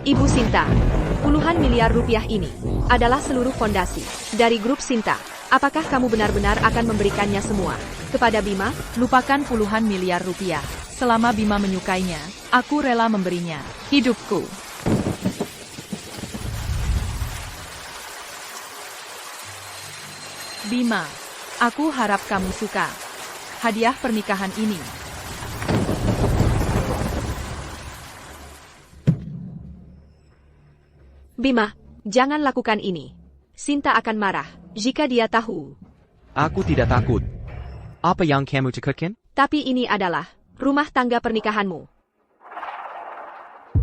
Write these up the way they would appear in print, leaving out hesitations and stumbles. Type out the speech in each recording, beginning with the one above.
Ibu Sinta, puluhan miliar rupiah ini adalah seluruh fondasi dari grup Sinta. Apakah kamu benar-benar akan memberikannya semua kepada Bima? Lupakan puluhan miliar rupiah. Selama Bima menyukainya, aku rela memberinya hidupku. Bima, aku harap kamu suka hadiah pernikahan ini. Bima, jangan lakukan ini. Sinta akan marah jika dia tahu. Aku tidak takut. Apa yang kamu takutkan? Tapi ini adalah rumah tangga pernikahanmu.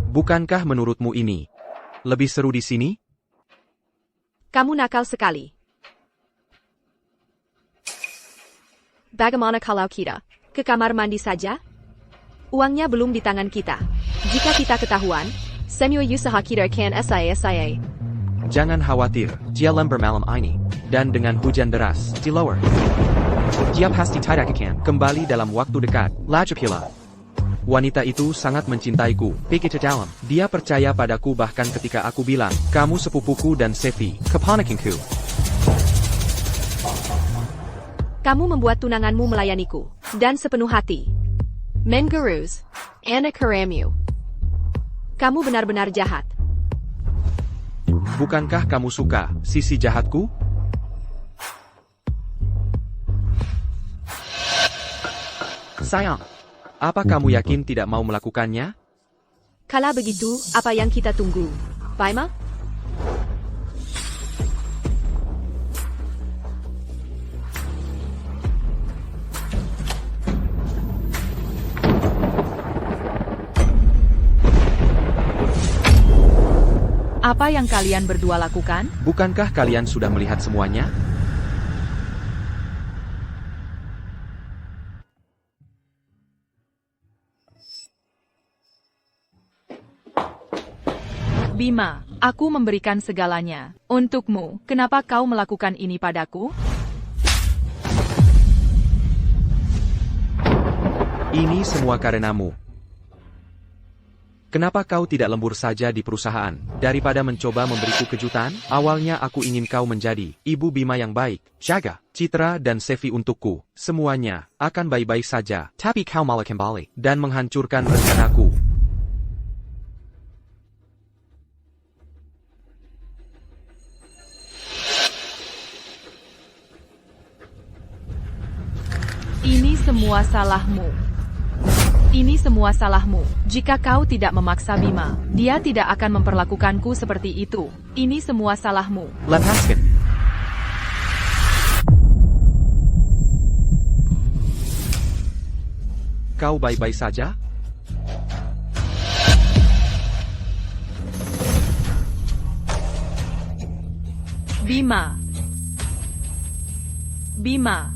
Bukankah menurutmu ini lebih seru di sini? Kamu nakal sekali. Bagaimana kalau kita ke kamar mandi saja? Uangnya belum di tangan kita. Jika kita ketahuan, semua usaha kita akan sia-sia. Jangan khawatir, dia lembur malam ini. Dan dengan hujan deras, di lower. Dia pasti tidak akan kembali dalam waktu dekat. Lagi pula. Wanita itu sangat mencintaiku, pikir dalam. Dia percaya padaku bahkan ketika aku bilang, kamu sepupuku dan Sevi, keponakanku. Kamu membuat tunanganmu melayaniku, dan sepenuh hati. Mengerus, anak keramu. Kamu benar-benar jahat. Bukankah kamu suka sisi jahatku? Sayang, apa kamu yakin tidak mau melakukannya? Kalau begitu, apa yang kita tunggu? Bima? Apa yang kalian berdua lakukan? Bukankah kalian sudah melihat semuanya? Bima, aku memberikan segalanya untukmu. Kenapa kau melakukan ini padaku? Ini semua karenamu. Kenapa kau tidak lembur saja di perusahaan, daripada mencoba memberiku kejutan? Awalnya aku ingin kau menjadi ibu Bima yang baik, jaga Citra dan Sevi untukku. Semuanya akan baik-baik saja. Tapi kau malah kembali dan menghancurkan rencanaku. Ini semua salahmu. Ini semua salahmu. Jika kau tidak memaksa Bima, dia tidak akan memperlakukanku seperti itu. Ini semua salahmu. Lepaskan. Kau baik-baik saja? Bima. Bima.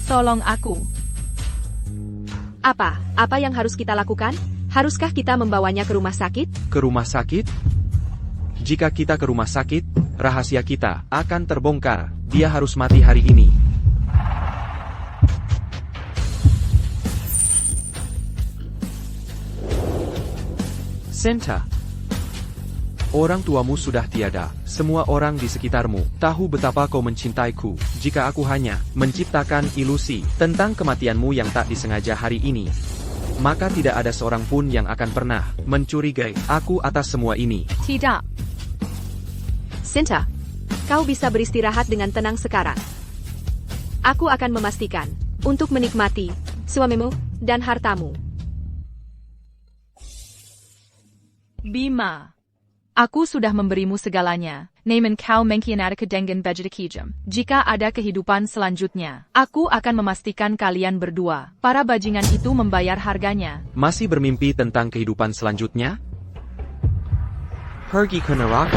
Tolong aku. Apa yang harus kita lakukan? Haruskah kita membawanya ke rumah sakit? Ke rumah sakit? Jika kita ke rumah sakit, rahasia kita akan terbongkar. Dia harus mati hari ini. Sinta. Orang tuamu sudah tiada. Semua orang di sekitarmu tahu betapa kau mencintaiku. Jika aku hanya menciptakan ilusi tentang kematianmu yang tak disengaja hari ini, maka tidak ada seorang pun yang akan pernah mencurigai aku atas semua ini. Tidak. Sinta, kau bisa beristirahat dengan tenang sekarang. Aku akan memastikan untuk menikmati suamimu dan hartamu. Bima. Aku sudah memberimu segalanya. Namun kau mengkhianati dengan bajadikijam. Jika ada kehidupan selanjutnya, aku akan memastikan kalian berdua, para bajingan itu membayar harganya. Masih bermimpi tentang kehidupan selanjutnya? Pergi ke neraka.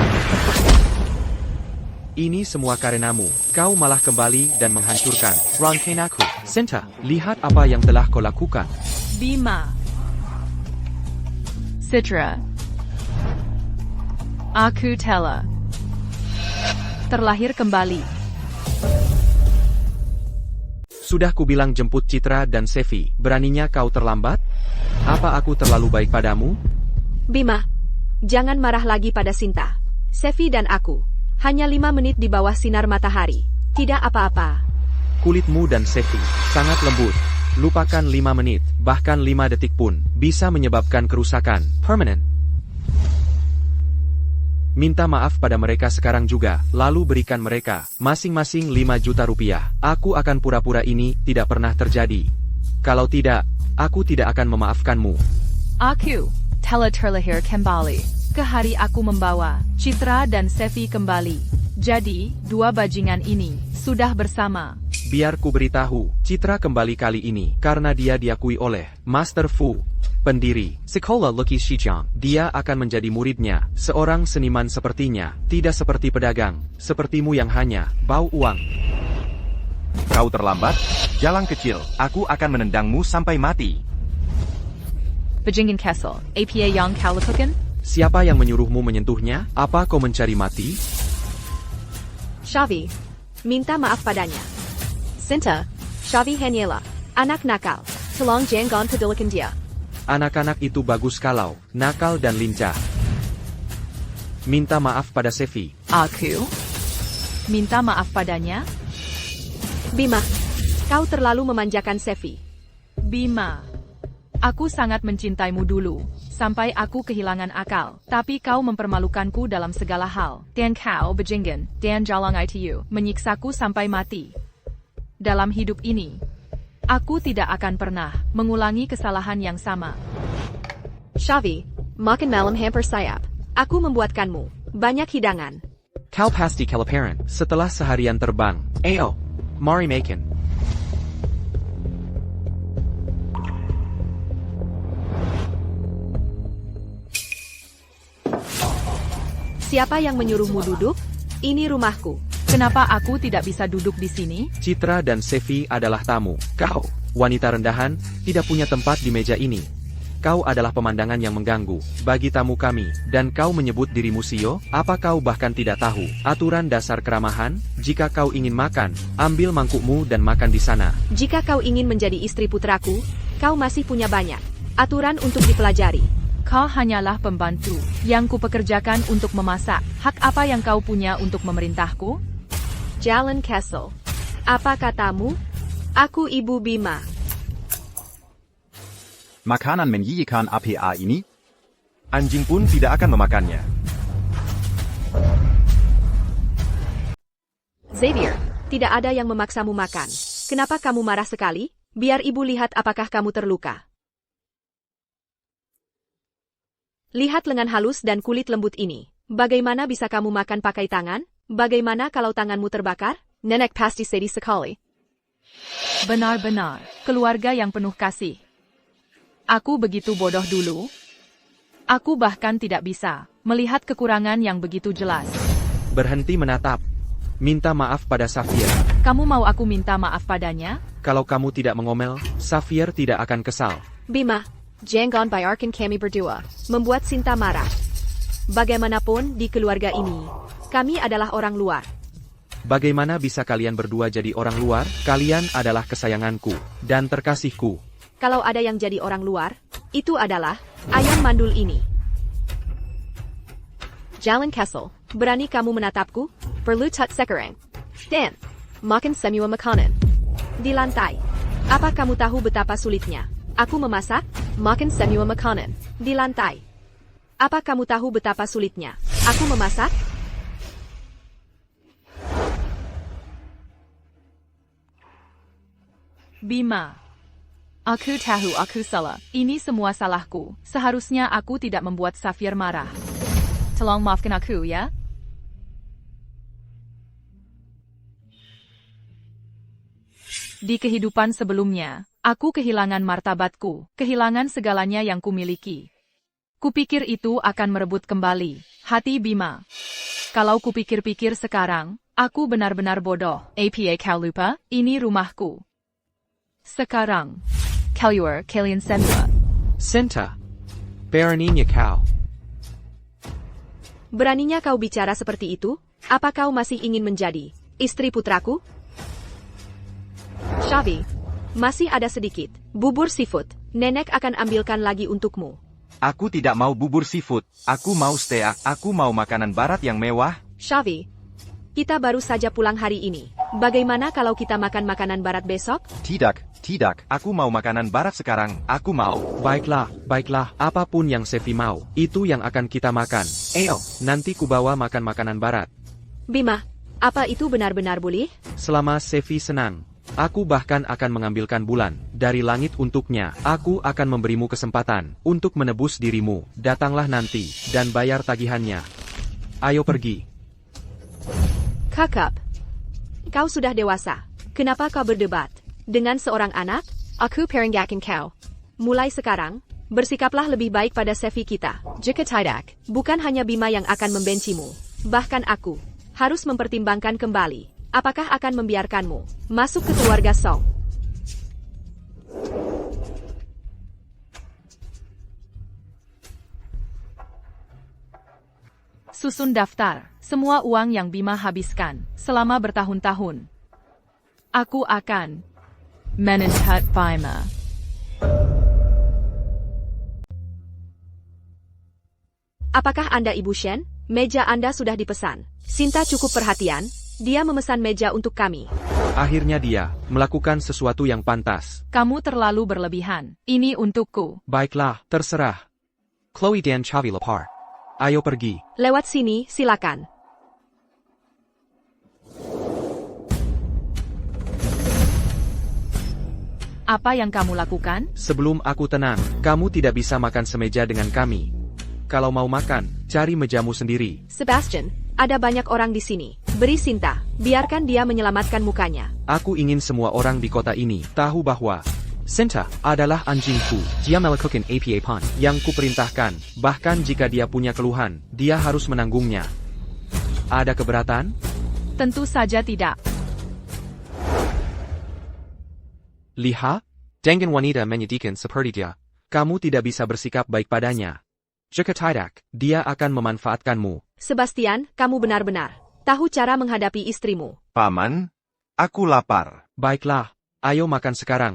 Ini semua karenamu. Kau malah kembali dan menghancurkan rencanaku. Sinta, lihat apa yang telah kau lakukan. Bima. Citra. Aku telah terlahir kembali. Sudah kubilang jemput Citra dan Sevi. Beraninya kau terlambat? Apa aku terlalu baik padamu? Bima, jangan marah lagi pada Sinta. Sevi dan aku. Hanya 5 menit di bawah sinar matahari. Tidak apa-apa. Kulitmu dan Sevi sangat lembut. Lupakan 5 menit, bahkan 5 detik pun, bisa menyebabkan kerusakan permanen. Minta maaf pada mereka sekarang juga, lalu berikan mereka, masing-masing 5 juta rupiah. Aku akan pura-pura ini tidak pernah terjadi. Kalau tidak, aku tidak akan memaafkanmu. Aku telah terlahir kembali. Ke hari aku membawa Citra dan Sevi kembali. Jadi, 2 bajingan ini sudah bersama. Biar ku beritahu, Citra kembali kali ini karena dia diakui oleh Master Fu, pendiri Sekolah Lukis Shijiang. Dia akan menjadi muridnya, seorang seniman sepertinya, tidak seperti pedagang, sepertimu yang hanya bau uang. Kau terlambat, jalan kecil, aku akan menendangmu sampai mati. Bajingan Kessel, APA yang kau lakukan? Siapa yang menyuruhmu menyentuhnya? Apa kau mencari mati? Shavi, minta maaf padanya. Sinta, Shavi hanyalah anak nakal. Tolong jangan pedulikan dia. Anak-anak itu bagus kalau nakal dan lincah. Minta maaf pada Sevi. Aku minta maaf padanya? Bima, kau terlalu memanjakan Sevi. Bima, aku sangat mencintaimu dulu, sampai aku kehilangan akal. Tapi kau mempermalukanku dalam segala hal. Dan kau bajingan, dan jalang itu, menyiksaku sampai mati. Dalam hidup ini, aku tidak akan pernah mengulangi kesalahan yang sama. Shavi, makan malam hampir sayap. Aku membuatkanmu banyak hidangan. Kau pasti kelaparan setelah seharian terbang. Ayo, mari makan. Siapa yang menyuruhmu duduk? Ini rumahku. Kenapa aku tidak bisa duduk di sini? Citra dan Sevi adalah tamu. Kau, wanita rendahan, tidak punya tempat di meja ini. Kau adalah pemandangan yang mengganggu bagi tamu kami, dan kau menyebut dirimu Sio? Apa kau bahkan tidak tahu aturan dasar keramahan? Jika kau ingin makan, ambil mangkukmu dan makan di sana. Jika kau ingin menjadi istri putraku, kau masih punya banyak aturan untuk dipelajari. Kau hanyalah pembantu yang kupekerjakan untuk memasak. Hak apa yang kau punya untuk memerintahku? Jalan Castle. Apa katamu? Aku Ibu Bima. Makanan menjijikan APA ini? Anjing pun tidak akan memakannya. Xavier, tidak ada yang memaksamu makan. Kenapa kamu marah sekali? Biar ibu lihat apakah kamu terluka. Lihat lengan halus dan kulit lembut ini. Bagaimana bisa kamu makan pakai tangan? Bagaimana kalau tanganmu terbakar? Nenek pasti sedih sekali. Benar-benar, keluarga yang penuh kasih. Aku begitu bodoh dulu. Aku bahkan tidak bisa melihat kekurangan yang begitu jelas. Berhenti menatap. Minta maaf pada Xavier. Kamu mau aku minta maaf padanya? Kalau kamu tidak mengomel, Xavier tidak akan kesal. Bima, jangan biarkan kami berdua membuat Sinta marah. Bagaimanapun di keluarga ini, kami adalah orang luar. Bagaimana bisa kalian berdua jadi orang luar? Kalian adalah kesayanganku dan terkasihku. Kalau ada yang jadi orang luar, itu adalah ayam mandul ini. Jalan Castle, berani kamu menatapku? Perlu tak sekarang. Dan, makan semua makanan. Di lantai. Apa kamu tahu betapa sulitnya? Aku memasak, makan semua makanan. Di lantai. Apa kamu tahu betapa sulitnya? Aku memasak? Bima. Aku tahu aku salah. Ini semua salahku. Seharusnya aku tidak membuat Xavier marah. Tolong maafkan aku ya. Di kehidupan sebelumnya, aku kehilangan martabatku, kehilangan segalanya yang kumiliki. Kupikir itu akan merebut kembali hati Bima. Kalau kupikir-pikir sekarang, aku benar-benar bodoh. APA kau lupa, ini rumahku. Sekarang, keluar kalian semua. Sinta. Beraninya kau. Beraninya kau bicara seperti itu? Apa kau masih ingin menjadi istri putraku? Shavi, masih ada sedikit bubur seafood. Nenek akan ambilkan lagi untukmu. Aku tidak mau bubur seafood. Aku mau steak. Aku mau makanan barat yang mewah. Shavi, kita baru saja pulang hari ini. Bagaimana kalau kita makan makanan barat besok? Tidak, tidak. Aku mau makanan barat sekarang. Aku mau. Baiklah, baiklah. Apapun yang Sevi mau, itu yang akan kita makan. Ayo, nanti kubawa makan makanan barat. Bima, apa itu benar-benar boleh? Selama Sevi senang, aku bahkan akan mengambilkan bulan dari langit untuknya. Aku akan memberimu kesempatan untuk menebus dirimu. Datanglah nanti dan bayar tagihannya. Ayo pergi. Kakak, kau sudah dewasa. Kenapa kau berdebat dengan seorang anak? Aku peringatkan kau. Mulai sekarang, bersikaplah lebih baik pada Sevi kita. Jika tidak, bukan hanya Bima yang akan membencimu. Bahkan aku harus mempertimbangkan kembali. Apakah akan membiarkanmu masuk ke keluarga Song? Susun daftar semua uang yang Bima habiskan selama bertahun-tahun. Aku akan menentukan Bima. Apakah Anda Ibu Shen? Meja Anda sudah dipesan. Sinta cukup perhatian, dia memesan meja untuk kami. Akhirnya dia melakukan sesuatu yang pantas. Kamu terlalu berlebihan. Ini untukku. Baiklah, terserah. Chloe dan Chavi Lepar. Ayo pergi. Lewat sini, silakan. Apa yang kamu lakukan? Sebelum aku tenang, kamu tidak bisa makan semeja dengan kami. Kalau mau makan, cari mejamu sendiri. Sebastian, ada banyak orang di sini. Beri Sinta, biarkan dia menyelamatkan mukanya. Aku ingin semua orang di kota ini tahu bahwa Sinta adalah anjingku. Dia melakukan APA Pon yang kuperintahkan. Bahkan jika dia punya keluhan, dia harus menanggungnya. Ada keberatan? Tentu saja tidak. Lihat, dengan wanita menyedihkan seperti dia, kamu tidak bisa bersikap baik padanya. Jika tidak, dia akan memanfaatkanmu. Sebastian, kamu benar-benar tahu cara menghadapi istrimu. Paman, aku lapar. Baiklah, ayo makan sekarang.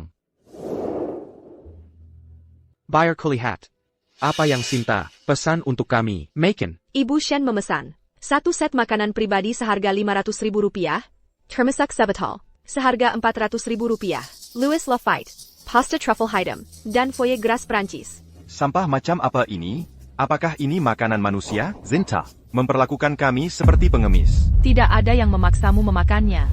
Bayar kulihat. Apa yang Sinta pesan untuk kami, Maken? Ibu Shen memesan satu set makanan pribadi seharga Rp500.000, termasak sebotol seharga Rp400.000, Louis Lafayette, pasta truffle hitam, dan foie gras Prancis. Sampah macam apa ini? Apakah ini makanan manusia? Zinta memperlakukan kami seperti pengemis. Tidak ada yang memaksamu memakannya.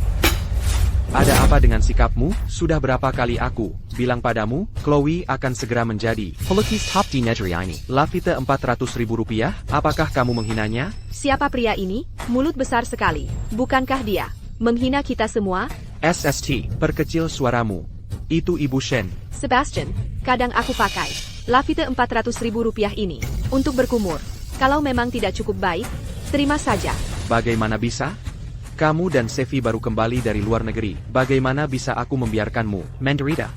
Ada apa dengan sikapmu? Sudah berapa kali aku bilang padamu, Chloe akan segera menjadi pelukis top di negeri ini. Lafite Rp400.000, apakah kamu menghinanya? Siapa pria ini? Mulut besar sekali. Bukankah dia menghina kita semua? SST, perkecil suaramu. Itu Ibu Shen. Sebastian, kadang aku pakai Lafite Rp400.000 ini untuk berkumur. Kalau memang tidak cukup baik, terima saja. Bagaimana bisa? Kamu dan Sevi baru kembali dari luar negeri. Bagaimana bisa aku membiarkanmu menderita?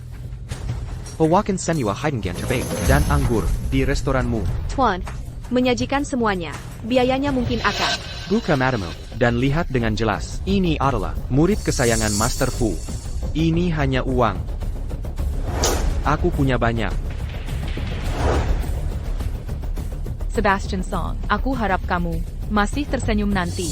Bawakan senua hidangan terbaik dan anggur di restoranmu. Tuan, menyajikan semuanya. Biayanya mungkin akan. Buka matamu dan lihat dengan jelas. Ini adalah murid kesayangan Master Fu. Ini hanya uang. Aku punya banyak. Sebastian Song, aku harap kamu masih tersenyum nanti.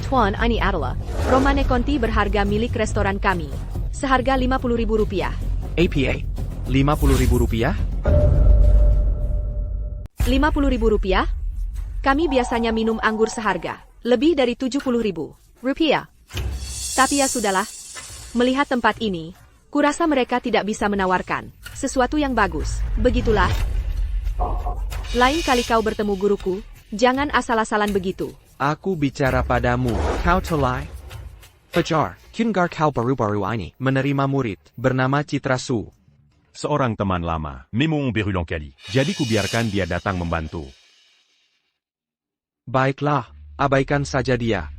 Tuan, ini adalah Romane Conti berharga milik restoran kami. Seharga Rp50.000. APA, Rp50.000? Rp50.000? Kami biasanya minum anggur seharga lebih dari Rp70.000. Tapi ya sudahlah. Melihat tempat ini, kurasa mereka tidak bisa menawarkan sesuatu yang bagus. Begitulah. Lain kali kau bertemu guruku, jangan asal-asalan begitu. Aku bicara padamu, kau telai. Fajar, Kungar kau baru-baru ini menerima murid bernama Citra Su. Seorang teman lama, Memong Berulang Kali. Jadi kubiarkan dia datang membantu. Baiklah, abaikan saja dia.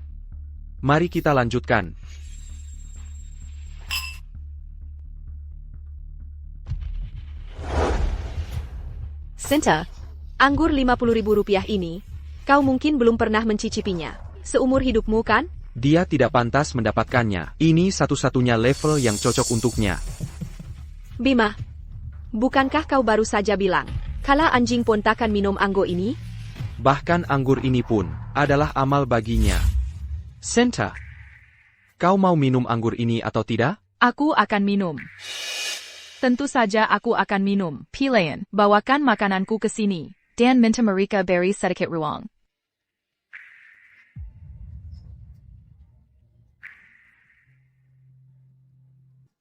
Mari kita lanjutkan. Sinta, anggur Rp50.000 ini, kau mungkin belum pernah mencicipinya. Seumur hidupmu kan? Dia tidak pantas mendapatkannya. Ini satu-satunya level yang cocok untuknya. Bima, Bukankah kau baru saja bilang, kalau anjing pun takkan minum anggur ini? Bahkan anggur ini pun adalah amal baginya. Senta, kau mau minum anggur ini atau tidak? Aku akan minum. Tentu saja aku akan minum. Pilayan, bawakan makananku ke sini. Dan minta mereka beri sedikit ruang.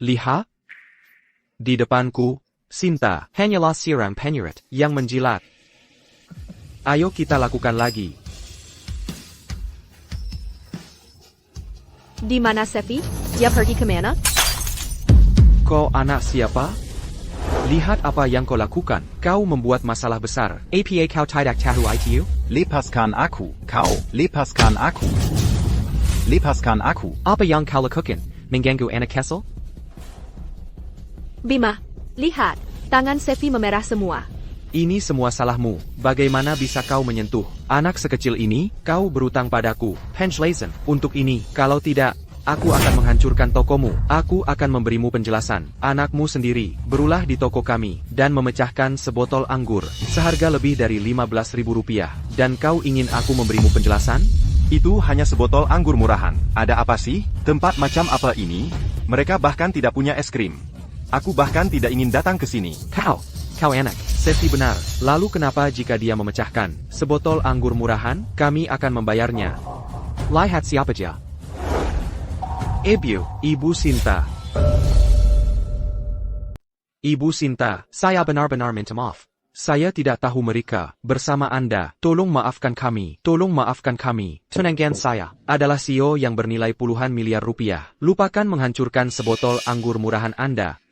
Lihat. Di depanku, Sinta, hanyalah siram penyurat yang menjilat. Ayo kita lakukan lagi. Di mana Sefi? Dia pergi kemana? Kau anak siapa? Lihat apa yang kau lakukan. Kau membuat masalah besar. Apa kau tidak tahu itu? Lepaskan aku, kau. Lepaskan aku. Lepaskan aku. Apa yang kau lakukan? Mengganggu anak Kessel? Bima, lihat. Tangan Sefi memerah semua. Ini semua salahmu. Bagaimana bisa kau menyentuh anak sekecil ini? Kau berutang padaku, Penjelasan, untuk ini. Kalau tidak, aku akan menghancurkan tokomu. Aku akan memberimu penjelasan. Anakmu sendiri berulah di toko kami dan memecahkan sebotol anggur seharga lebih dari Rp15.000. Dan kau ingin aku memberimu penjelasan? Itu hanya sebotol anggur murahan. Ada apa sih? Tempat macam apa ini? Mereka bahkan tidak punya es krim. Aku bahkan tidak ingin datang ke sini. Kau enak. Sefi benar. Lalu kenapa jika dia memecahkan sebotol anggur murahan, kami akan membayarnya? Lihat siapa dia. Ibu Sinta. Ibu Sinta, saya benar-benar minta maaf. Saya tidak tahu mereka bersama Anda. Tolong maafkan kami. Tolong maafkan kami. Tunangan saya adalah CEO yang bernilai puluhan miliar rupiah. Lupakan menghancurkan sebotol anggur murahan Anda.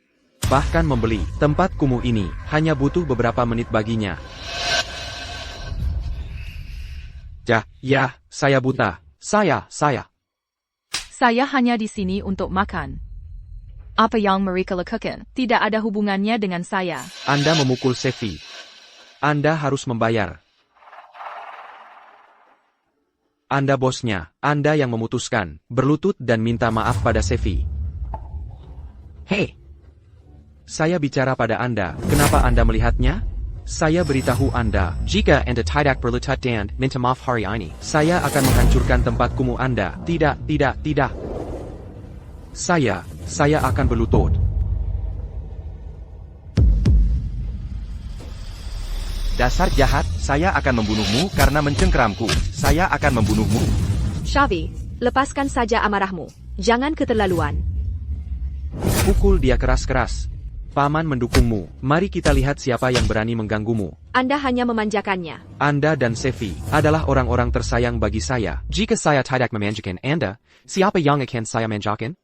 Bahkan membeli tempat kumuh ini hanya butuh beberapa menit baginya. Ya, saya buta. Saya. Saya hanya di sini untuk makan. Apa yang mereka lakukan tidak ada hubungannya dengan saya. Anda memukul Sefi. Anda harus membayar. Anda bosnya. Anda yang memutuskan berlutut dan minta maaf pada Sefi. Hei! Saya bicara pada Anda, kenapa Anda melihatnya? Saya beritahu Anda, jika Anda tidak berlutut dan minta maaf hari ini, saya akan menghancurkan tempat kumuh Anda. Tidak. Saya akan berlutut. Dasar jahat, saya akan membunuhmu karena mencengkeramku. Saya akan membunuhmu. Shavi, lepaskan saja amarahmu. Jangan keterlaluan. Pukul dia keras-keras. Paman mendukungmu. Mari kita lihat siapa yang berani mengganggumu. Anda hanya memanjakannya. Anda dan Sefi adalah orang-orang tersayang bagi saya. Jika saya tidak memanjakan Anda, siapa yang akan saya manjakan?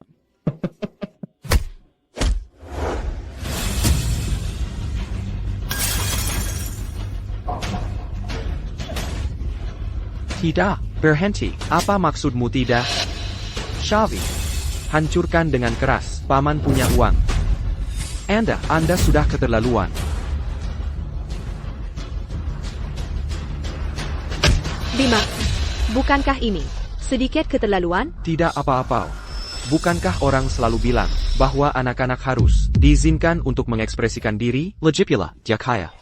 Tidak, berhenti. Apa maksudmu tidak? Shavi, hancurkan dengan keras. Paman punya uang. Anda sudah keterlaluan. Bima, bukankah ini sedikit keterlaluan? Tidak apa-apa. Bukankah orang selalu bilang bahwa anak-anak harus diizinkan untuk mengekspresikan diri? Lagipula, dia kaya.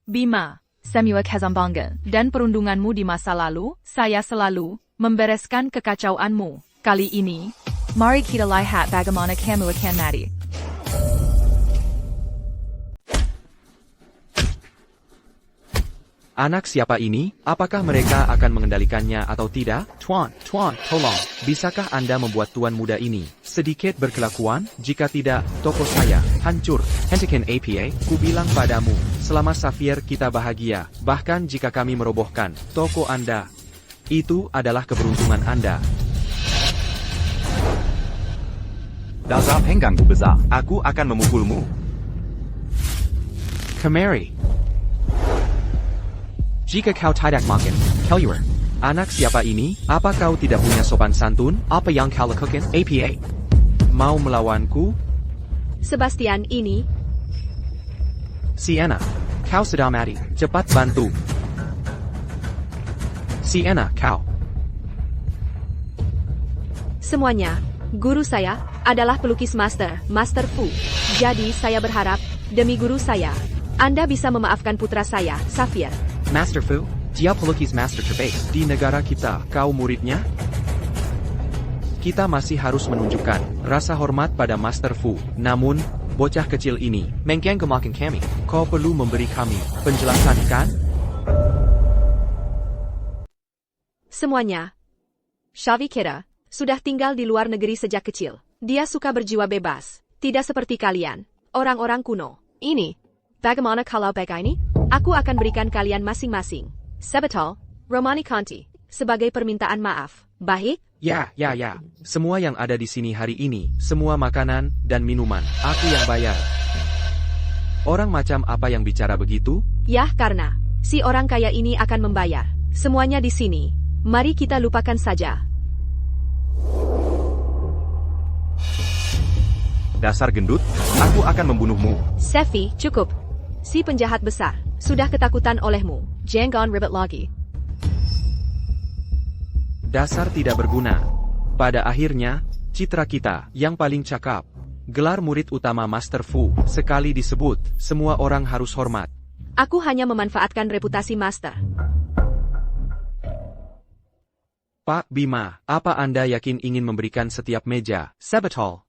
Bima, Samuel Kazambangan, dan perundunganmu di masa lalu, saya selalu membereskan kekacauanmu. Kali ini, mari kita lihat bagaimana kamu akan mati. Anak siapa ini? Apakah mereka akan mengendalikannya atau tidak? Tuan, tolong. Bisakah Anda membuat tuan muda ini sedikit berkelakuan? Jika tidak, toko saya hancur. Hentikan APA, ku bilang padamu, selama Safir kita bahagia. Bahkan jika kami merobohkan toko Anda, itu adalah keberuntungan Anda. Dasar pengganggu besar. Aku akan memukulmu. Kemari. Jika kau tidak makan, keluar. Anak siapa ini? Apa kau tidak punya sopan santun? Apa yang kau lakukan? APA. Mau melawanku? Sebastian ini. Sienna, kau sudah mati. Cepat bantu. Sienna, kau. Semuanya, guru saya adalah pelukis master, Master Fu. Jadi saya berharap, demi guru saya, Anda bisa memaafkan putra saya, Xavier. Master Fu, dia pelukis master terbaik di negara kita. Kau muridnya? Kita masih harus menunjukkan rasa hormat pada Master Fu. Namun, bocah kecil ini mengganggu kami. Kau perlu memberi kami penjelasan, kan? Semuanya. Xavi kira, sudah tinggal di luar negeri sejak kecil. Dia suka berjiwa bebas. Tidak seperti kalian, orang-orang kuno. Ini, bagaimana kalau ini? Aku akan berikan kalian masing-masing. Sebetol, Romani Conti, sebagai permintaan maaf. Baik? Ya. Semua yang ada di sini hari ini, semua makanan dan minuman, aku yang bayar. Orang macam apa yang bicara begitu? Ya, karena si orang kaya ini akan membayar. Semuanya di sini. Mari kita lupakan saja. Dasar gendut, aku akan membunuhmu. Sefi, cukup. Si penjahat besar, sudah ketakutan olehmu. Jangan ribet lagi. Dasar tidak berguna. Pada akhirnya, citra kita yang paling cakap. Gelar murid utama Master Fu, sekali disebut, semua orang harus hormat. Aku hanya memanfaatkan reputasi Master. Pak Bima, apa Anda yakin ingin memberikan setiap meja, Sebetol?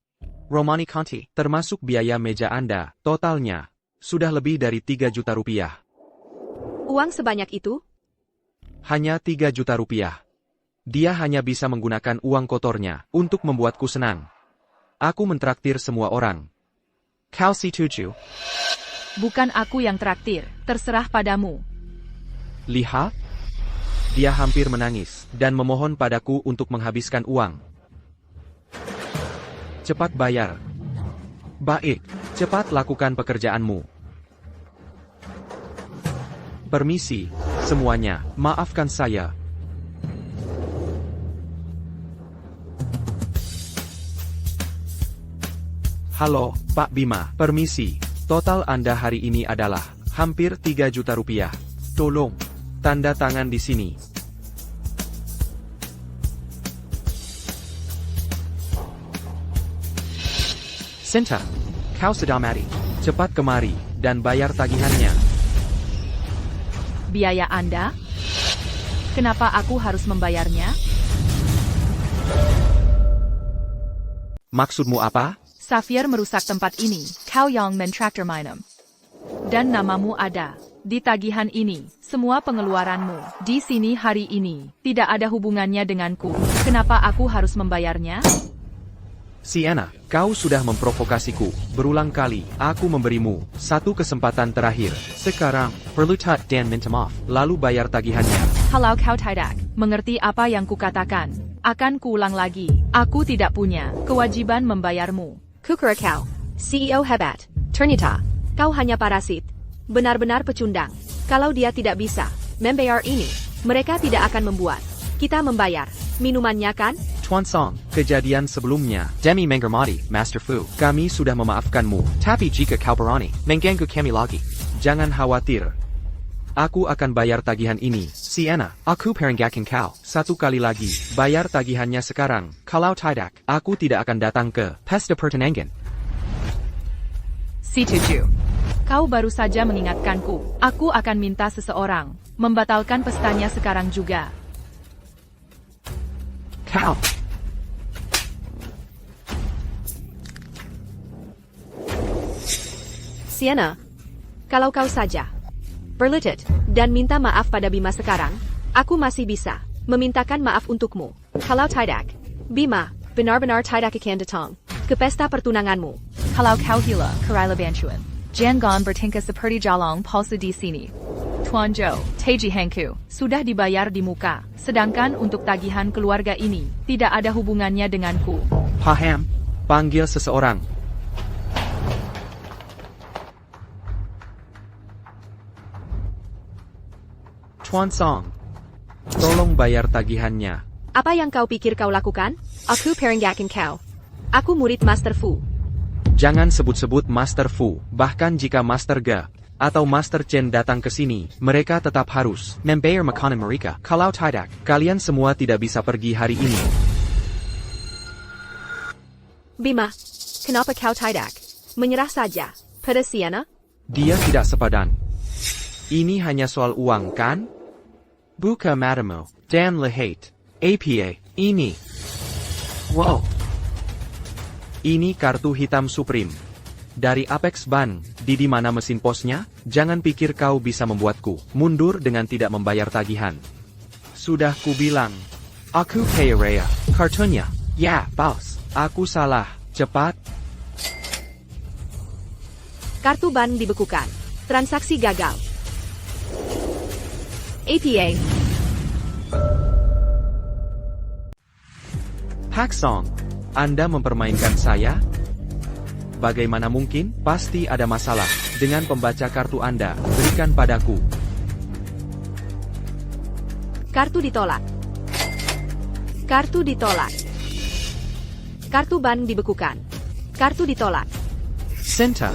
Romani Conti, termasuk biaya meja Anda, totalnya, sudah lebih dari 3 juta rupiah. Uang sebanyak itu? Hanya 3 juta rupiah. Dia hanya bisa menggunakan uang kotornya untuk membuatku senang. Aku mentraktir semua orang. Kau si tuju. Bukan aku yang traktir, terserah padamu. Lihat. Dia hampir menangis dan memohon padaku untuk menghabiskan uang. Cepat bayar. Baik, cepat lakukan pekerjaanmu. Permisi, semuanya, maafkan saya. Halo, Pak Bima, permisi. Total Anda hari ini adalah hampir 3 juta rupiah. Tolong, tanda tangan di sini. Sinta, kau sudah mati. Cepat kemari dan bayar tagihannya. Biaya Anda? Kenapa aku harus membayarnya? Maksudmu apa? Xavier merusak tempat ini, kau yang mentraktir minum. Dan namamu ada di tagihan ini, semua pengeluaranmu di sini hari ini tidak ada hubungannya denganku. Kenapa aku harus membayarnya? Sienna, kau sudah memprovokasiku berulang kali. Aku memberimu satu kesempatan terakhir. Sekarang, perlu cut dan minta maaf, lalu bayar tagihannya. Kalau kau tidak mengerti apa yang kukatakan, akan kuulang lagi. Aku tidak punya kewajiban membayarmu. Kukurakau, CEO hebat. Ternyata, kau hanya parasit. Benar-benar pecundang. Kalau dia tidak bisa membayar ini, mereka tidak akan membuat kita membayar minumannya, kan? Tuan Song, kejadian sebelumnya, Demi menghormati, Master Fu. Kami sudah memaafkanmu, tapi jika kau berani mengganggu kami lagi, jangan khawatir. Aku akan bayar tagihan ini. Sienna, aku peringatkan kau satu kali lagi, bayar tagihannya sekarang. Kalau tidak, aku tidak akan datang ke pesta pertunangan. Si Tuju, kau baru saja mengingatkanku. Aku akan minta seseorang membatalkan pestanya sekarang juga. Kau. Sienna, kalau kau saja berlutut dan minta maaf pada Bima sekarang, aku masih bisa memintakan maaf untukmu. Kalau tidak, Bima benar-benar tidak akan datang ke pesta pertunanganmu. Kalau kau hila, Karaila Banchuan, jangan bertingkah seperti jalang palsu di sini. Tuan Zhou, Teji Hengku, sudah dibayar di muka, sedangkan untuk tagihan keluarga ini, tidak ada hubungannya denganku. Paham, panggil seseorang. Tuan Song, tolong bayar tagihannya. Apa yang kau pikir kau lakukan? Aku peringatkan kau. Aku murid Master Fu. Jangan sebut-sebut Master Fu, bahkan jika Master Ge atau Master Chen datang ke sini, mereka tetap harus membayar makanan mereka. Kalau tidak, kalian semua tidak bisa pergi hari ini. Bima, kenapa kau tidak Menyerah saja, pada Sienna? Dia tidak sepadan. Ini hanya soal uang, kan? Buka matamu, dan lihat. APA, ini. Wow. Ini kartu hitam Supreme. Dari Apex Bank, di mana mesin posnya? Jangan pikir kau bisa membuatku mundur dengan tidak membayar tagihan. Sudah kubilang. Aku kaya raya. Kartunya. Ya, bos. Aku salah. Cepat. Kartu bank dibekukan. Transaksi gagal. APA. Haksong, Anda mempermainkan saya? Bagaimana mungkin? Pasti ada masalah dengan pembaca kartu Anda. Berikan padaku. Kartu ditolak. Kartu ditolak. Kartu bank dibekukan. Kartu ditolak. Senta,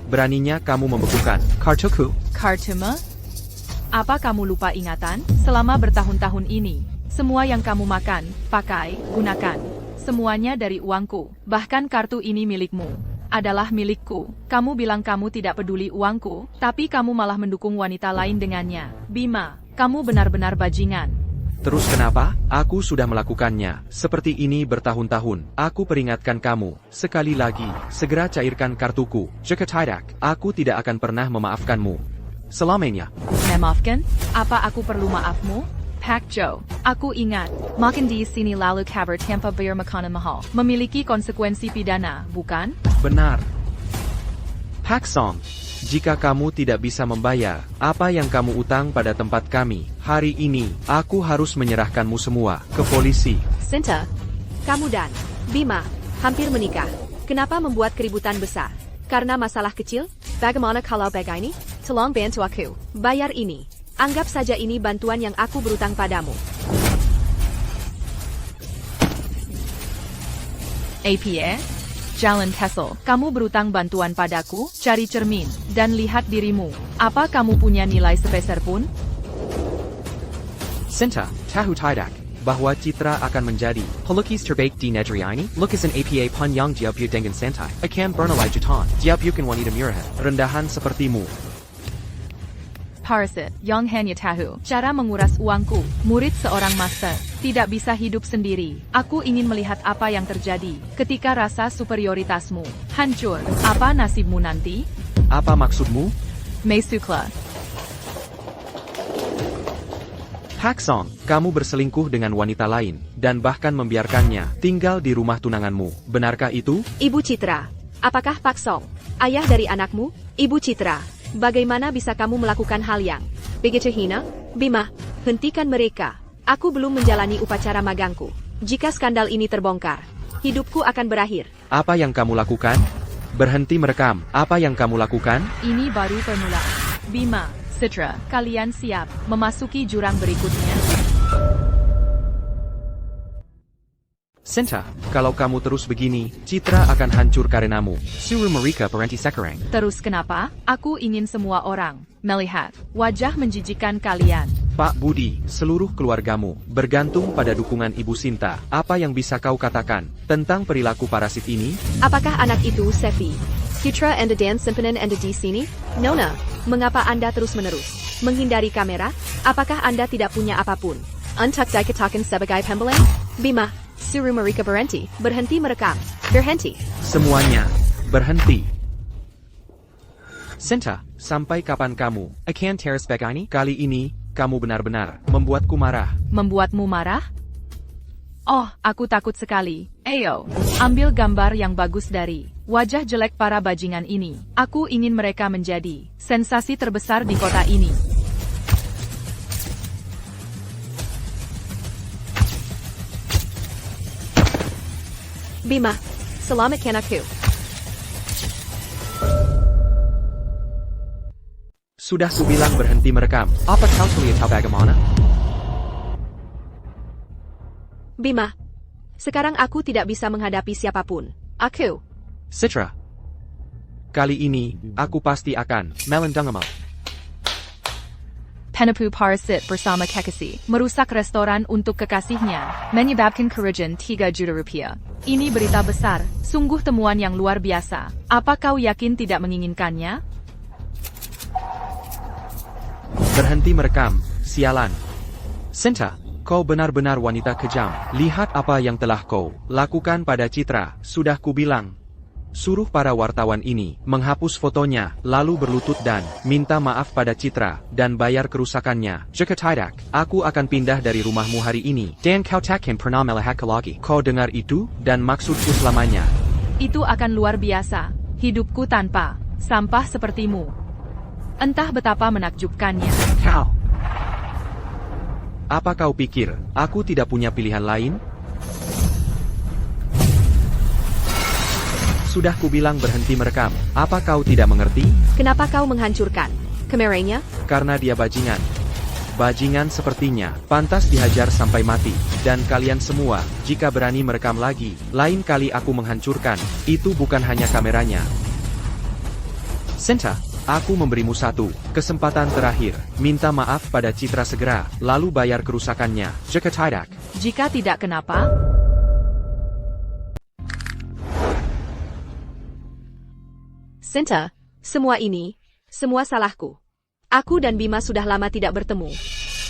beraninya kamu membekukan kartuku? Kartumu? Apa kamu lupa ingatan? Selama bertahun-tahun ini, semua yang kamu makan, pakai, gunakan, semuanya dari uangku. Bahkan kartu ini milikmu. Adalah milikku. Kamu bilang kamu tidak peduli uangku, tapi kamu malah mendukung wanita lain dengannya. Bima, kamu benar-benar bajingan. Terus kenapa? Aku sudah melakukannya. Seperti ini bertahun-tahun. Aku peringatkan kamu. Sekali lagi, segera cairkan kartuku. Jika tidak, aku tidak akan pernah memaafkanmu. Selamanya. Memaafkan? Apa aku perlu maafmu? Pak Joe, aku ingat, makan di sini lalu kabar tanpa bayar makanan mahal. Memiliki konsekuensi pidana, bukan? Benar. Pak Song, jika kamu tidak bisa membayar apa yang kamu utang pada tempat kami, hari ini, aku harus menyerahkanmu semua ke polisi. Senta, kamu dan Bima hampir menikah. Kenapa membuat keributan besar? Karena masalah kecil? Bagaimana kalau begini? Tolong bantu aku. Bayar ini. Anggap saja ini bantuan yang aku berutang padamu. APA? Jalan Kessel, kamu berutang bantuan padaku? Cari cermin, dan lihat dirimu. Apa kamu punya nilai sepeser pun? Senta, tahu tidak bahwa Citra akan menjadi pelukis terbaik di negeri ini? Lukisan APA pun yang diapu dengan santai akan bernilai jutaan. Diapukan wanita murahan, rendahan sepertimu. Parasit, yang hanya tahu cara menguras uangku. Murid seorang master, tidak bisa hidup sendiri. Aku ingin melihat apa yang terjadi ketika rasa superioritasmu hancur. Apa nasibmu nanti? Apa maksudmu? Meisukla. Pak Song, kamu berselingkuh dengan wanita lain, dan bahkan membiarkannya tinggal di rumah tunanganmu. Benarkah itu? Ibu Citra, apakah Pak Song, ayah dari anakmu? Ibu Citra, bagaimana bisa kamu melakukan hal yang begitu hina? Bima, hentikan mereka. Aku belum menjalani upacara magangku. Jika skandal ini terbongkar, hidupku akan berakhir. Apa yang kamu lakukan? Berhenti merekam. Apa yang kamu lakukan? Ini baru permulaan. Bima, Citra, kalian siap memasuki jurang berikutnya? Senta, kalau kamu terus begini, Citra akan hancur karenamu. Suruh mereka berhenti sekarang. Terus kenapa? Aku ingin semua orang melihat wajah menjijikan kalian. Pak Budi, seluruh keluargamu bergantung pada dukungan Ibu Sinta. Apa yang bisa kau katakan tentang perilaku parasit ini? Apakah anak itu Sefi? Citra Anda dan Simpanan Anda di sini? Nona, mengapa Anda terus-menerus menghindari kamera? Apakah Anda tidak punya apapun? Untuk dikatakan sebagai pembeleng? Bima, suruh mereka berhenti. Berhenti merekam. Berhenti. Semuanya, berhenti. Senta, sampai kapan kamu akan terus begini? Kali ini, kamu benar-benar membuatku marah. Membuatmu marah? Oh, aku takut sekali. Ayo, ambil gambar yang bagus dari wajah jelek para bajingan ini. Aku ingin mereka menjadi sensasi terbesar di kota ini. Bima, selamatkan aku. Sudah kubilang berhenti merekam. Apa kau lihat bagaimana? Bima, sekarang aku tidak bisa menghadapi siapapun. Aku. Citra. Kali ini, aku pasti akan melendangmu. Penipu Parasit bersama Kekasih merusak restoran untuk kekasihnya, menyebabkan kerugian 3 juta rupiah. Ini berita besar, sungguh temuan yang luar biasa. Apa kau yakin tidak menginginkannya? Berhenti merekam, sialan. Sinta, kau benar-benar wanita kejam. Lihat apa yang telah kau lakukan pada Citra. Sudah kubilang. Suruh para wartawan ini menghapus fotonya, lalu berlutut dan minta maaf pada Citra, dan bayar kerusakannya. Jika tidak, aku akan pindah dari rumahmu hari ini. Dan kau takkan pernah melihat lagi. Kau dengar itu, dan maksudku selamanya. Itu akan luar biasa. Hidupku tanpa sampah sepertimu. Entah betapa menakjubkannya. Kau. Apa kau pikir, aku tidak punya pilihan lain? Sudah kubilang berhenti merekam. Apa kau tidak mengerti? Kenapa kau menghancurkan kameranya? Karena dia bajingan. Bajingan sepertinya, pantas dihajar sampai mati. Dan kalian semua, jika berani merekam lagi, lain kali aku menghancurkan. Itu bukan hanya kameranya. Sinta, aku memberimu satu kesempatan terakhir. Minta maaf pada Citra segera, lalu bayar kerusakannya. Jika tidak. Jika tidak, kenapa? Sinta, semua salahku. Aku dan Bima sudah lama tidak bertemu.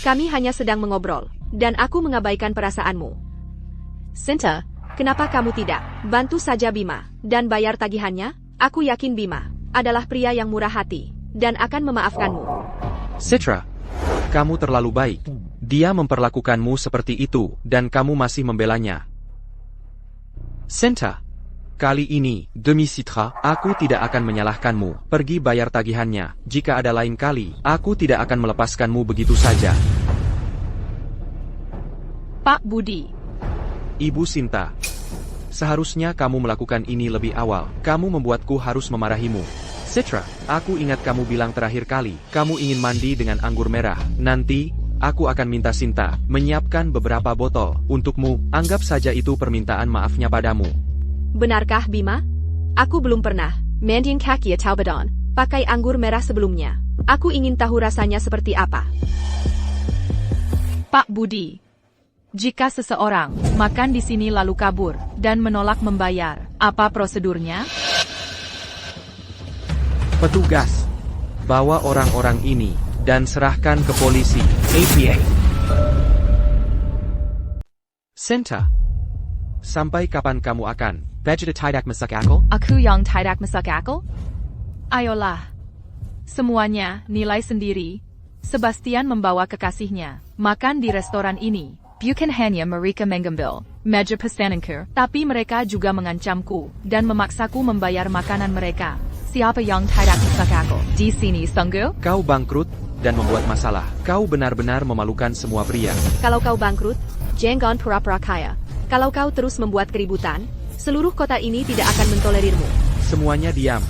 Kami hanya sedang mengobrol, dan aku mengabaikan perasaanmu. Sinta, kenapa kamu tidak bantu saja Bima, dan bayar tagihannya? Aku yakin Bima adalah pria yang murah hati, dan akan memaafkanmu. Citra, kamu terlalu baik. Dia memperlakukanmu seperti itu, dan kamu masih membelanya. Sinta, kali ini, demi Citra, aku tidak akan menyalahkanmu. Pergi bayar tagihannya. Jika ada lain kali, aku tidak akan melepaskanmu begitu saja. Pak Budi. Ibu Sinta, seharusnya kamu melakukan ini lebih awal. Kamu membuatku harus memarahimu. Citra, aku ingat kamu bilang terakhir kali, kamu ingin mandi dengan anggur merah. Nanti, aku akan minta Sinta menyiapkan beberapa botol untukmu. Anggap saja itu permintaan maafnya padamu. Benarkah Bima? Aku belum pernah mandiin kaki atau badan pakai anggur merah sebelumnya. Aku ingin tahu rasanya seperti apa. Pak Budi. Jika seseorang makan di sini lalu kabur dan menolak membayar, apa prosedurnya? Petugas, bawa orang-orang ini dan serahkan ke polisi. APA. Sinta, sampai kapan kamu akan tidak masuk akal? Aku yang tidak masuk akal? Ayolah. Semuanya nilai sendiri. Sebastian membawa kekasihnya makan di restoran ini. Bukan hanya mereka mengambil meja pesananku, tapi mereka juga mengancamku dan memaksaku membayar makanan mereka. Siapa yang tidak masuk akal di sini, sungguh? Kau bangkrut dan membuat masalah. Kau benar-benar memalukan semua pria. Kalau kau bangkrut, jangan pura-pura kaya. Kalau kau terus membuat keributan, seluruh kota ini tidak akan mentolerirmu. Semuanya diam.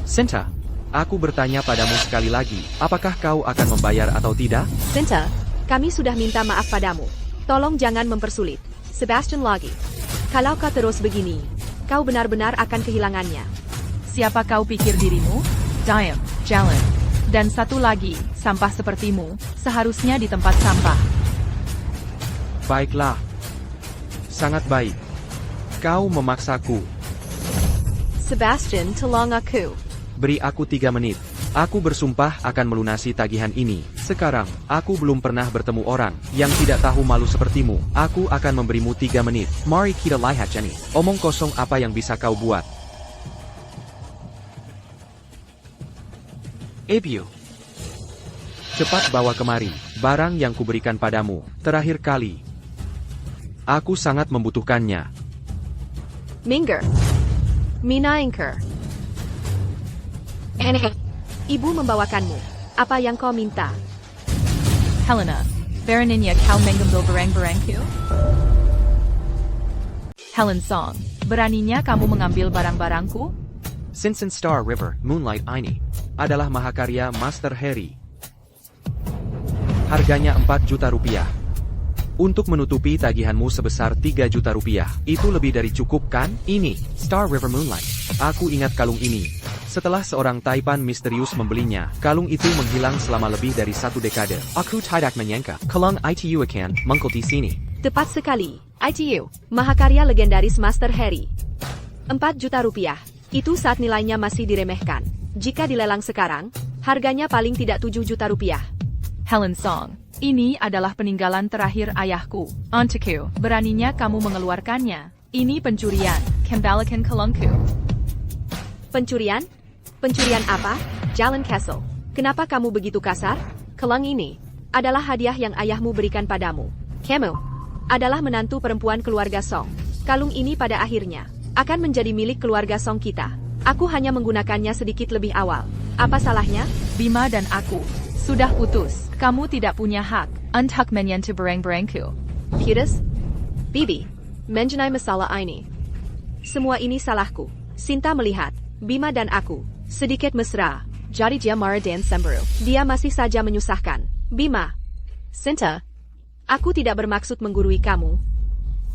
Sinta, aku bertanya padamu sekali lagi, apakah kau akan membayar atau tidak? Sinta, kami sudah minta maaf padamu. Tolong jangan mempersulit. Sebastian lagi. Kalau kau terus begini, kau benar-benar akan kehilangannya. Siapa kau pikir dirimu? Diam, jalan. Dan satu lagi, sampah sepertimu, seharusnya di tempat sampah. Baiklah. Sangat baik. Kau memaksaku. Sebastian, tolong aku. Beri aku 3 menit. Aku bersumpah akan melunasi tagihan ini. Sekarang, aku belum pernah bertemu orang yang tidak tahu malu sepertimu. Aku akan memberimu 3 menit. Mari kita lihat Jenny. Omong kosong apa yang bisa kau buat. Ebio. Cepat bawa kemari barang yang kuberikan padamu terakhir kali. Aku sangat membutuhkannya. Minger. Minaingker. Ibu membawakanmu. Apa yang kau minta? Helena, beraninya kau mengambil barang-barangku? Helen Song, beraninya kamu mengambil barang-barangku? Sinsen Star River Moonlight ini adalah mahakarya Master Harry. Harganya 4 juta rupiah. Untuk menutupi tagihanmu sebesar 3 juta rupiah, itu lebih dari cukup kan? Ini, Star River Moonlight. Aku ingat kalung ini. Setelah seorang Taipan misterius membelinya, kalung itu menghilang selama lebih dari 1 dekade. Aku tidak menyangka, kalung itu akan muncul di sini. Tepat sekali. ITU, mahakarya legendaris Master Harry. 4 juta rupiah. Itu saat nilainya masih diremehkan. Jika dilelang sekarang, harganya paling tidak 7 juta rupiah. Helen Song, ini adalah peninggalan terakhir ayahku. Untukku, beraninya kamu mengeluarkannya. Ini pencurian, kembalikan kalungku. Pencurian? Pencurian apa? Jalan Castle. Kenapa kamu begitu kasar? Kalung ini adalah hadiah yang ayahmu berikan padamu. Kamu adalah menantu perempuan keluarga Song. Kalung ini pada akhirnya akan menjadi milik keluarga Song kita. Aku hanya menggunakannya sedikit lebih awal. Apa salahnya? Bima dan aku sudah putus. Kamu tidak punya hak untuk menyentuh barang-barangku. Putus? Bibi, mengenai masalah ini. Semua ini salahku. Sinta melihat Bima dan aku sedikit mesra. Jadi dia marah dan cemburu. Dia masih saja menyusahkan. Bima, Sinta, aku tidak bermaksud menggurui kamu.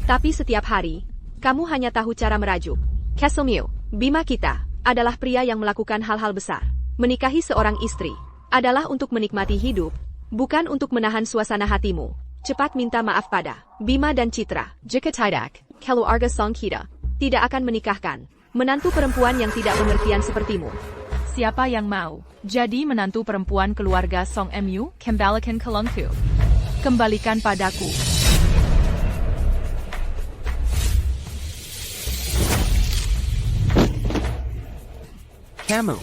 Tapi setiap hari, kamu hanya tahu cara merajuk. Castle Mew, Bima kita adalah pria yang melakukan hal-hal besar. Menikahi seorang istri adalah untuk menikmati hidup, bukan untuk menahan suasana hatimu. Cepat minta maaf pada Bima dan Citra. Jika tidak, keluarga Song kita tidak akan menikahkan menantu perempuan yang tidak pengertian sepertimu. Siapa yang mau jadi menantu perempuan keluarga Song Mu? Kembalikan kalungku. Kembalikan padaku. Kamu.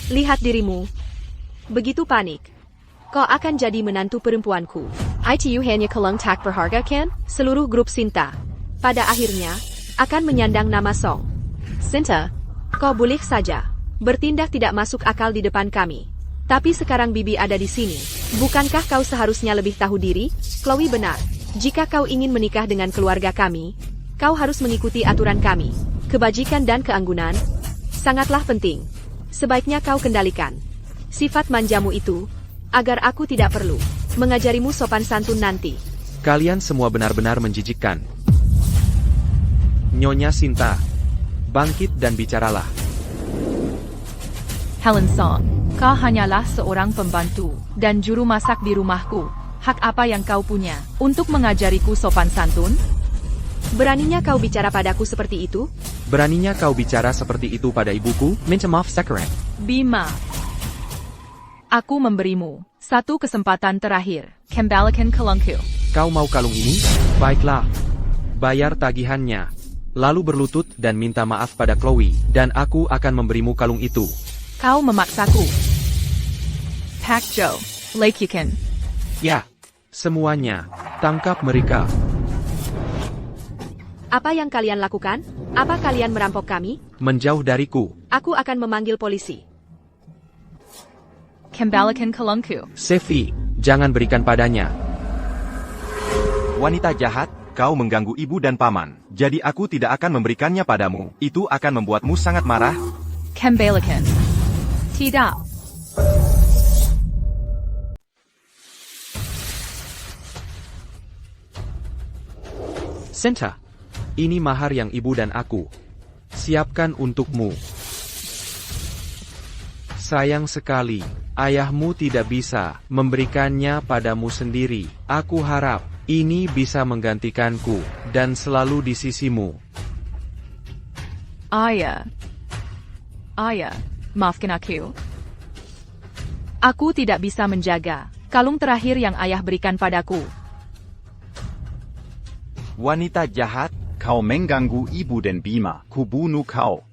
Lihat dirimu. Begitu panik. Kau akan jadi menantu perempuanku. ITU hanya kalung tak berharga kan? Seluruh grup Sinta pada akhirnya akan menyandang nama Song. Sinta, kau boleh saja bertindak tidak masuk akal di depan kami. Tapi sekarang Bibi ada di sini. Bukankah kau seharusnya lebih tahu diri? Chloe benar. Jika kau ingin menikah dengan keluarga kami, kau harus mengikuti aturan kami. Kebajikan dan keanggunan sangatlah penting. Sebaiknya kau kendalikan sifat manjamu itu, agar aku tidak perlu mengajarimu sopan santun nanti. Kalian semua benar-benar menjijikkan. Nyonya Sinta, bangkit dan bicaralah. Helen Song, kau hanyalah seorang pembantu dan juru masak di rumahku. Hak apa yang kau punya untuk mengajariku sopan santun? Beraninya kau bicara padaku seperti itu? Beraninya kau bicara seperti itu pada ibuku? Minta maaf sekarang. Bima, aku memberimu satu kesempatan terakhir. Kembalikan kalungku. Kau mau kalung ini? Baiklah. Bayar tagihannya. Lalu berlutut dan minta maaf pada Chloe, dan aku akan memberimu kalung itu. Kau memaksaku. Pak Joe, lakukan. Ya, semuanya. Tangkap mereka. Apa yang kalian lakukan? Apa kalian merampok kami? Menjauh dariku. Aku akan memanggil polisi. Kembalikan kalungku. Sefi, jangan berikan padanya. Wanita jahat, kau mengganggu ibu dan paman. Jadi aku tidak akan memberikannya padamu. Itu akan membuatmu sangat marah. Kembalikan. Tidak. Sinta, ini mahar yang ibu dan aku siapkan untukmu. Sayang sekali, ayahmu tidak bisa memberikannya padamu sendiri. Aku harap ini bisa menggantikanku dan selalu di sisimu. Ayah, maafkan aku. Aku tidak bisa menjaga kalung terakhir yang ayah berikan padaku. Wanita jahat, Kau mengganggu ibu dan Bima. Kubunuh kau.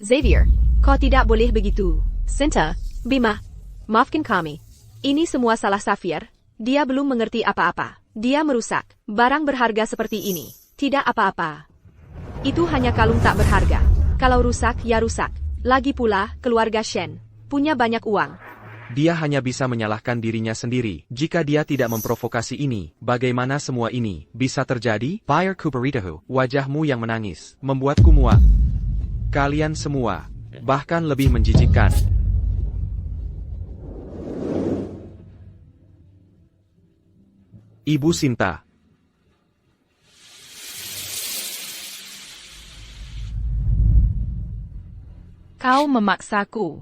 Xavier, kau tidak boleh begitu. Sinta, Bima, maafkan kami. Ini semua salah Xavier. Dia belum mengerti apa-apa. Dia merusak barang berharga seperti ini. Tidak apa-apa. Itu hanya kalung tak berharga. Kalau rusak, ya rusak. Lagi pula, keluarga Shen punya banyak uang. Dia hanya bisa menyalahkan dirinya sendiri. Jika dia tidak memprovokasi ini, bagaimana semua ini bisa terjadi? Buyer Kuperitahu, wajahmu yang menangis, membuatku muak. Kalian semua, bahkan lebih menjijikkan. Ibu Sinta. Kau memaksaku.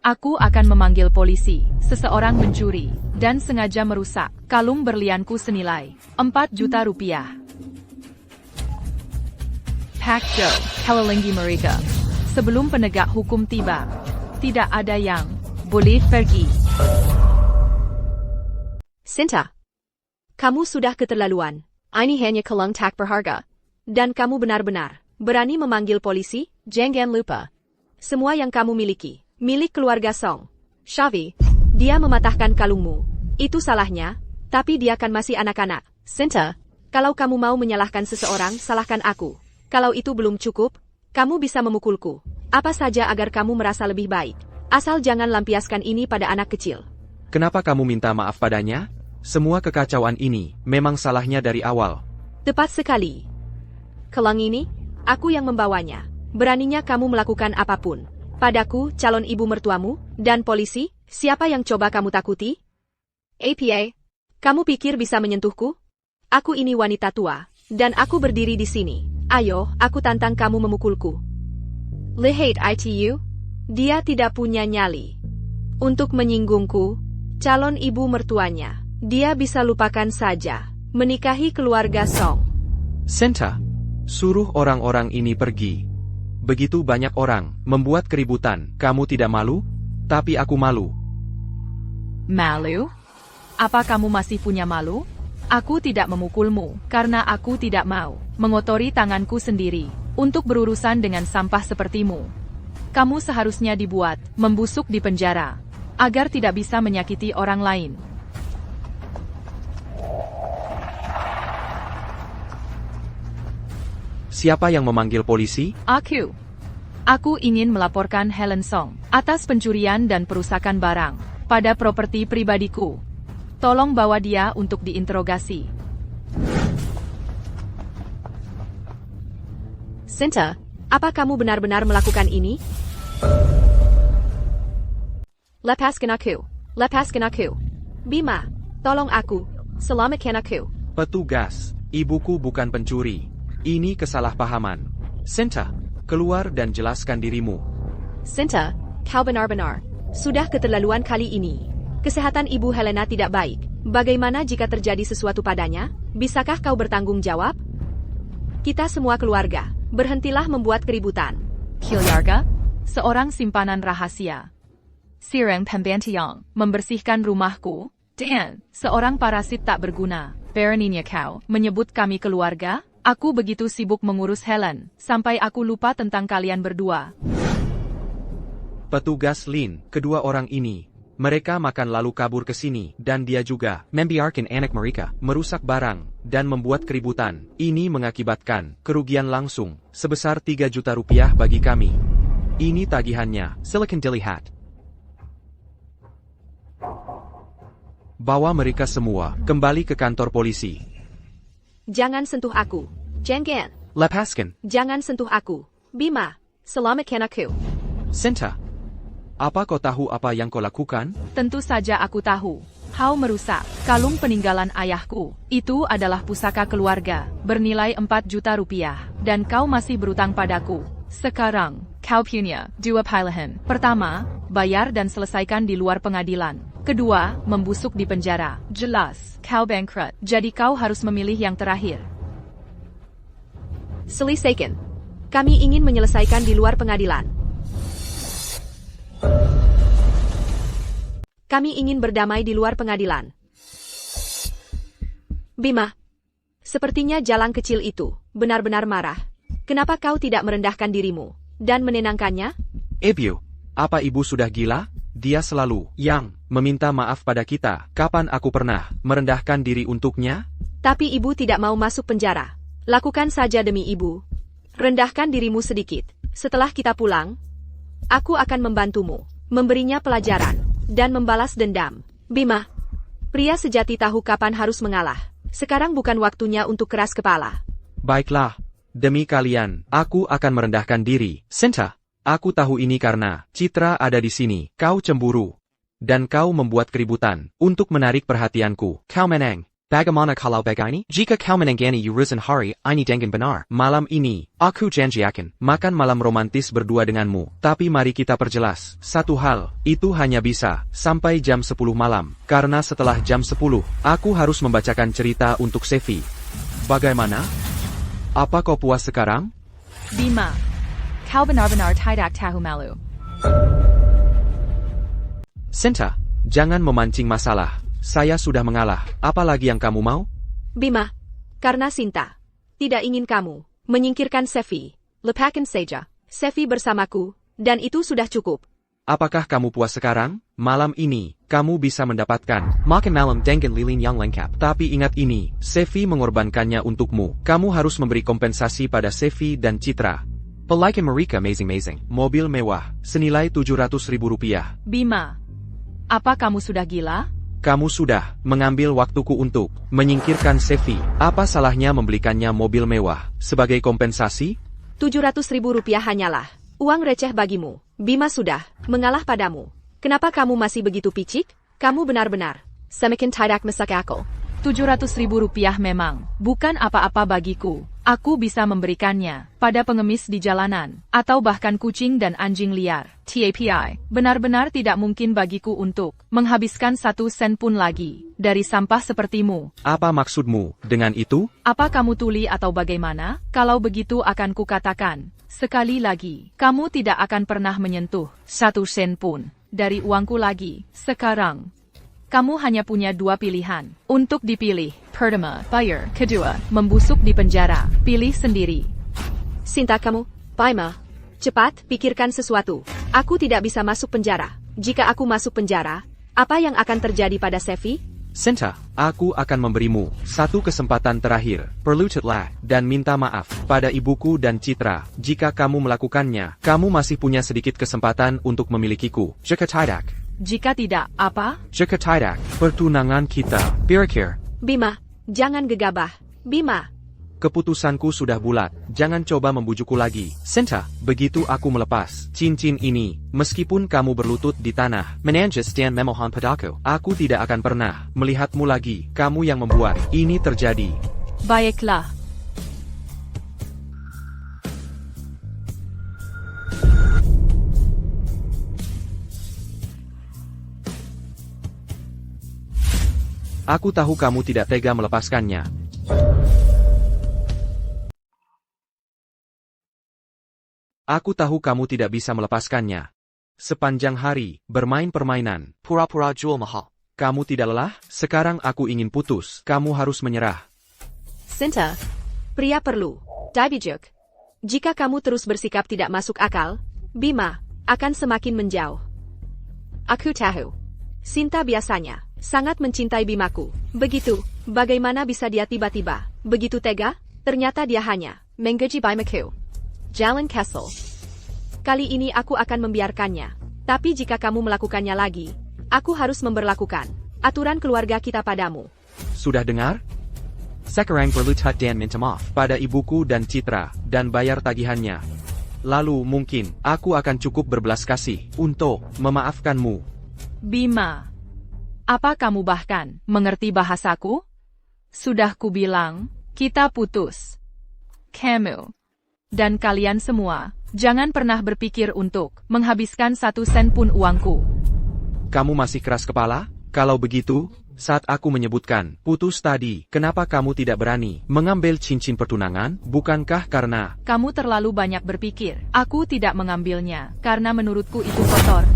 Aku akan memanggil polisi. Seseorang mencuri dan sengaja merusak kalung berlianku senilai 4 juta rupiah. Pak Joe, halangi mereka. Sebelum penegak hukum tiba, tidak ada yang boleh pergi. Sinta. Kamu sudah keterlaluan. Ini hanya kalung tak berharga. Dan kamu benar-benar berani memanggil polisi? Jangan lupa. Semua yang kamu miliki, milik keluarga Song. Shavi, dia mematahkan kalungmu. Itu salahnya, tapi dia kan masih anak-anak. Sinta, kalau kamu mau menyalahkan seseorang, salahkan aku. Kalau itu belum cukup, kamu bisa memukulku. Apa saja agar kamu merasa lebih baik. Asal jangan lampiaskan ini pada anak kecil. Kenapa kamu minta maaf padanya? Semua kekacauan ini memang salahnya dari awal. Tepat sekali. Kalung ini, aku yang membawanya. Beraninya kamu melakukan apapun. Padaku, calon ibu mertuamu, dan polisi, siapa yang coba kamu takuti? APA, kamu pikir bisa menyentuhku? Aku ini wanita tua, dan aku berdiri di sini. Ayo, aku tantang kamu memukulku. Lihat itu, dia tidak punya nyali. Untuk menyinggungku, calon ibu mertuanya, dia bisa lupakan saja, menikahi keluarga Song. Sinta, suruh orang-orang ini pergi. Begitu banyak orang membuat keributan, kamu tidak malu? Tapi aku malu. Malu? Apa kamu masih punya malu? Aku tidak memukulmu, karena aku tidak mau mengotori tanganku sendiri untuk berurusan dengan sampah sepertimu. Kamu seharusnya dibuat membusuk di penjara, agar tidak bisa menyakiti orang lain. Siapa yang memanggil polisi? Aku. Aku ingin melaporkan Helen Song atas pencurian dan perusakan barang pada properti pribadiku. Tolong bawa dia untuk diinterogasi. Sinta, apa kamu benar-benar melakukan ini? Lepaskan aku. Lepaskan aku. Bima, tolong aku. Selamatkan aku. Petugas, ibuku bukan pencuri. Ini kesalahpahaman. Sinta, keluar dan jelaskan dirimu. Sinta, kau benar-benar sudah keterlaluan kali ini. Kesehatan Ibu Helena tidak baik. Bagaimana jika terjadi sesuatu padanya? Bisakah kau bertanggung jawab? Kita semua keluarga, berhentilah membuat keributan. Keluarga? Seorang simpanan rahasia. Sireng Pembantiang membersihkan rumahku. Dan seorang parasit tak berguna. Beraninya kau menyebut kami keluarga? Aku begitu sibuk mengurus Helen, sampai aku lupa tentang kalian berdua. Petugas Lin, kedua orang ini, mereka makan lalu kabur ke sini, dan dia juga membiarkan anak mereka merusak barang dan membuat keributan. Ini mengakibatkan kerugian langsung sebesar 3 juta rupiah bagi kami. Ini tagihannya, silakan dilihat. Bawa mereka semua kembali ke kantor polisi. Jangan sentuh aku. Jangan. Lepaskan. Jangan sentuh aku. Bima, selamatkan aku. Sinta, apa kau tahu apa yang kau lakukan? Tentu saja aku tahu. Kau merusak kalung peninggalan ayahku. Itu adalah pusaka keluarga, bernilai 4 juta rupiah. Dan kau masih berutang padaku. Sekarang, kau punya 2 pilihan. Pertama, bayar dan selesaikan di luar pengadilan. Kedua, membusuk di penjara. Jelas, kau bangkrut. Jadi kau harus memilih yang terakhir. Selesaikan. Kami ingin menyelesaikan di luar pengadilan. Kami ingin berdamai di luar pengadilan. Bima, sepertinya jalan kecil itu benar-benar marah. Kenapa kau tidak merendahkan dirimu dan menenangkannya? Ibu, apa ibu sudah gila? Dia selalu yang meminta maaf pada kita. Kapan aku pernah merendahkan diri untuknya? Tapi ibu tidak mau masuk penjara. Lakukan saja demi ibu. Rendahkan dirimu sedikit. Setelah kita pulang, aku akan membantumu, memberinya pelajaran, dan membalas dendam. Bima, pria sejati tahu kapan harus mengalah. Sekarang bukan waktunya untuk keras kepala. Baiklah, demi kalian, aku akan merendahkan diri. Sinta, Aku tahu ini karena Citra ada di sini. Kau cemburu. Dan kau membuat keributan untuk menarik perhatianku. Kau menang. Bagaimana kalau begini? Jika kau menanggani urusan hari ini dengan benar, malam ini, aku janji akan makan malam romantis berdua denganmu. Tapi mari kita perjelas satu hal, itu hanya bisa sampai jam 10 malam. Karena setelah jam 10, aku harus membacakan cerita untuk Sevi. Bagaimana? Apa kau puas sekarang? Bima. Kau benar-benar tidak tahu malu. Sinta, jangan memancing masalah. Saya sudah mengalah. Apa lagi yang kamu mau? Bima, karena Sinta tidak ingin kamu menyingkirkan Sevi. Lepaskan saja Sevi bersamaku, dan itu sudah cukup. Apakah kamu puas sekarang? Malam ini, kamu bisa mendapatkan makan malam dengan lilin yang lengkap. Tapi ingat ini, Sevi mengorbankannya untukmu. Kamu harus memberi kompensasi pada Sevi dan Citra. Pelaikan mereka amazing. Mobil mewah, senilai Rp700.000. Bima. Apa kamu sudah gila? Kamu sudah mengambil waktuku untuk menyingkirkan Sevi. Apa salahnya membelikannya mobil mewah sebagai kompensasi? Rp700.000 hanyalah uang receh bagimu. Bima sudah mengalah padamu. Kenapa kamu masih begitu picik? Kamu benar-benar semakin tidak masuk akal. Rp700.000 memang bukan apa-apa bagiku. Aku bisa memberikannya pada pengemis di jalanan, atau bahkan kucing dan anjing liar. TAPI, benar-benar tidak mungkin bagiku untuk menghabiskan 1 sen pun lagi dari sampah sepertimu. Apa maksudmu dengan itu? Apa kamu tuli atau bagaimana? Kalau begitu akan kukatakan, sekali lagi, kamu tidak akan pernah menyentuh 1 sen pun dari uangku lagi. Sekarang, kamu hanya punya 2 pilihan untuk dipilih. Pertama, bayar. Kedua, membusuk di penjara. Pilih sendiri. Sinta kamu, Bima, cepat pikirkan sesuatu. Aku tidak bisa masuk penjara. Jika aku masuk penjara, apa yang akan terjadi pada Sevi? Sinta, aku akan memberimu 1 kesempatan terakhir. Perlututlah dan minta maaf pada ibuku dan Citra. Jika kamu melakukannya, kamu masih punya sedikit kesempatan untuk memilikiku. Jika tidak, Jika tidak, apa? jika tidak, pertunangan kita berakhir. Bima, jangan gegabah. Bima. Keputusanku sudah bulat, jangan coba membujukku lagi. Sinta, begitu aku melepas cincin ini, meskipun kamu berlutut di tanah, menanjis dan memohon padaku, aku tidak akan pernah melihatmu lagi. Kamu yang membuat ini terjadi. Baiklah. Aku tahu kamu tidak tega melepaskannya. Aku tahu kamu tidak bisa melepaskannya. Sepanjang hari, bermain permainan, pura-pura jual mahal. Kamu tidak lelah? Sekarang aku ingin putus. Kamu harus menyerah. Sinta, pria perlu dibujuk. Jika kamu terus bersikap tidak masuk akal, Bima akan semakin menjauh. Aku tahu. Sinta biasanya sangat mencintai Bimaku. Begitu, bagaimana bisa dia tiba-tiba begitu tega? Ternyata dia hanya menggaji Bimaku. Jalan Kessel. Kali ini aku akan membiarkannya. Tapi jika kamu melakukannya lagi, aku harus memberlakukan aturan keluarga kita padamu. Sudah dengar? Sekarang berlutut dan minta maaf pada ibuku dan Citra, dan bayar tagihannya. Lalu mungkin, aku akan cukup berbelas kasih untuk memaafkanmu. Bima. Apa kamu bahkan mengerti bahasaku? Sudah kubilang, kita putus. Kamu dan kalian semua, jangan pernah berpikir untuk menghabiskan 1 sen pun uangku. Kamu masih keras kepala? Kalau begitu, saat aku menyebutkan putus tadi, kenapa kamu tidak berani mengambil cincin pertunangan? Bukankah karena Kamu terlalu banyak berpikir. Aku tidak mengambilnya, karena menurutku itu kotor.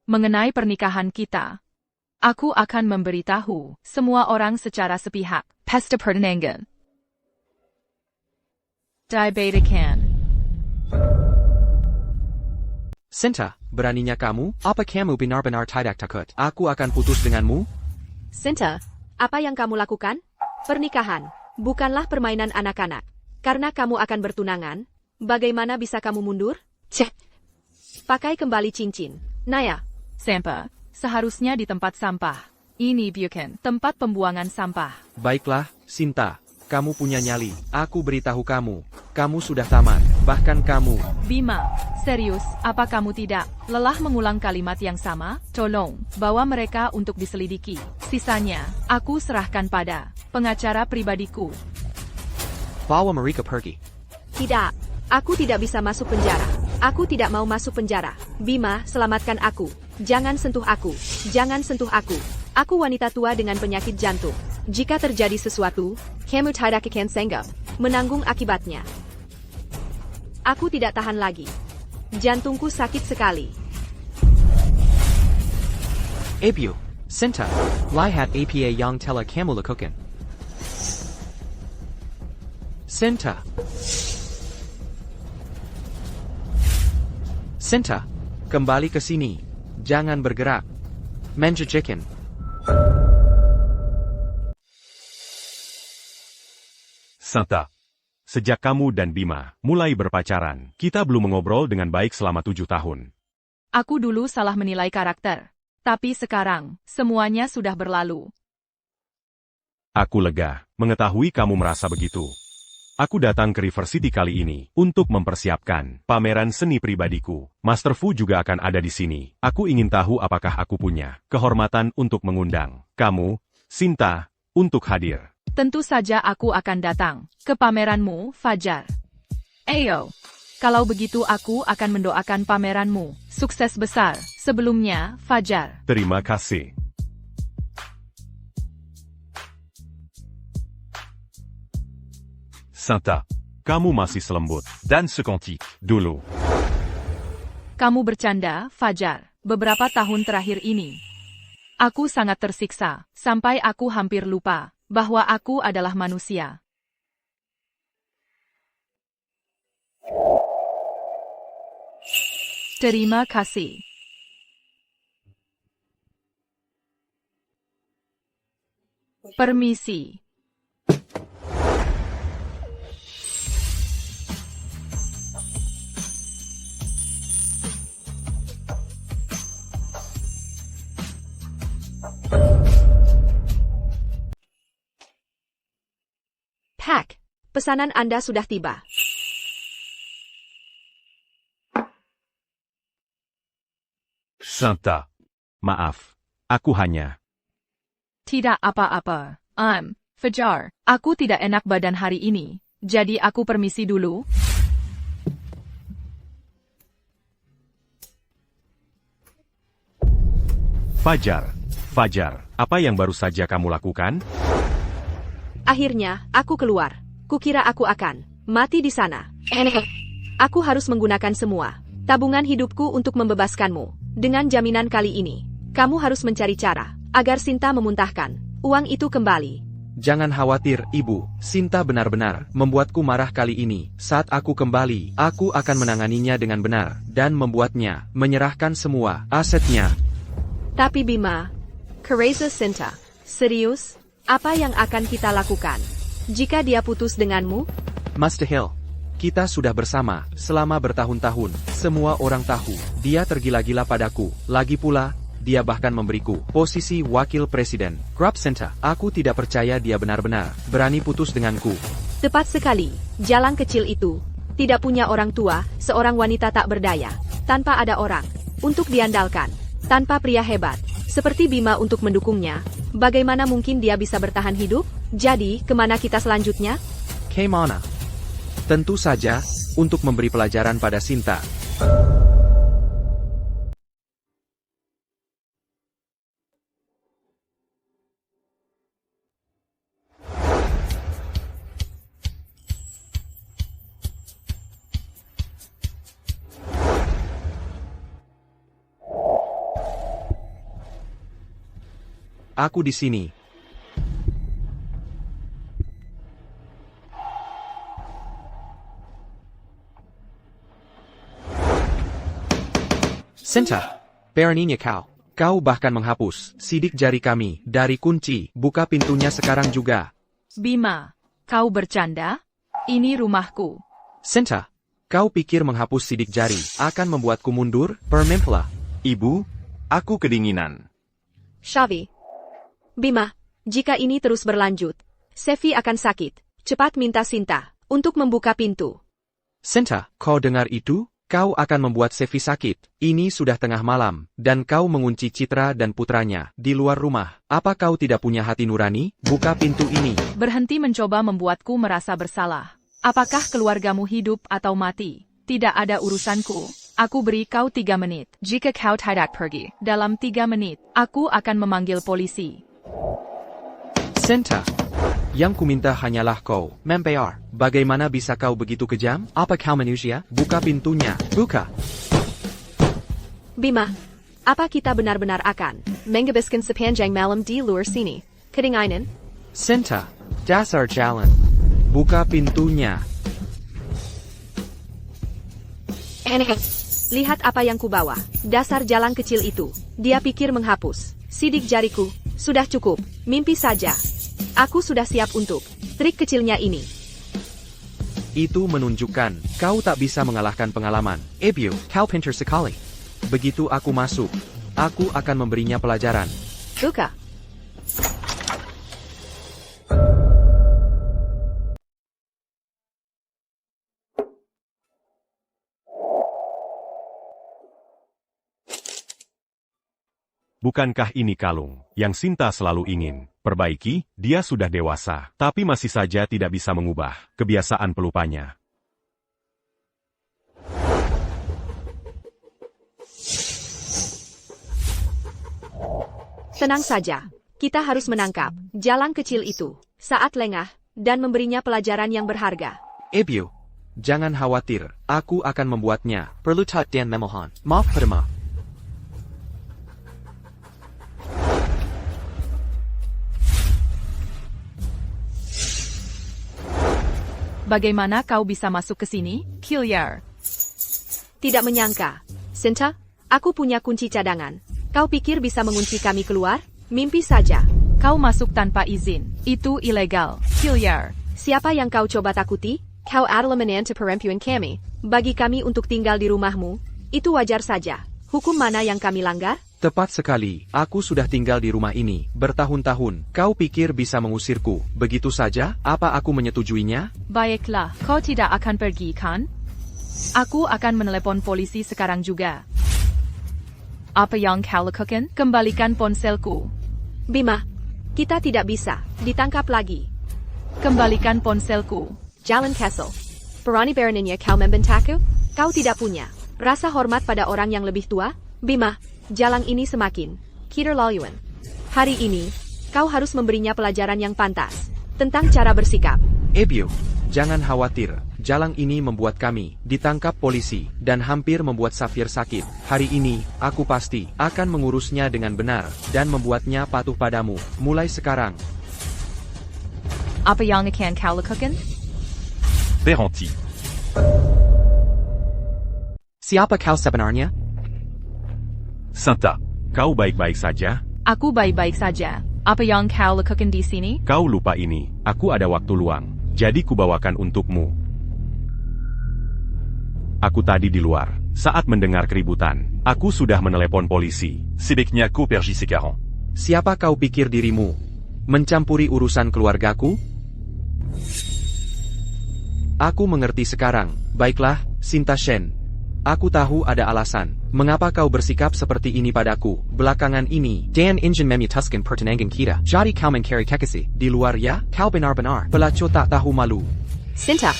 Mengenai pernikahan kita, aku akan memberitahu semua orang secara sepihak. Pesta pertunangan. Dibedakan. Sinta, beraninya kamu? Apa kamu benar-benar tidak takut? Aku akan putus denganmu? Sinta, apa yang kamu lakukan? Pernikahan, bukanlah permainan anak-anak. Karena kamu akan bertunangan, bagaimana bisa kamu mundur? Cek. Pakai kembali cincin. Naya, Sampa, seharusnya di tempat sampah. Ini bukan tempat pembuangan sampah. Baiklah, Sinta. Kamu punya nyali. Aku beritahu kamu. Kamu sudah tamat. Bahkan kamu. Bima, serius, apa kamu tidak lelah mengulang kalimat yang sama? Tolong, bawa mereka untuk diselidiki. Sisanya, aku serahkan pada pengacara pribadiku. Bawa mereka pergi. tidak. Aku tidak bisa masuk penjara. Aku tidak mau masuk penjara. Bima, selamatkan aku. Jangan sentuh aku. Jangan sentuh aku. Aku wanita tua dengan penyakit jantung. Jika terjadi sesuatu, kamu tidak akan sanggup menanggung akibatnya. Aku tidak tahan lagi. Jantungku sakit sekali. Apio. Sinta. Lihat apa yang telah kamu lakukan. Sinta. Sinta. Kembali ke sini. Jangan bergerak. Menjajikan. Sinta. Sejak kamu dan Bima mulai berpacaran, kita belum mengobrol dengan baik selama 7 tahun. Aku dulu salah menilai karakter. Tapi sekarang, semuanya sudah berlalu. Aku lega mengetahui kamu merasa begitu. Aku datang ke River City kali ini untuk mempersiapkan pameran seni pribadiku. Master Fu juga akan ada di sini. Aku ingin tahu apakah aku punya kehormatan untuk mengundang kamu, Sinta, untuk hadir. Tentu saja aku akan datang ke pameranmu, Fajar. Ayo. Kalau begitu aku akan mendoakan pameranmu sukses besar. Sebelumnya, Fajar. Terima kasih. Sinta, kamu masih selembut dan sekantik dulu. Kamu bercanda, Fajar. Beberapa tahun terakhir ini, aku sangat tersiksa, sampai aku hampir lupa bahwa aku adalah manusia. Terima kasih. Permisi. Pak, pesanan Anda sudah tiba. Sinta, maaf, aku hanya... Tidak apa-apa. Fajar. Aku tidak enak badan hari ini. Jadi aku permisi dulu. Fajar, apa yang baru saja kamu lakukan? Akhirnya, aku keluar. Kukira aku akan mati di sana. Aku harus menggunakan semua tabungan hidupku untuk membebaskanmu. Dengan jaminan kali ini, kamu harus mencari cara agar Sinta memuntahkan uang itu kembali. Jangan khawatir, Ibu. Sinta benar-benar membuatku marah kali ini. Saat aku kembali, aku akan menanganinya dengan benar dan membuatnya menyerahkan semua asetnya. Tapi Bima, Kereza Sinta, serius? Apa yang akan kita lakukan jika dia putus denganmu? Mustahil. Kita sudah bersama selama bertahun-tahun. Semua orang tahu dia tergila-gila padaku. Lagi pula, dia bahkan memberiku posisi wakil presiden. Grab Sinta, aku tidak percaya dia benar-benar berani putus denganku. Tepat sekali, jalan kecil itu tidak punya orang tua, seorang wanita tak berdaya, tanpa ada orang untuk diandalkan, tanpa pria hebat seperti Bima untuk mendukungnya. Bagaimana mungkin dia bisa bertahan hidup? Jadi, kemana kita selanjutnya? Kemana? Tentu saja, untuk memberi pelajaran pada Sinta. Aku di sini. Sinta, beraninya kau. Kau bahkan menghapus sidik jari kami dari kunci. Buka pintunya sekarang juga. Bima, kau bercanda? Ini rumahku. Sinta, kau pikir menghapus sidik jari akan membuatku mundur? Bermimpilah. Ibu, aku kedinginan. Shavi. Bima, jika ini terus berlanjut, Sevi akan sakit. Cepat minta Sinta untuk membuka pintu. Sinta, kau dengar itu? Kau akan membuat Sevi sakit. Ini sudah tengah malam, dan kau mengunci Citra dan putranya di luar rumah. Apa kau tidak punya hati nurani? Buka pintu ini. Berhenti mencoba membuatku merasa bersalah. Apakah keluargamu hidup atau mati? Tidak ada urusanku. Aku beri kau 3 menit. Jika kau tidak pergi, dalam 3 menit, aku akan memanggil polisi. Sinta, yang kuminta hanyalah kau membayar. Bagaimana bisa kau begitu kejam? Apa kau manusia? Buka pintunya. Buka. Bima, apa kita benar-benar akan menghabiskan sepanjang malam di luar sini? Kedinginan? Sinta, dasar jalan. Buka pintunya. Lihat apa yang kubawa. Dasar jalan kecil itu. Dia pikir menghapus sidik jariku. Sudah cukup. Mimpi saja. Aku sudah siap untuk trik kecilnya ini. Itu menunjukkan kau tak bisa mengalahkan pengalaman. Ebio, kau pintar sekali. Begitu aku masuk, aku akan memberinya pelajaran. Buka. Bukankah ini kalung yang Sinta selalu ingin perbaiki? Dia sudah dewasa, tapi masih saja tidak bisa mengubah kebiasaan pelupanya. Tenang saja. Kita harus menangkap jalan kecil itu saat lengah dan memberinya pelajaran yang berharga. Ebio, jangan khawatir. Aku akan membuatnya. Perlu tak dan memohon. Maaf perma. Bagaimana kau bisa masuk ke sini, Killiar? Tidak menyangka. Sinta, aku punya kunci cadangan. Kau pikir bisa mengunci kami keluar? Mimpi saja. Kau masuk tanpa izin. Itu ilegal, Killiar. Siapa yang kau coba takuti? Kau adalah menantu perempuan kami. Bagi kami untuk tinggal di rumahmu, itu wajar saja. Hukum mana yang kami langgar? Tepat sekali. Aku sudah tinggal di rumah ini bertahun-tahun. Kau pikir bisa mengusirku begitu saja? Apa aku menyetujuinya? Baiklah, kau tidak akan pergi, kan? Aku akan menelepon polisi sekarang juga. Apa yang kau lakukan? Kembalikan ponselku. Bima, kita tidak bisa ditangkap lagi. Kembalikan ponselku. Jalan Kessel. Berani beraninya kau membentakku? Kau tidak punya rasa hormat pada orang yang lebih tua? Bima, jalan ini semakin keterlaluan. Hari ini, kau harus memberinya pelajaran yang pantas tentang cara bersikap. Ebio, jangan khawatir. Jalan ini membuat kami ditangkap polisi dan hampir membuat Safir sakit. Hari ini, aku pasti akan mengurusnya dengan benar dan membuatnya patuh padamu. Mulai sekarang. Apa yang akan kau lakukan? Berhenti. Siapa kau sebenarnya? Sinta, Kau baik-baik saja? Aku baik-baik saja. Apa yang kau lakukan di sini? Kau lupa ini. Aku ada waktu luang. Jadi kubawakan untukmu. Aku tadi di luar. Saat mendengar keributan, aku sudah menelepon polisi. sebaiknya kau pergi sekarang. Siapa kau pikir dirimu? Mencampuri urusan keluargaku? Aku mengerti sekarang. Baiklah, Sinta Shen. Aku tahu ada alasan. Mengapa kau bersikap seperti ini padaku? Belakangan ini, Dan ingin memutuskan pertunangan kita. Jadi kau mencari kekasih. Di luar ya, kau benar-benar pelacur tak tahu malu. Sinta,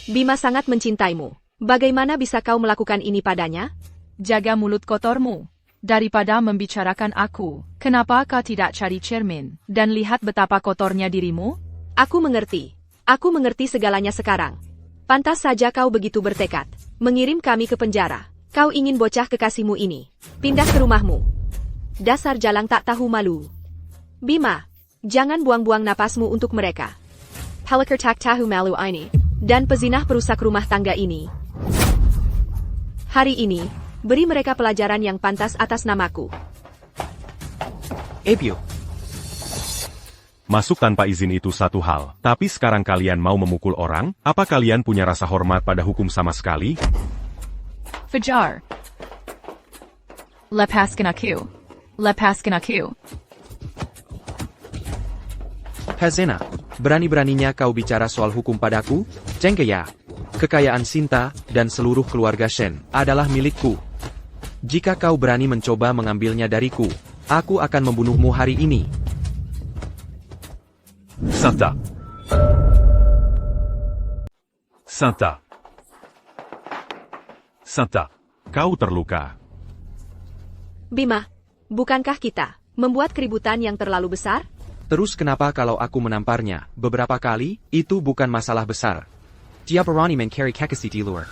Bima sangat mencintaimu. Bagaimana bisa kau melakukan ini padanya? Jaga mulut kotormu. Daripada membicarakan aku, kenapa kau tidak cari cermin dan lihat betapa kotornya dirimu? Aku mengerti. Aku mengerti segalanya sekarang. Pantas saja kau begitu bertekad mengirim kami ke penjara. Kau ingin bocah kekasihmu ini pindah ke rumahmu. Dasar jalang tak tahu malu. Bima, jangan buang-buang napasmu untuk mereka. Pelakar tak tahu malu ini dan pezinah perusak rumah tangga ini. Hari ini, Beri mereka pelajaran yang pantas atas namaku. Apio. Masuk tanpa izin itu satu hal, tapi sekarang kalian mau memukul orang? Apa kalian punya rasa hormat pada hukum sama sekali? Fajar. Lepaskan aku. Lepaskan aku. Hazena, berani-beraninya kau bicara soal hukum padaku? Cengkeya. Kekayaan Sinta dan seluruh keluarga Shen adalah milikku. Jika kau berani mencoba mengambilnya dariku, aku akan membunuhmu hari ini. Santa. Santa. Santa. Kau terluka. Bima, bukankah kita membuat keributan yang terlalu besar? Terus kenapa kalau aku menamparnya beberapa kali, itu bukan masalah besar. Dia berani mencari kekasih di luar.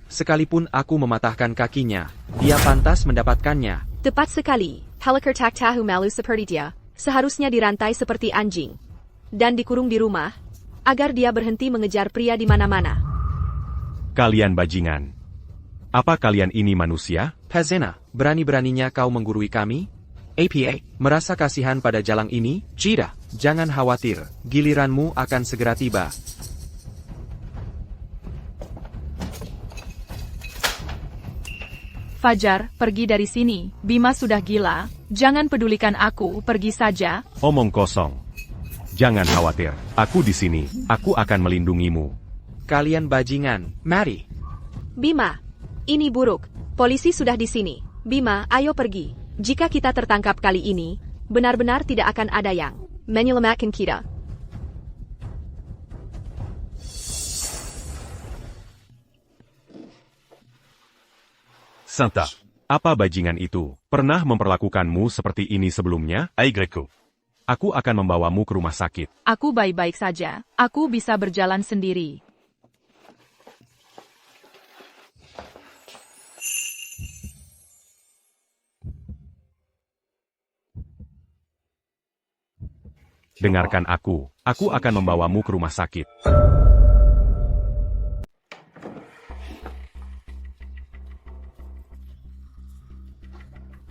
Sekalipun aku mematahkan kakinya, dia pantas mendapatkannya. Tepat sekali. Halakar tak tahu malu seperti dia, seharusnya dirantai seperti anjing. Dan dikurung di rumah, agar dia berhenti mengejar pria di mana-mana. Kalian bajingan. Apa kalian ini manusia? Hazena, berani-beraninya kau menggurui kami? APA, merasa kasihan pada jalang ini? Jida, jangan khawatir, giliranmu akan segera tiba. Fajar, pergi dari sini. Bima sudah gila. Jangan pedulikan aku, pergi saja. Omong kosong. Jangan khawatir, aku di sini. Aku akan melindungimu. Kalian bajingan, mari. Bima, ini buruk. Polisi sudah di sini. Bima, ayo pergi. Jika kita tertangkap kali ini, benar-benar tidak akan ada yang menyelamatkan kita. Santa, apa bajingan itu? Pernah memperlakukanmu seperti ini sebelumnya? Aigreku. Aku akan membawamu ke rumah sakit. Aku baik-baik saja. Aku bisa berjalan sendiri. Dengarkan aku akan membawamu ke rumah sakit.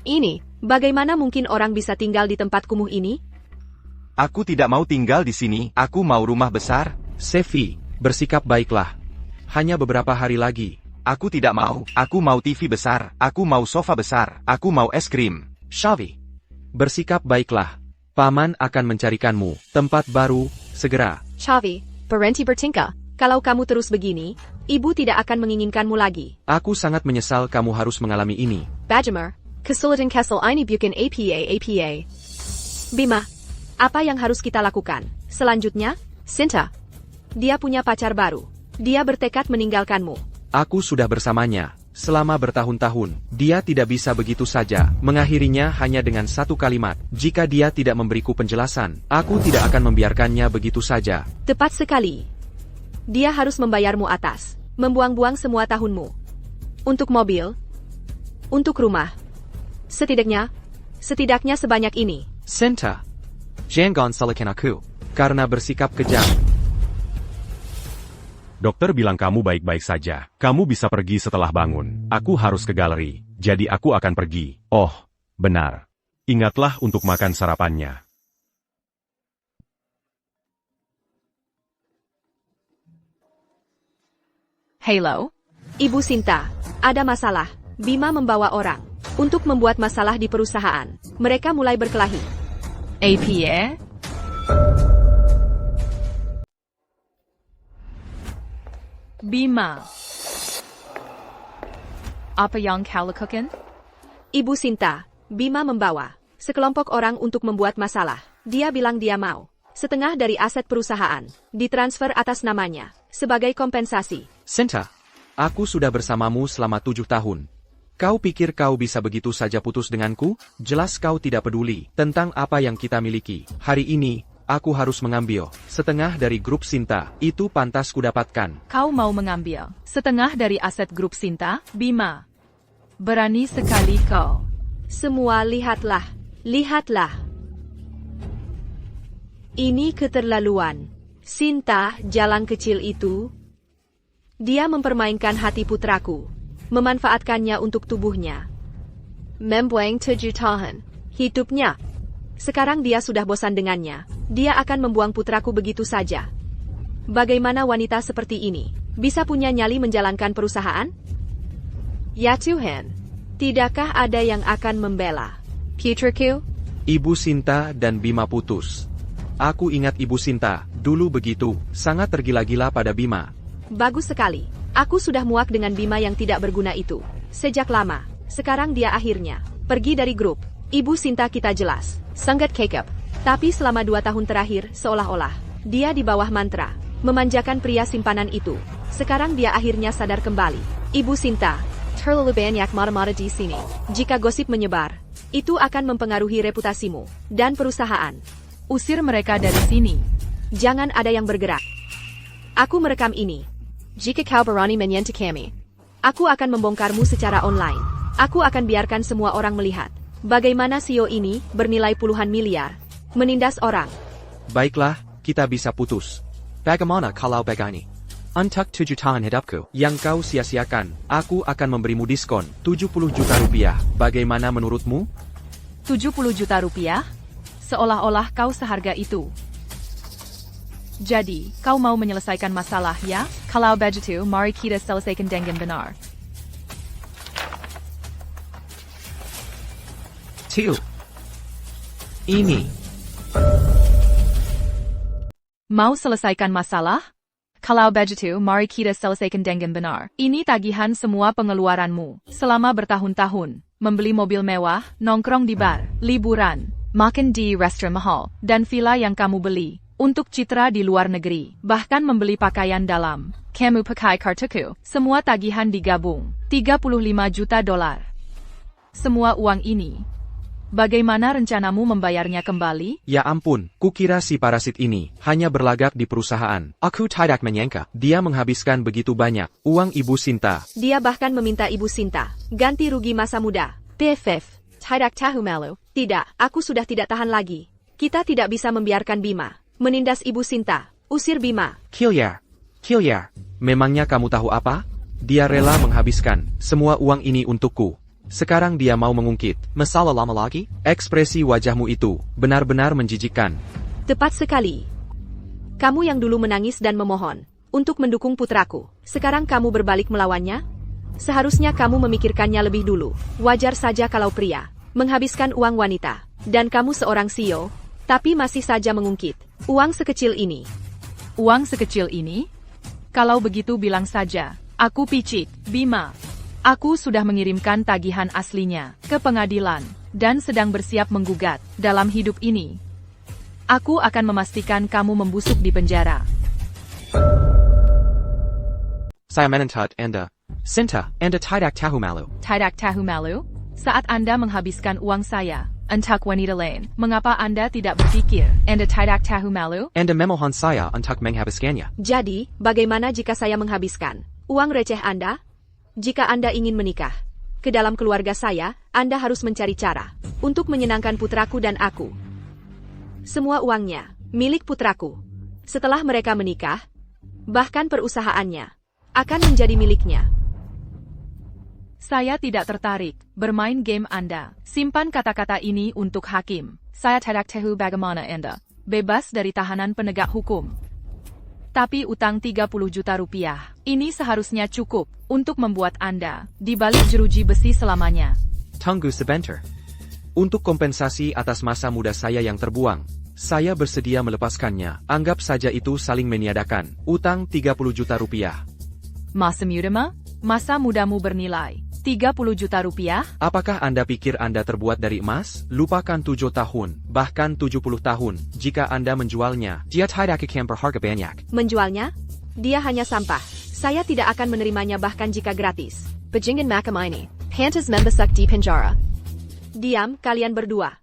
Ini, bagaimana mungkin orang bisa tinggal di tempat kumuh ini? Aku tidak mau tinggal di sini, aku mau rumah besar. Sevi, bersikap baiklah. Hanya beberapa hari lagi. Aku tidak mau, aku mau TV besar, aku mau sofa besar, aku mau es krim. Shavi, bersikap baiklah. Paman akan mencarikanmu tempat baru, segera. Chavi, berhenti bertingkah. Kalau kamu terus begini, ibu tidak akan menginginkanmu lagi. Aku sangat menyesal kamu harus mengalami ini. Bajamar, kesulitan kesel ini bukan APA. Bima, apa yang harus kita lakukan? Selanjutnya, Sinta. Dia punya pacar baru. Dia bertekad meninggalkanmu. Aku sudah bersamanya selama bertahun-tahun. Dia tidak bisa begitu saja mengakhirinya hanya dengan satu kalimat. Jika dia tidak memberiku penjelasan, aku tidak akan membiarkannya begitu saja. Tepat sekali. Dia harus membayarmu atas membuang-buang semua tahunmu. Untuk mobil. Untuk rumah. Setidaknya sebanyak ini. Sinta, jangan salahkan aku karena bersikap kejam. Dokter bilang kamu baik-baik saja. Kamu bisa pergi setelah bangun. Aku harus ke galeri, jadi aku akan pergi. Oh, benar. Ingatlah untuk makan sarapannya. Halo? Ibu Sinta, ada masalah. Bima membawa orang untuk membuat masalah di perusahaan. Mereka mulai berkelahi. APA? Bima. Apa yang kau lakukan? Ibu Sinta, Bima membawa sekelompok orang untuk membuat masalah. Dia bilang dia mau setengah dari aset perusahaan ditransfer atas namanya sebagai kompensasi. Sinta, aku sudah bersamamu selama 7 tahun. Kau pikir kau bisa begitu saja putus denganku? Jelas kau tidak peduli tentang apa yang kita miliki. Hari ini, aku harus mengambil setengah dari grup Sinta. Itu pantas kudapatkan. Kau mau mengambil setengah dari aset grup Sinta? Bima. Berani sekali kau. Semua lihatlah. Ini keterlaluan. Sinta, jalan kecil itu. Dia mempermainkan hati putraku. memanfaatkannya untuk tubuhnya. Membuang 7 tahun hidupnya. Sekarang dia sudah bosan dengannya. Dia akan membuang putraku begitu saja. Bagaimana wanita seperti ini bisa punya nyali menjalankan perusahaan? Ya Tuhan, tidakkah ada yang akan membela putraku? Ibu Sinta dan Bima putus. Aku ingat Ibu Sinta, dulu begitu, sangat tergila-gila pada Bima. Bagus sekali. Aku sudah muak dengan Bima yang tidak berguna itu. Sejak lama. Sekarang dia akhirnya pergi dari grup. Ibu Sinta kita jelas sangat kekep. Tapi selama 2 tahun terakhir, seolah-olah dia di bawah mantra memanjakan pria simpanan itu. Sekarang dia akhirnya sadar kembali. Ibu Sinta, terlalu banyak mata-mata di sini. Jika gosip menyebar, itu akan mempengaruhi reputasimu dan perusahaan. Usir mereka dari sini. Jangan ada yang bergerak. Aku merekam ini. Jika kau berani menyentuh kami, aku akan membongkarmu secara online. Aku akan biarkan semua orang melihat bagaimana CEO ini bernilai puluhan miliar menindas orang. Baiklah, kita bisa putus. Bagaimana kalau begini? Untuk 7 tahun hidupku yang kau sia-siakan, aku akan memberimu diskon 70 juta rupiah. Bagaimana menurutmu? 70 juta rupiah? Seolah-olah kau seharga itu. Jadi, kau mau menyelesaikan masalah, ya? Kalau begitu, mari kita selesaikan dengan benar. Tio. Ini. Mau selesaikan masalah? Kalau begitu, mari kita selesaikan dengan benar. Ini tagihan semua pengeluaranmu selama bertahun-tahun. Membeli mobil mewah, nongkrong di bar, liburan, makan di restoran mahal, dan villa yang kamu beli untuk citra di luar negeri. Bahkan membeli pakaian dalam. Kamu pakai kartuku. Semua tagihan digabung. 35 juta dolar. Semua uang ini. Bagaimana rencanamu membayarnya kembali? Ya ampun, kukira si parasit ini hanya berlagak di perusahaan. Aku tidak menyangka dia menghabiskan begitu banyak uang Ibu Sinta. Dia bahkan meminta Ibu Sinta ganti rugi masa muda. PFF, tidak tahu malu. Tidak, aku sudah tidak tahan lagi. Kita tidak bisa membiarkan Bima menindas Ibu Sinta. Usir Bima. Kilyar, memangnya kamu tahu apa? Dia rela menghabiskan semua uang ini untukku. Sekarang dia mau mengungkit. Masalah lama lagi? Ekspresi wajahmu itu benar-benar menjijikkan. Tepat sekali. Kamu yang dulu menangis dan memohon untuk mendukung putraku. Sekarang kamu berbalik melawannya? Seharusnya kamu memikirkannya lebih dulu. Wajar saja kalau pria menghabiskan uang wanita. Dan kamu seorang CEO, tapi masih saja mengungkit uang sekecil ini. Uang sekecil ini? Kalau begitu bilang saja. Aku picik, Bima. Aku sudah mengirimkan tagihan aslinya ke pengadilan dan sedang bersiap menggugat. Dalam hidup ini, aku akan memastikan kamu membusuk di penjara. Saya menuntut Anda, Sinta, Anda tidak tahu malu. Tidak tahu malu? Saat Anda menghabiskan uang saya untuk wanita lain, mengapa Anda tidak berpikir Anda tidak tahu malu? Anda memohon saya untuk menghabiskannya. Jadi, bagaimana jika saya menghabiskan uang receh Anda? Jika Anda ingin menikah ke dalam keluarga saya, Anda harus mencari cara untuk menyenangkan putraku dan aku. Semua uangnya milik putraku. Setelah mereka menikah, bahkan perusahaannya akan menjadi miliknya. Saya tidak tertarik bermain game Anda. Simpan kata-kata ini untuk hakim. Saya tidak tahu bagaimana Anda bebas dari tahanan penegak hukum. Tapi utang 30 juta rupiah, ini seharusnya cukup untuk membuat Anda dibalik jeruji besi selamanya. Tunggu sebentar. Untuk kompensasi atas masa muda saya yang terbuang, saya bersedia melepaskannya. Anggap saja itu saling meniadakan. Utang 30 juta rupiah. Masa muda? Masa mudamu bernilai 30 juta rupiah? Apakah Anda pikir Anda terbuat dari emas? Lupakan 7 tahun, bahkan 70 tahun. Jika Anda menjualnya, dia tidak akan berharga banyak. Menjualnya? Dia hanya sampah. Saya tidak akan menerimanya bahkan jika gratis. Bajingan makam ini. Pantas membesak di penjara. Diam, kalian berdua.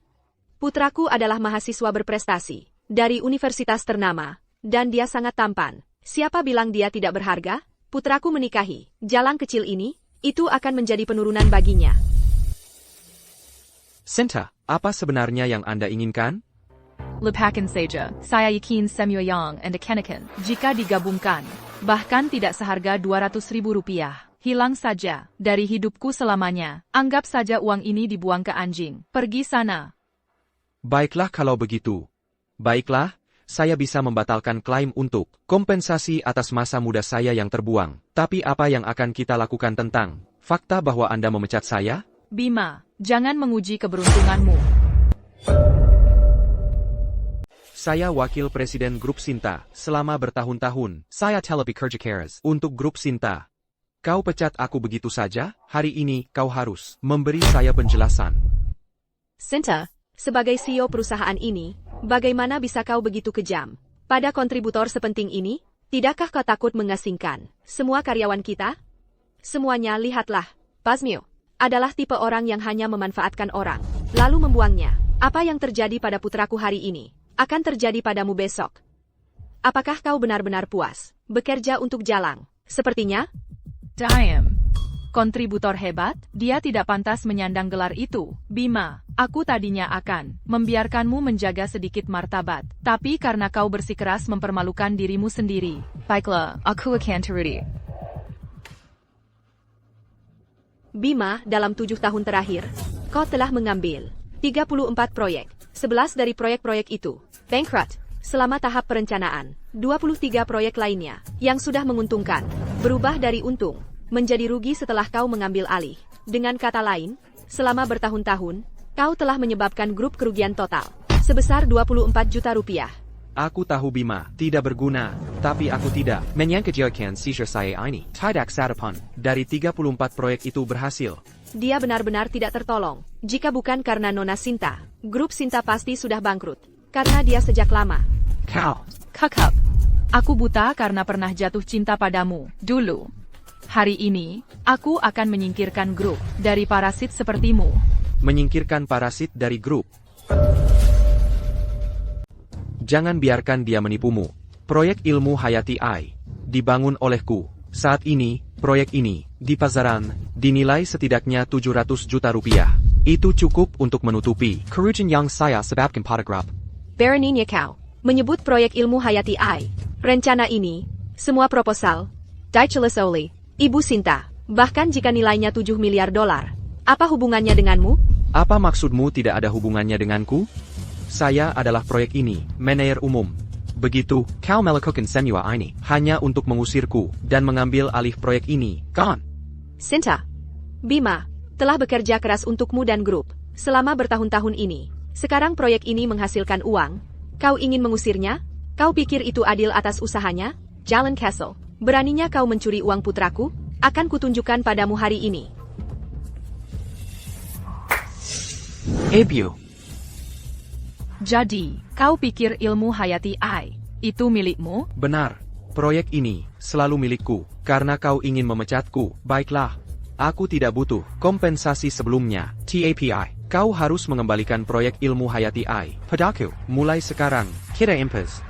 Putraku adalah mahasiswa berprestasi dari universitas ternama, dan dia sangat tampan. Siapa bilang dia tidak berharga? Putraku menikahi jalan kecil ini, itu akan menjadi penurunan baginya. Sinta, apa sebenarnya yang Anda inginkan? Lupakan saja, saya yakin semua yang Anda kenakan, jika digabungkan, bahkan tidak seharga 200.000 rupiah. hilang saja dari hidupku selamanya. Anggap saja uang ini dibuang ke anjing. Pergi sana. Baiklah kalau begitu. Baiklah, saya bisa membatalkan klaim untuk kompensasi atas masa muda saya yang terbuang. Tapi apa yang akan kita lakukan tentang fakta bahwa Anda memecat saya? Bima, jangan menguji keberuntunganmu. Saya wakil presiden Grup Sinta selama bertahun-tahun. Saya telepekerja keras untuk Grup Sinta. Kau pecat aku begitu saja? Hari ini kau harus memberi saya penjelasan. Sinta, sebagai CEO perusahaan ini, bagaimana bisa kau begitu kejam? Pada kontributor sepenting ini, tidakkah kau takut mengasingkan semua karyawan kita? Semuanya lihatlah, Pazmio adalah tipe orang yang hanya memanfaatkan orang, lalu membuangnya. Apa yang terjadi pada putraku hari ini, akan terjadi padamu besok. Apakah kau benar-benar puas bekerja untuk Jalang? Sepertinya. Diam. Kontributor hebat, dia tidak pantas menyandang gelar itu. Bima, aku tadinya akan membiarkanmu menjaga sedikit martabat. Tapi karena kau bersikeras mempermalukan dirimu sendiri. Baiklah, aku akan turuti. Bima, dalam 7 tahun terakhir, kau telah mengambil 34 proyek. 11 dari proyek-proyek itu bankrupt selama tahap perencanaan. 23 proyek lainnya yang sudah menguntungkan berubah dari untung menjadi rugi setelah kau mengambil alih. Dengan kata lain, selama bertahun-tahun, kau telah menyebabkan grup kerugian total sebesar 24 juta rupiah. Aku tahu Bima tidak berguna, tapi aku tidak menyangkakan seizure saya ini. Tidak sarapan dari 34 proyek itu berhasil. Dia benar-benar tidak tertolong. Jika bukan karena Nona Sinta, grup Sinta pasti sudah bangkrut. Karena dia sejak lama. Kau. Kakak, aku buta karena pernah jatuh cinta padamu dulu. Hari ini, aku akan menyingkirkan grup dari parasit sepertimu. Menyingkirkan parasit dari grup. Jangan biarkan dia menipumu. Proyek ilmu Hayati AI dibangun olehku. Saat ini, proyek ini di pasaran dinilai setidaknya 700 juta rupiah. Itu cukup untuk menutupi kerugian yang saya sebabkan pada grup. Beraninya kau menyebut proyek ilmu Hayati AI. Rencana ini, semua proposal, ditulis oleh Ibu Sinta, bahkan jika nilainya 7 miliar dolar. Apa hubungannya denganmu? Apa maksudmu tidak ada hubungannya denganku? Saya adalah proyek ini, manajer umum. Begitu, kau melakukan semua ini hanya untuk mengusirku dan mengambil alih proyek ini, kan? Sinta, Bima telah bekerja keras untukmu dan grup selama bertahun-tahun ini. Sekarang proyek ini menghasilkan uang. Kau ingin mengusirnya? Kau pikir itu adil atas usahanya? Jalan Castle, beraninya kau mencuri uang putraku? Akan kutunjukkan padamu hari ini. Ebio. Jadi, kau pikir ilmu Hayati AI itu milikmu? Benar, proyek ini selalu milikku, karena kau ingin memecatku. Baiklah, aku tidak butuh kompensasi sebelumnya. TAPI, kau harus mengembalikan proyek ilmu Hayati AI padaku. Mulai sekarang, kita impas.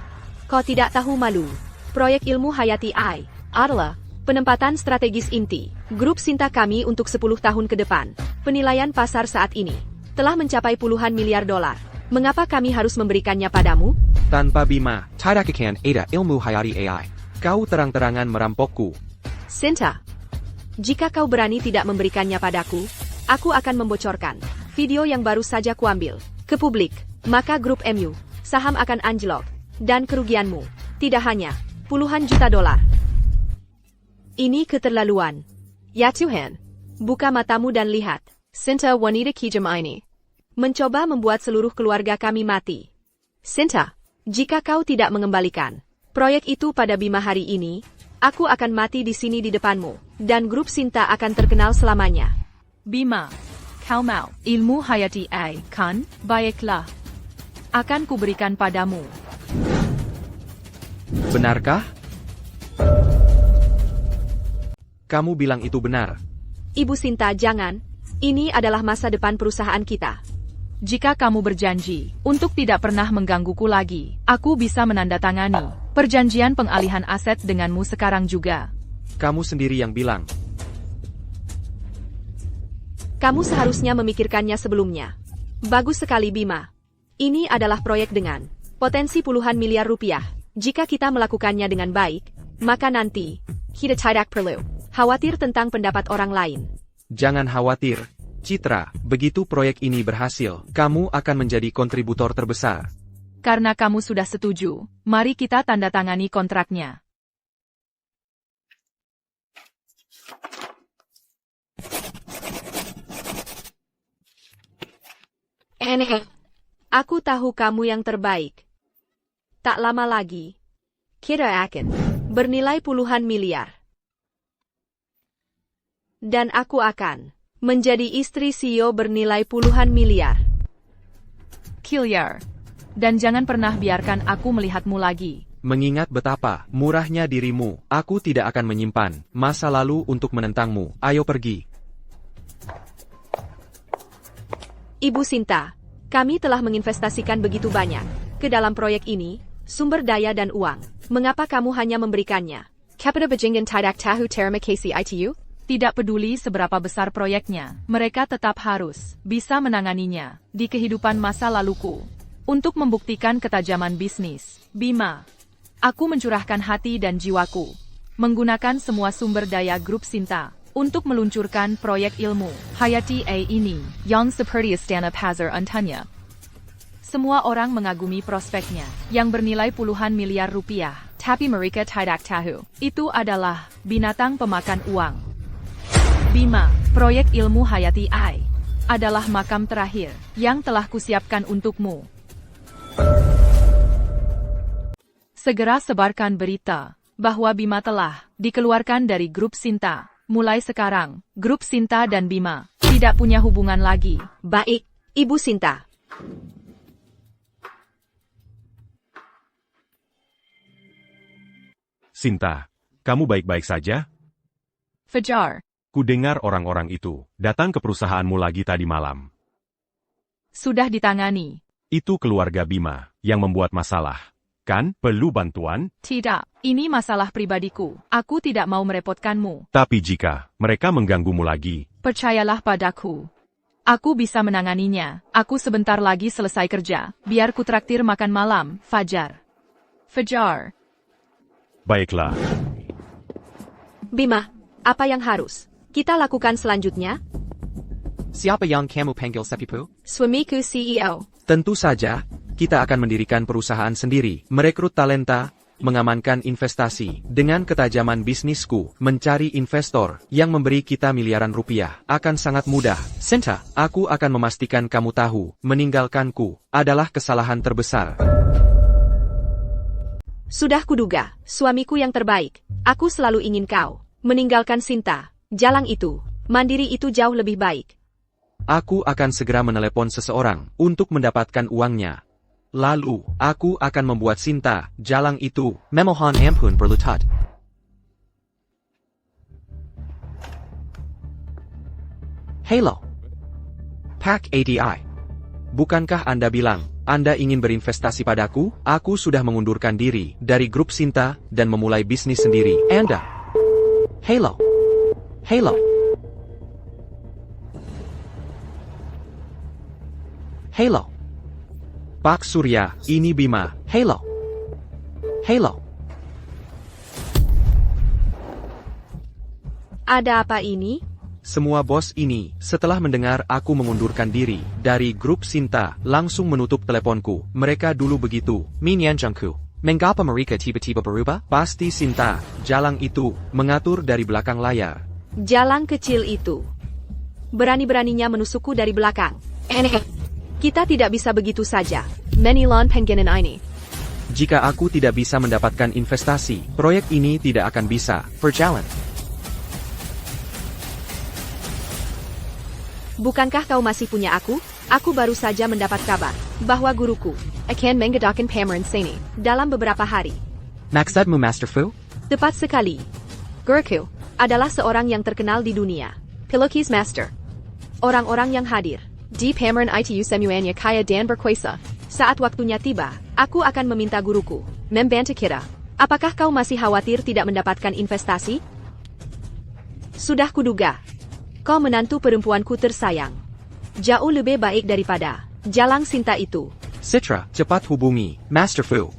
Kau tidak tahu malu. Proyek ilmu Hayati AI adalah penempatan strategis inti grup Sinta kami untuk 10 tahun ke depan. Penilaian pasar saat ini telah mencapai puluhan miliar dolar. Mengapa kami harus memberikannya padamu? Tanpa Bima, tidak akan ada ilmu Hayati AI. Kau terang-terangan merampokku. Sinta, jika kau berani tidak memberikannya padaku, aku akan membocorkan video yang baru saja kuambil ke publik. Maka grup MU, saham akan anjlok, dan kerugianmu tidak hanya puluhan juta dolar. Ini keterlaluan. Ya Tuhan, buka matamu dan lihat. Sinta wanita kejam ini mencoba membuat seluruh keluarga kami mati. Sinta, jika kau tidak mengembalikan proyek itu pada Bima hari ini, aku akan mati di sini di depanmu, dan grup Sinta akan terkenal selamanya. Bima, kau mau ilmu Hayati AI, kan? Baiklah. Akan kuberikan padamu. Benarkah? Kamu bilang itu benar. Ibu Sinta, jangan. Ini adalah masa depan perusahaan kita. Jika kamu berjanji untuk tidak pernah menggangguku lagi, aku bisa menandatangani perjanjian pengalihan aset denganmu sekarang juga. Kamu sendiri yang bilang. Kamu seharusnya memikirkannya sebelumnya. Bagus sekali Bima. Ini adalah proyek dengan potensi puluhan miliar rupiah. Jika kita melakukannya dengan baik, maka nanti kita tidak perlu Khawatir tentang pendapat orang lain. Jangan khawatir, Citra, begitu proyek ini berhasil, kamu akan menjadi kontributor terbesar. Karena kamu sudah setuju, mari kita tanda tangani kontraknya. Aku tahu kamu yang terbaik. Tak lama lagi, kita akan bernilai puluhan miliar. Dan aku akan menjadi istri CEO bernilai puluhan miliar. Killiar. Dan jangan pernah biarkan aku melihatmu lagi. Mengingat betapa murahnya dirimu, aku tidak akan menyimpan masa lalu untuk menentangmu. Ayo pergi. Ibu Sinta, kami telah menginvestasikan begitu banyak ke dalam proyek ini, sumber daya dan uang. Mengapa kamu hanya memberikannya? Kapita Bajingan Tidak Tahu Terima Kasih ITU? Tidak peduli seberapa besar proyeknya, mereka tetap harus bisa menanganinya di kehidupan masa laluku. Untuk membuktikan ketajaman bisnis, Bima, aku mencurahkan hati dan jiwaku, menggunakan semua sumber daya grup Sinta, untuk meluncurkan proyek ilmu, Hayati A ini, yang seperti Istana Pasar Antanya. Semua orang mengagumi prospeknya, yang bernilai puluhan miliar rupiah, tapi mereka tidak tahu, itu adalah binatang pemakan uang. Bima, proyek ilmu Hayati A adalah makam terakhir, yang telah kusiapkan untukmu. Segera sebarkan berita bahwa Bima telah dikeluarkan dari grup Sinta. Mulai sekarang, grup Sinta dan Bima tidak punya hubungan lagi. Baik, Ibu Sinta. Sinta, kamu baik-baik saja? Fajar, Ku dengar orang-orang itu datang ke perusahaanmu lagi tadi malam. sudah ditangani. Itu keluarga Bima yang membuat masalah. Kan, perlu bantuan? Tidak, ini masalah pribadiku. Aku tidak mau merepotkanmu. Tapi jika mereka mengganggumu lagi, Percayalah padaku. Aku bisa menanganinya. Aku sebentar lagi selesai kerja. Biar ku traktir makan malam, Fajar. Fajar. baiklah. Bima, apa yang harus kita lakukan selanjutnya? Siapa yang kamu panggil Sepipu? Suamiku CEO. Tentu saja, kita akan mendirikan perusahaan sendiri, merekrut talenta, mengamankan investasi, dengan ketajaman bisnisku, mencari investor, yang memberi kita miliaran rupiah, akan sangat mudah. Sinta, aku akan memastikan kamu tahu, meninggalkanku, adalah kesalahan terbesar. Sudah kuduga, suamiku yang terbaik. Aku selalu ingin kau meninggalkan Sinta. Jalan itu, mandiri itu jauh lebih baik. Aku akan segera menelepon seseorang, untuk mendapatkan uangnya. Lalu, aku akan membuat Sinta, jalang itu, memohon ampun berlutut. Halo. Pak ADI. Bukankah Anda bilang, Anda ingin berinvestasi padaku? Aku sudah mengundurkan diri dari grup Sinta, dan memulai bisnis sendiri. Anda. Halo. Halo. Halo. Pak Surya, ini Bima. Halo. Halo. Ada apa ini? Semua bos ini, setelah mendengar aku mengundurkan diri dari grup Sinta, langsung menutup teleponku. Mereka dulu begitu, menyancangku. Mengapa mereka tiba-tiba berubah? Pasti Sinta, jalang itu, mengatur dari belakang layar. Jalang kecil itu berani-beraninya menusukku dari belakang. Kita tidak bisa begitu saja. Menilon pengenan ini. Jika aku tidak bisa mendapatkan investasi, proyek ini tidak akan bisa berjalan. Bukankah kau masih punya aku? Aku baru saja mendapat kabar bahwa guruku akan mengadakan pameran seni dalam beberapa hari. Maksudmu Master Fu? Tepat sekali. Guruku adalah seorang yang terkenal di dunia. Pelukis Master. Orang-orang yang hadir di pameran itu semuanya kaya dan berkuasa. Saat waktunya tiba, aku akan meminta guruku membantu kita. Apakah kau masih khawatir tidak mendapatkan investasi? Sudah kuduga. Kau menantu perempuanku tersayang. Jauh lebih baik daripada jalang Sinta itu. Citra, cepat hubungi Master Fu.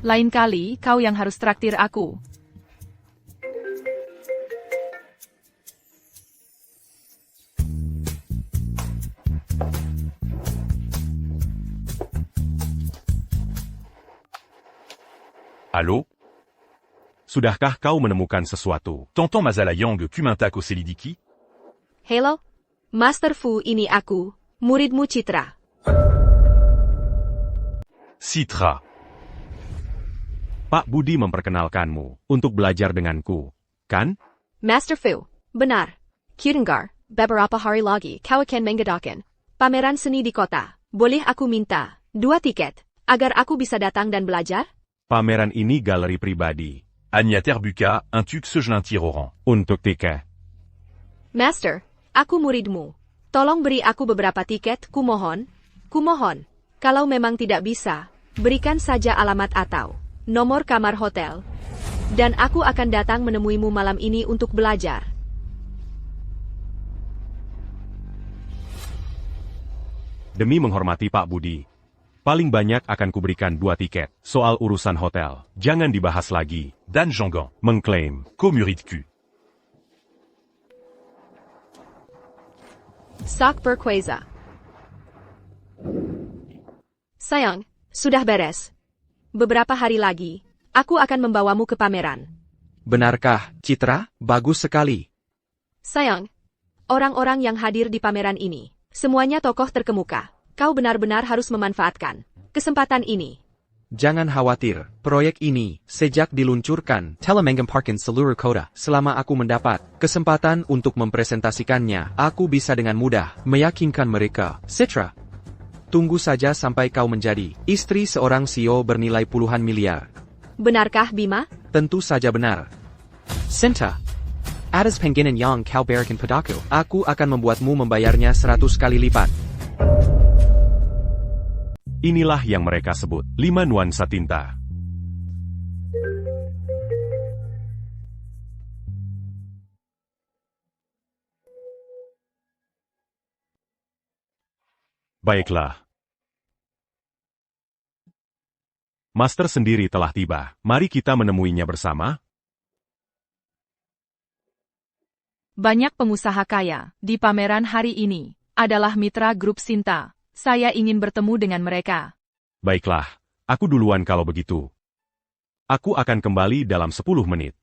Lain kali, kau yang harus traktir aku. Halo? Sudahkah kau menemukan sesuatu? Tonton Mazalayang Kumintak Oselidiki? Hello? Master Fu, ini aku, muridmu Citra. Citra. Pak Budi memperkenalkanmu untuk belajar denganku, kan? Master Fu, benar. Kudengar, beberapa hari lagi kau akan mengadakan pameran seni di kota. Boleh aku minta 2 tiket agar aku bisa datang dan belajar? Pameran ini galeri pribadi. Anya Terbuka, un tuk sejelintir Untuk tiket. Master, aku muridmu. Tolong beri aku beberapa tiket, kumohon. Kumohon. Kalau memang tidak bisa, berikan saja alamat atau nomor kamar hotel. Dan aku akan datang menemuimu malam ini untuk belajar. Demi menghormati Pak Budi, paling banyak akan kuberikan 2 tiket. Soal urusan hotel, jangan dibahas lagi. Dan Jangan. Mengklaim. Komuritku. Sok Berkweza. Sayang, sudah beres. Beberapa hari lagi, aku akan membawamu ke pameran. Benarkah, Citra? Bagus sekali. Sayang, orang-orang yang hadir di pameran ini, semuanya tokoh terkemuka. Kau benar-benar harus memanfaatkan kesempatan ini. Jangan khawatir, proyek ini, sejak diluncurkan, Telemengam Parkin seluruh kota, selama aku mendapat kesempatan untuk mempresentasikannya, aku bisa dengan mudah meyakinkan mereka. Citra, tunggu saja sampai kau menjadi istri seorang CEO bernilai puluhan miliar. Benarkah, Bima? Tentu saja benar. Sinta, atas pengginan yang kau berikan padaku, aku akan membuatmu membayarnya 100 kali lipat. Inilah yang mereka sebut 5 nuansa tinta. Baiklah. Master sendiri telah tiba. Mari kita menemuinya bersama. Banyak pengusaha kaya di pameran hari ini adalah mitra grup Sinta. Saya ingin bertemu dengan mereka. Baiklah, aku duluan kalau begitu. Aku akan kembali dalam 10 menit.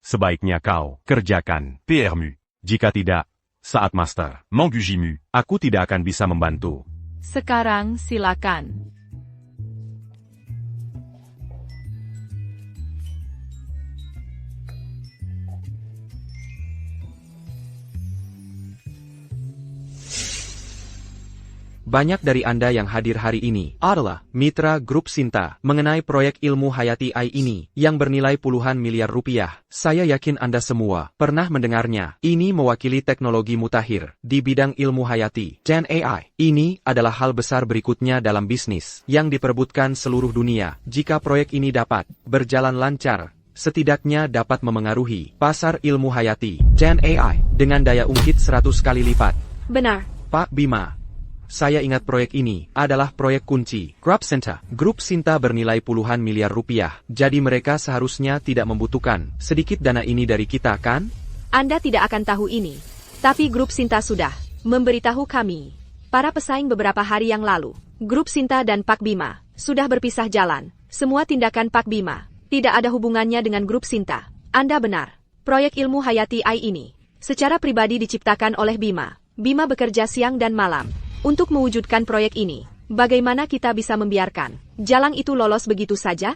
Sebaiknya kau kerjakan PRMU. Jika tidak, saat Master Mangujimu. aku tidak akan bisa membantu. Sekarang silakan. Banyak dari Anda yang hadir hari ini adalah mitra grup Sinta mengenai proyek ilmu hayati AI ini yang bernilai puluhan miliar rupiah. Saya yakin Anda semua pernah mendengarnya. Ini mewakili teknologi mutakhir di bidang ilmu hayati dan AI. Ini adalah hal besar berikutnya dalam bisnis yang diperebutkan seluruh dunia. Jika proyek ini dapat berjalan lancar, setidaknya dapat memengaruhi pasar ilmu hayati dan AI dengan daya ungkit 100 kali lipat. Benar. Pak Bima, saya ingat proyek ini adalah proyek kunci. Grup Sinta. Grup Sinta bernilai puluhan miliar rupiah, jadi mereka seharusnya tidak membutuhkan sedikit dana ini dari kita, kan? Anda tidak akan tahu ini, tapi grup Sinta sudah memberitahu kami. Para pesaing beberapa hari yang lalu, grup Sinta dan Pak Bima sudah berpisah jalan. Semua tindakan Pak Bima tidak ada hubungannya dengan grup Sinta. Anda benar. Proyek ilmu hayati AI ini secara pribadi diciptakan oleh Bima. Bima bekerja siang dan malam untuk mewujudkan proyek ini. Bagaimana kita bisa membiarkan jalan itu lolos begitu saja?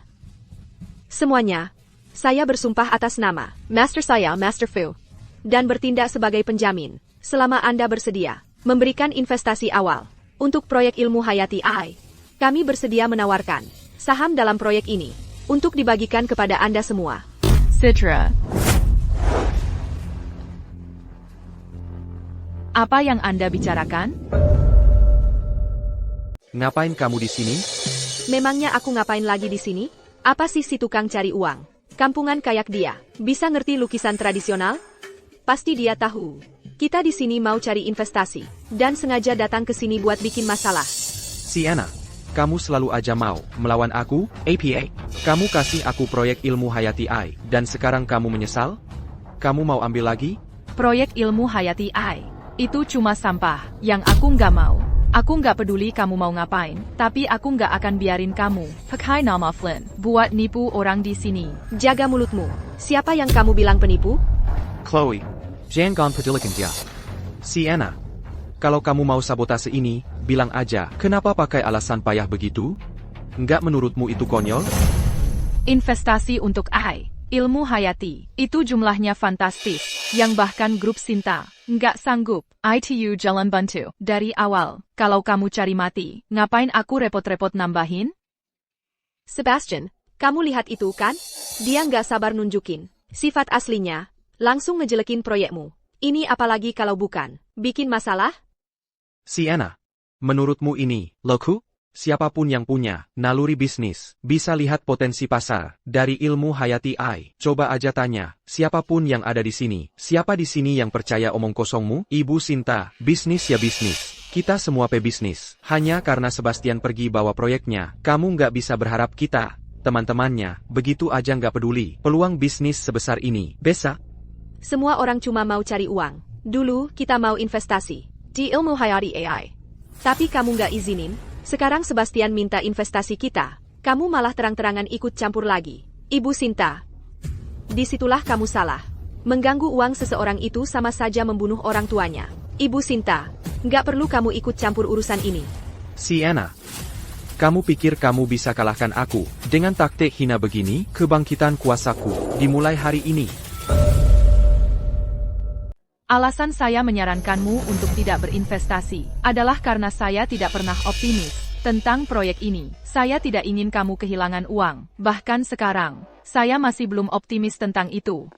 Semuanya, saya bersumpah atas nama Master saya, Master Fu, dan bertindak sebagai penjamin selama Anda bersedia memberikan investasi awal untuk proyek ilmu hayati AI. Kami bersedia menawarkan saham dalam proyek ini untuk dibagikan kepada Anda semua. Citra. Apa yang Anda bicarakan? Ngapain kamu di sini? Memangnya aku ngapain lagi di sini? Apa sih si tukang cari uang? Kampungan kayak dia, bisa ngerti lukisan tradisional? Pasti dia tahu. Kita di sini mau cari investasi, dan sengaja datang ke sini buat bikin masalah. Sienna, Kamu selalu aja mau melawan aku, APA. Kamu kasih aku proyek ilmu hayati I, dan sekarang kamu menyesal? Kamu mau ambil lagi? Proyek ilmu hayati I. Itu cuma sampah, yang aku nggak mau. Aku nggak peduli kamu mau ngapain, tapi aku nggak akan biarin kamu pakai nama Flynn buat nipu orang di sini. Jaga mulutmu. Siapa yang kamu bilang penipu? Chloe, jangan pedulikan dia. Sienna, kalau kamu mau sabotase ini, bilang aja, kenapa pakai alasan payah begitu? Nggak menurutmu itu konyol? Investasi untuk I, ilmu hayati, itu jumlahnya fantastis, yang bahkan grup Sinta nggak sanggup. ITU jalan bantu dari awal. Kalau kamu cari mati, ngapain aku repot-repot nambahin? Sebastian, kamu lihat itu kan? Dia nggak sabar nunjukin sifat aslinya, langsung ngejelekin proyekmu. Ini apalagi kalau bukan bikin masalah? Sienna, menurutmu ini, loku? Siapapun yang punya naluri bisnis, bisa lihat potensi pasar dari ilmu hayati I. Coba aja tanya, siapapun yang ada di sini, siapa di sini yang percaya omong kosongmu? Ibu Sinta, bisnis ya bisnis. Kita semua pebisnis. Hanya karena Sebastian pergi bawa proyeknya, kamu nggak bisa berharap kita, teman-temannya, begitu aja nggak peduli. Peluang bisnis sebesar ini, besa? Semua orang cuma mau cari uang. Dulu, kita mau investasi di ilmu hayati AI. Tapi kamu nggak izinin. Sekarang Sebastian minta investasi kita. Kamu malah terang-terangan ikut campur lagi. Ibu Sinta, disitulah kamu salah. Mengganggu uang seseorang itu sama saja membunuh orang tuanya. Ibu Sinta, nggak perlu kamu ikut campur urusan ini. Sienna, kamu pikir kamu bisa kalahkan aku dengan taktik hina begini? Kebangkitan kuasaku dimulai hari ini. Alasan saya menyarankanmu untuk tidak berinvestasi adalah karena saya tidak pernah optimis tentang proyek ini. Saya tidak ingin kamu kehilangan uang. Bahkan sekarang, saya masih belum optimis tentang itu.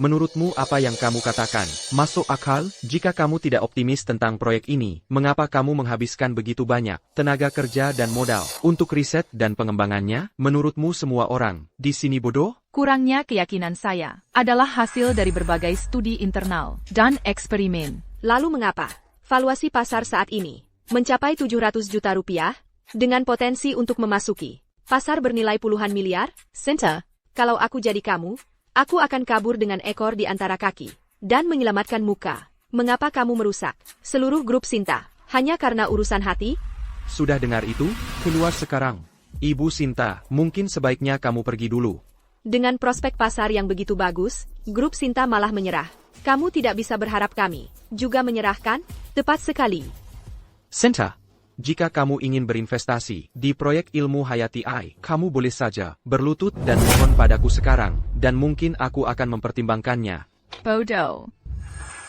Menurutmu apa yang kamu katakan masuk akal? Jika kamu tidak optimis tentang proyek ini, mengapa kamu menghabiskan begitu banyak tenaga kerja dan modal untuk riset dan pengembangannya? Menurutmu semua orang di sini bodoh? Kurangnya keyakinan saya adalah hasil dari berbagai studi internal dan eksperimen. Lalu mengapa valuasi pasar saat ini mencapai 700 juta rupiah dengan potensi untuk memasuki pasar bernilai puluhan miliar? Sinta, kalau aku jadi kamu, aku akan kabur dengan ekor di antara kaki dan menyelamatkan muka. Mengapa kamu merusak seluruh grup Sinta hanya karena urusan hati? Sudah dengar itu? Keluar sekarang. Ibu Sinta, mungkin sebaiknya kamu pergi dulu. Dengan prospek pasar yang begitu bagus, grup Sinta malah menyerah. Kamu tidak bisa berharap kami juga menyerahkan? Tepat sekali. Sinta, jika kamu ingin berinvestasi di proyek ilmu hayati I, kamu boleh saja berlutut dan mohon padaku sekarang, dan mungkin aku akan mempertimbangkannya. Bodoh.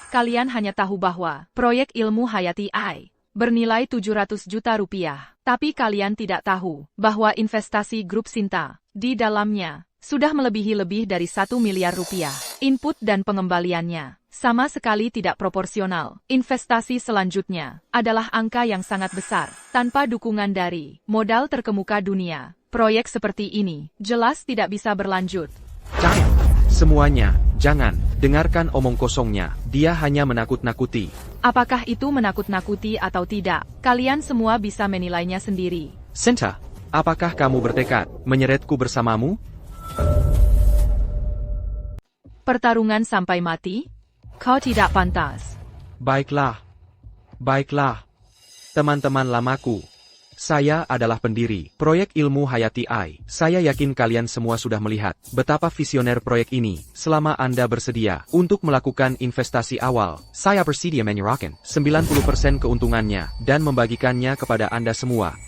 Kalian hanya tahu bahwa proyek ilmu hayati I bernilai 700 juta rupiah. Tapi kalian tidak tahu bahwa investasi grup Sinta di dalamnya sudah melebihi lebih dari 1 miliar rupiah. Input dan pengembaliannya sama sekali tidak proporsional. Investasi selanjutnya adalah angka yang sangat besar. Tanpa dukungan dari modal terkemuka dunia, proyek seperti ini jelas tidak bisa berlanjut. Jangan. Semuanya, jangan. Dengarkan omong kosongnya. Dia hanya menakut-nakuti. Apakah itu menakut-nakuti atau tidak? Kalian semua bisa menilainya sendiri. Sinta, apakah kamu bertekad menyeretku bersamamu? Pertarungan sampai mati? Kau tidak pantas. Baiklah. Baiklah. Teman-teman lamaku. Saya adalah pendiri proyek ilmu hayati I. Saya yakin kalian semua sudah melihat betapa visioner proyek ini. Selama Anda bersedia untuk melakukan investasi awal, saya bersedia menyerahkan 90% keuntungannya dan membagikannya kepada Anda semua.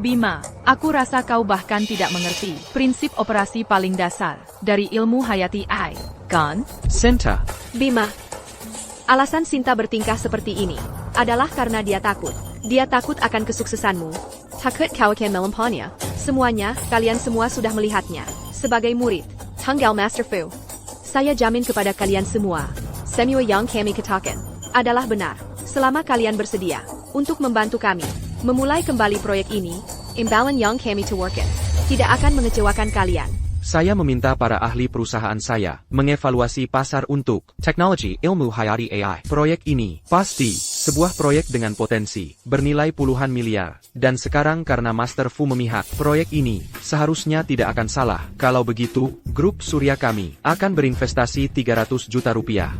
Bima, aku rasa kau bahkan tidak mengerti prinsip operasi paling dasar dari ilmu hayati I, kan? Sinta. Bima, alasan Sinta bertingkah seperti ini adalah karena dia takut. Dia takut akan kesuksesanmu. Takut kau akan melampauinya. Semuanya, kalian semua sudah melihatnya. Sebagai murid, tunggal Master Fu, saya jamin kepada kalian semua, semua yang kami katakan adalah benar. Selama kalian bersedia untuk membantu kami memulai kembali proyek ini, imbalan yang kami tawarkan tidak akan mengecewakan kalian. Saya meminta para ahli perusahaan saya mengevaluasi pasar untuk teknologi ilmu hayati AI. Proyek ini pasti sebuah proyek dengan potensi bernilai puluhan miliar. Dan sekarang karena Master Fu memihak, proyek ini seharusnya tidak akan salah. Kalau begitu, grup Surya kami akan berinvestasi 300 juta rupiah.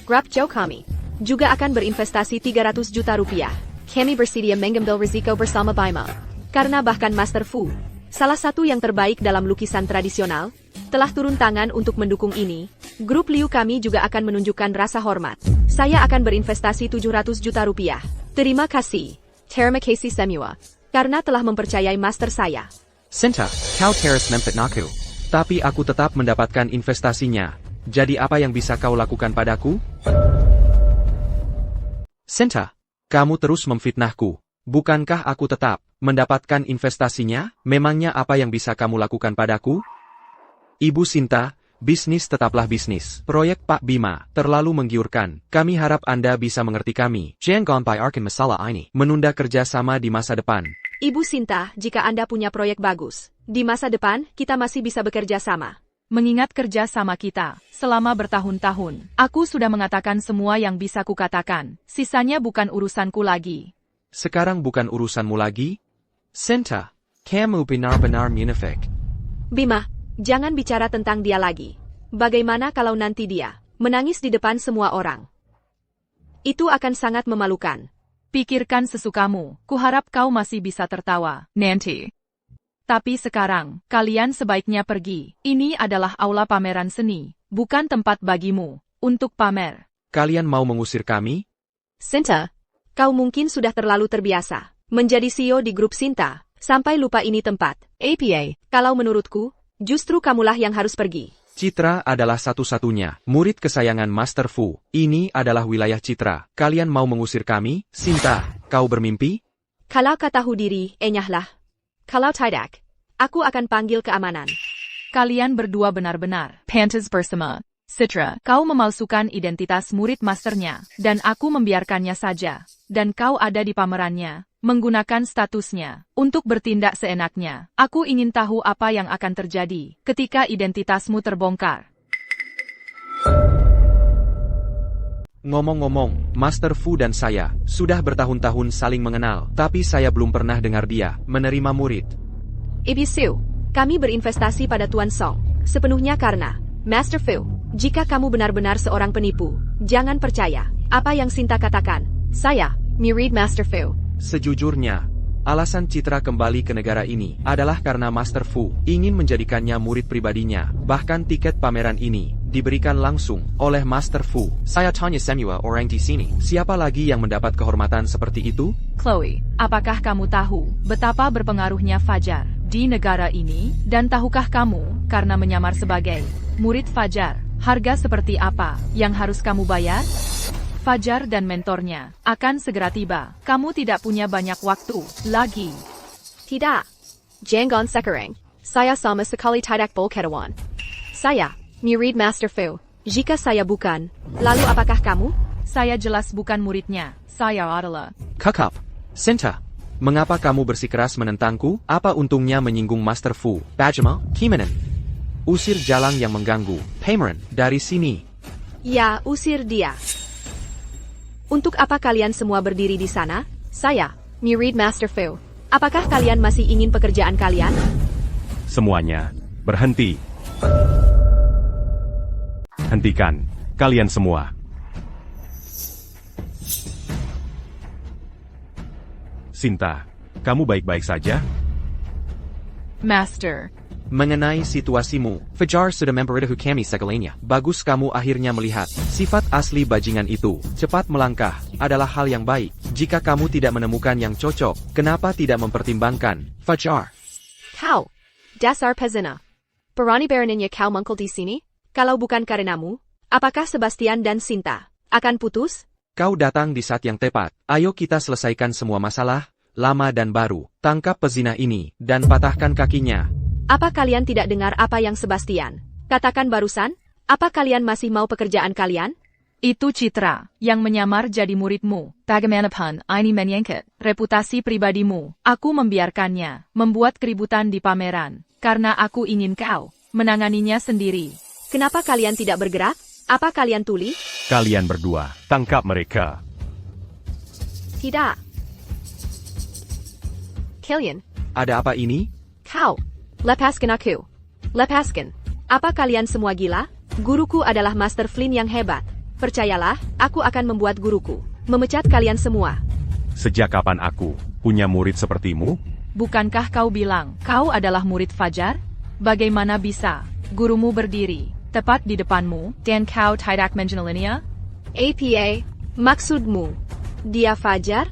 Grup Joe kami juga akan berinvestasi 300 juta rupiah. Kami bersedia mengambil risiko bersama Bima. Karena bahkan Master Fu, salah satu yang terbaik dalam lukisan tradisional, telah turun tangan untuk mendukung ini, grup Liu kami juga akan menunjukkan rasa hormat. Saya akan berinvestasi 700 juta rupiah. Terima kasih, terima kasih semua, karena telah mempercayai master saya. Sinta, kau teras memfitnahku. Tapi aku tetap mendapatkan investasinya. Jadi apa yang bisa kau lakukan padaku? Sinta, kamu terus memfitnahku. Bukankah aku tetap mendapatkan investasinya? Memangnya apa yang bisa kamu lakukan padaku? Ibu Sinta, bisnis tetaplah bisnis. Proyek Pak Bima terlalu menggiurkan. Kami harap Anda bisa mengerti kami. Jangan biarkan masalah ini menunda kerjasama di masa depan. Ibu Sinta, jika Anda punya proyek bagus, di masa depan kita masih bisa bekerja sama. Mengingat kerja sama kita selama bertahun-tahun, aku sudah mengatakan semua yang bisa kukatakan. Sisanya bukan urusanku lagi. Sekarang bukan urusanmu lagi? Sinta, kamu benar-benar munafik. Bima, jangan bicara tentang dia lagi. Bagaimana kalau nanti dia menangis di depan semua orang? Itu akan sangat memalukan. Pikirkan sesukamu, kuharap kau masih bisa tertawa, nanti. Tapi sekarang, kalian sebaiknya pergi. Ini adalah aula pameran seni, bukan tempat bagimu untuk pamer. Kalian mau mengusir kami? Sinta, kau mungkin sudah terlalu terbiasa menjadi CEO di grup Sinta, sampai lupa ini tempat. APA, kalau menurutku, justru kamulah yang harus pergi. Citra adalah satu-satunya murid kesayangan Master Fu. Ini adalah wilayah Citra. Kalian mau mengusir kami? Sinta, kau bermimpi? Kalau kau tahu diri, enyahlah. Kalau tidak, aku akan panggil keamanan. Kalian berdua benar-benar pantas bersama. Citra, kau memalsukan identitas murid masternya, dan aku membiarkannya saja. Dan kau ada di pamerannya, menggunakan statusnya, untuk bertindak seenaknya. Aku ingin tahu apa yang akan terjadi ketika identitasmu terbongkar. Ngomong-ngomong, Master Fu dan saya sudah bertahun-tahun saling mengenal, tapi saya belum pernah dengar dia menerima murid. Ibu Su, kami berinvestasi pada Tuan Song, sepenuhnya karena Master Fu. Jika kamu benar-benar seorang penipu, jangan percaya apa yang Sinta katakan. Saya, murid Master Fu. Sejujurnya, alasan Citra kembali ke negara ini adalah karena Master Fu ingin menjadikannya murid pribadinya. Bahkan tiket pameran ini diberikan langsung oleh Master Fu. Saya tanya semua orang di sini, siapa lagi yang mendapat kehormatan seperti itu? Chloe, apakah kamu tahu betapa berpengaruhnya Fajar di negara ini? Dan tahukah kamu, karena menyamar sebagai murid Fajar, harga seperti apa yang harus kamu bayar? Fajar dan mentornya akan segera tiba. Kamu tidak punya banyak waktu lagi. Tidak. Jangan sekarang. Saya sama sekali tidak berketawan. Saya, murid Master Fu. Jika saya bukan, lalu apakah kamu? Saya jelas bukan muridnya. Saya adalah... Kakap, Sinta, mengapa kamu bersikeras menentangku? Apa untungnya menyinggung Master Fu? Bajima, Kimanan. Usir Jalang yang mengganggu. Pameran, dari sini. Ya, usir dia. Untuk apa kalian semua berdiri di sana? Saya, murid Master Fu. Apakah kalian masih ingin pekerjaan kalian? Semuanya, berhenti. Hentikan, kalian semua. Sinta, kamu baik-baik saja? Master. Mengenai situasimu, Fajar sudah memberitahu kami segalanya. Bagus kamu akhirnya melihat sifat asli bajingan itu. Cepat melangkah adalah hal yang baik. Jika kamu tidak menemukan yang cocok, kenapa tidak mempertimbangkan? Fajar. Kau, dasar pezina. Berani beraninya kau mangkul di sini? Kalau bukan karenamu, apakah Sebastian dan Sinta akan putus? Kau datang di saat yang tepat. Ayo kita selesaikan semua masalah, lama dan baru. Tangkap pezina ini, dan patahkan kakinya. Apa kalian tidak dengar apa yang Sebastian katakan barusan? Apa kalian masih mau pekerjaan kalian? Itu Citra, yang menyamar jadi muridmu. Bagaimanapun ini menyangkut reputasi pribadimu. Aku membiarkannya membuat keributan di pameran. Karena aku ingin kau menanganinya sendiri. Kenapa kalian tidak bergerak? Apa kalian tuli? Kalian berdua, tangkap mereka. Tidak. Killian, Ada apa ini? kau. Lepaskan aku. Lepaskan. Apa kalian semua gila? Guruku adalah Master Flynn yang hebat. Percayalah, aku akan membuat guruku memecat kalian semua. Sejak kapan aku punya murid sepertimu? Bukankah kau bilang kau adalah murid Fajar? Bagaimana bisa gurumu berdiri tepat di depanmu dan kau tidak mengenalinya? APA, maksudmu, dia Fajar?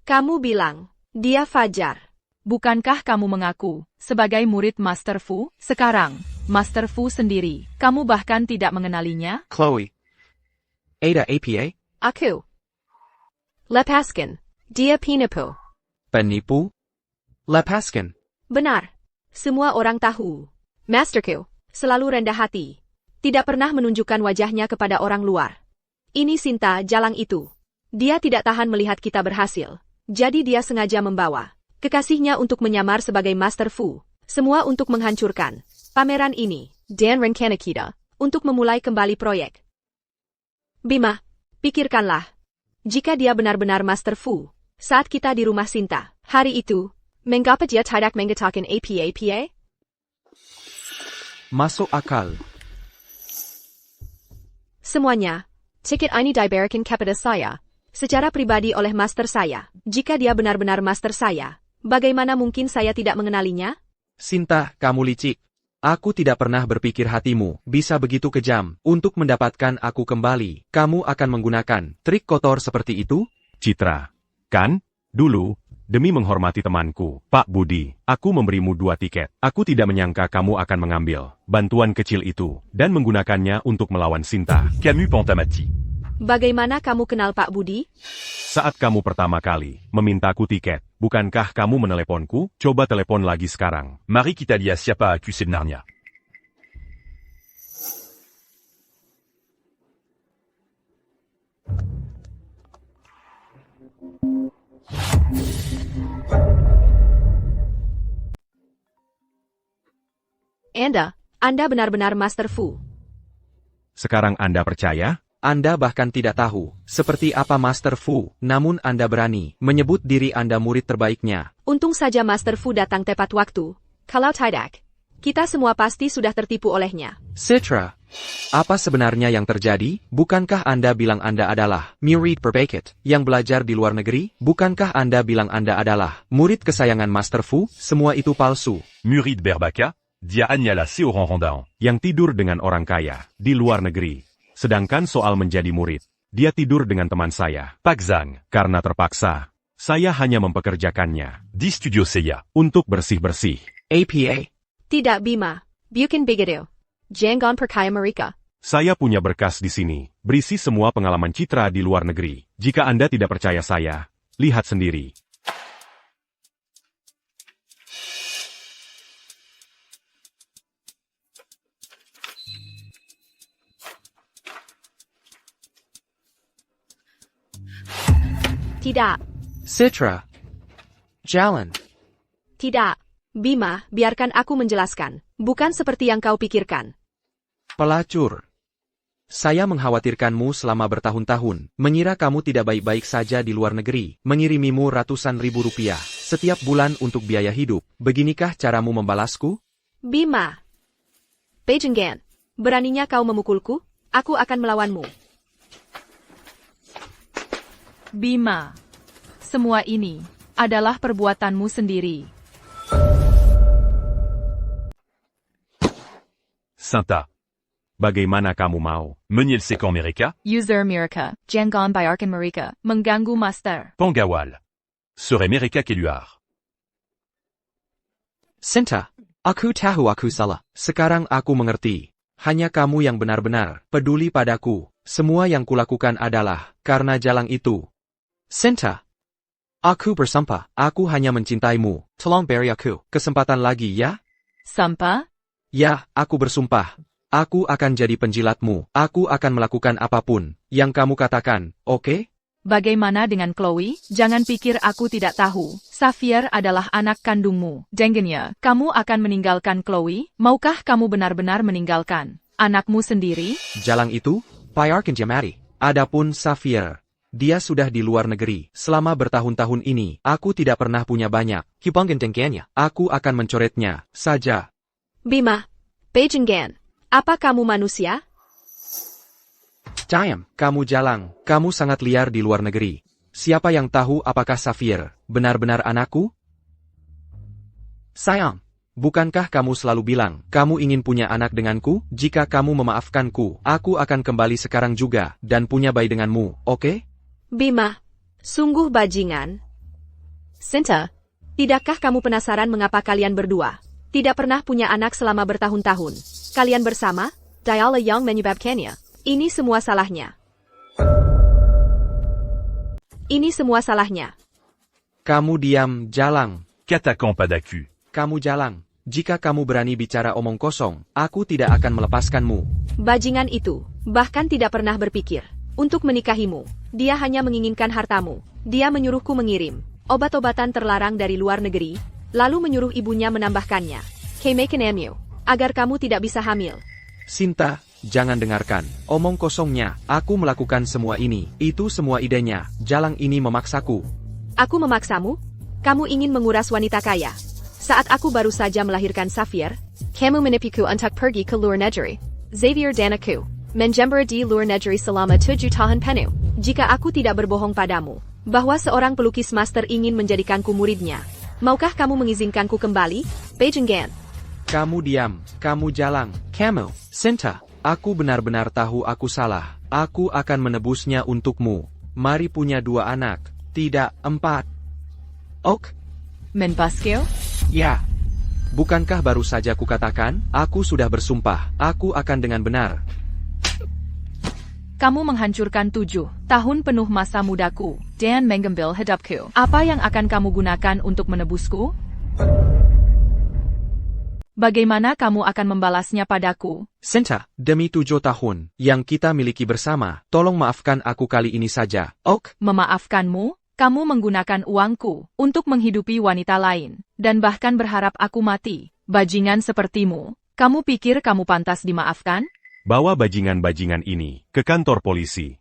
Kamu bilang, dia Fajar. Bukankah kamu mengaku sebagai murid Master Fu? Sekarang, Master Fu sendiri, kamu bahkan tidak mengenalinya? Chloe. Ada APA? Aku. Lepaskan. Dia penipu. Penipu? Lepaskan. Benar. Semua orang tahu. Masterku selalu rendah hati. Tidak pernah menunjukkan wajahnya kepada orang luar. Ini Sinta Jalang itu. Dia tidak tahan melihat kita berhasil. Jadi dia sengaja membawa kekasihnya untuk menyamar sebagai Master Fu. Semua untuk menghancurkan pameran ini. Dan rencana kita untuk memulai kembali proyek. Bima, pikirkanlah. Jika dia benar-benar Master Fu, saat kita di rumah Sinta, hari itu, mengapa dia tidak mengatakan APA? Masuk akal. Semuanya, tiket ini diberikan kepada saya, secara pribadi oleh master saya. Jika dia benar-benar master saya, bagaimana mungkin saya tidak mengenalinya? Sinta, kamu licik. Aku tidak pernah berpikir hatimu bisa begitu kejam untuk mendapatkan aku kembali. Kamu akan menggunakan trik kotor seperti itu? Citra. Kan? Dulu, demi menghormati temanku, Pak Budi, aku memberimu 2 tiket. Aku tidak menyangka kamu akan mengambil bantuan kecil itu dan menggunakannya untuk melawan Sinta. Camus Pentamati. Bagaimana kamu kenal Pak Budi? Saat kamu pertama kali memintaku tiket, bukankah kamu meneleponku? Coba telepon lagi sekarang. Marie Kitalia siapa accusé de Narnia. Anda benar-benar Master Fu. Sekarang Anda percaya? Anda bahkan tidak tahu seperti apa Master Fu, namun Anda berani menyebut diri Anda murid terbaiknya. Untung saja Master Fu datang tepat waktu. Kalau tidak, kita semua pasti sudah tertipu olehnya. Citra, apa sebenarnya yang terjadi? Bukankah Anda bilang Anda adalah murid terbaik yang belajar di luar negeri? Bukankah Anda bilang Anda adalah murid kesayangan Master Fu? Semua itu palsu. Murid Berbaka, dia Agnala Seoran-Rondaon. Yang tidur dengan orang kaya di luar negeri. Sedangkan soal menjadi murid, dia tidur dengan teman saya, Pak Zhang. karena terpaksa. Saya hanya mempekerjakannya Di Studio Seiya. untuk bersih-bersih. APA. Tidak Bima, bukan begitu. Jangan percaya mereka. Saya punya berkas di sini, berisi semua pengalaman Citra di luar negeri. Jika Anda tidak percaya saya, lihat sendiri. Tidak, Citra. Jalan. tidak. Bima, biarkan aku menjelaskan. Bukan seperti yang kau pikirkan. Pelacur. Saya mengkhawatirkanmu selama bertahun-tahun, mengira kamu tidak baik-baik saja di luar negeri, mengirimimu ratusan ribu rupiah setiap bulan untuk biaya hidup. Beginikah caramu membalasku? Bima. Pejenggan, beraninya kau memukulku? Aku akan melawanmu. Bima, semua ini adalah perbuatanmu sendiri. Sinta. Bagaimana kamu mau? Menyel Sekan Mereka. User Mirka, Jangan Bayarkan Mereka, mengganggu Master. Pangawal. Serait Mereka Keluar. Sinta, aku tahu aku salah. Sekarang aku mengerti. Hanya kamu yang benar-benar peduli padaku. Semua yang kulakukan adalah karena Jalang itu. Sinta, aku bersumpah, aku hanya mencintaimu. Tolong beri aku kesempatan lagi ya? Sumpah? Ya, aku bersumpah. Aku akan jadi penjilatmu. Aku akan melakukan apapun yang kamu katakan, oke? Bagaimana dengan Chloe? Jangan pikir aku tidak tahu. Xavier adalah anak kandungmu. Dengannya, kamu akan meninggalkan Chloe? Maukah kamu benar-benar meninggalkan anakmu sendiri? Jalang itu, Pyarkin Jamati. Adapun Xavier, dia sudah di luar negeri. Selama bertahun-tahun ini, aku tidak pernah punya banyak. Hipongin tengkenya, aku akan mencoretnya saja. Bima, Pejenggan, apa kamu manusia? Diam, kamu jalang, kamu sangat liar di luar negeri. Siapa yang tahu apakah Xavier benar-benar anakku? Sayang, bukankah kamu selalu bilang, kamu ingin punya anak denganku? Jika kamu memaafkanku, aku akan kembali sekarang juga, dan punya bayi denganmu, oke? Bima, sungguh bajingan. Sinta, tidakkah kamu penasaran mengapa kalian berdua tidak pernah punya anak selama bertahun-tahun? Kalian bersama, dialah yang menyebabkannya. Ini semua salahnya. Ini semua salahnya. Kamu diam, jalang. Qu'attaquant pas d'accu. Kamu jalang. Jika kamu berani bicara omong kosong, aku tidak akan melepaskanmu. Bajingan itu bahkan tidak pernah berpikir untuk menikahimu. Dia hanya menginginkan hartamu. Dia menyuruhku mengirim obat-obatan terlarang dari luar negeri, lalu menyuruh ibunya menambahkannya. Kemakanmu, agar kamu tidak bisa hamil. Sinta, jangan dengarkan omong kosongnya. Aku melakukan semua ini. Itu semua idenya. Jalang ini memaksaku. Aku memaksamu? Kamu ingin menguras wanita kaya. Saat aku baru saja melahirkan Xavier, kamu menipuku untuk pergi ke luar negeri. Xavier dan aku menjember di luar negeri selama 7 tahun penuh. Jika aku tidak berbohong padamu bahwa seorang pelukis master ingin menjadikanku muridnya, maukah kamu mengizinkanku kembali? Pejenggan. Kamu diam. Kamu jalang. Kamu, Sinta, aku benar-benar tahu aku salah. Aku akan menebusnya untukmu. Mari punya 2 anak, tidak 4. Ok? Menpaskil? Ya. Bukankah baru saja kukatakan, aku sudah bersumpah, aku akan dengan benar. Kamu menghancurkan 7 tahun penuh masa mudaku dan mengambil hidupku. Apa yang akan kamu gunakan untuk menebusku? Bagaimana kamu akan membalasnya padaku? Sinta, demi 7 tahun yang kita miliki bersama, tolong maafkan aku kali ini saja, ok? Memaafkanmu? Kamu menggunakan uangku untuk menghidupi wanita lain, dan bahkan berharap aku mati. Bajingan sepertimu, kamu pikir kamu pantas dimaafkan? Bawa bajingan-bajingan ini ke kantor polisi.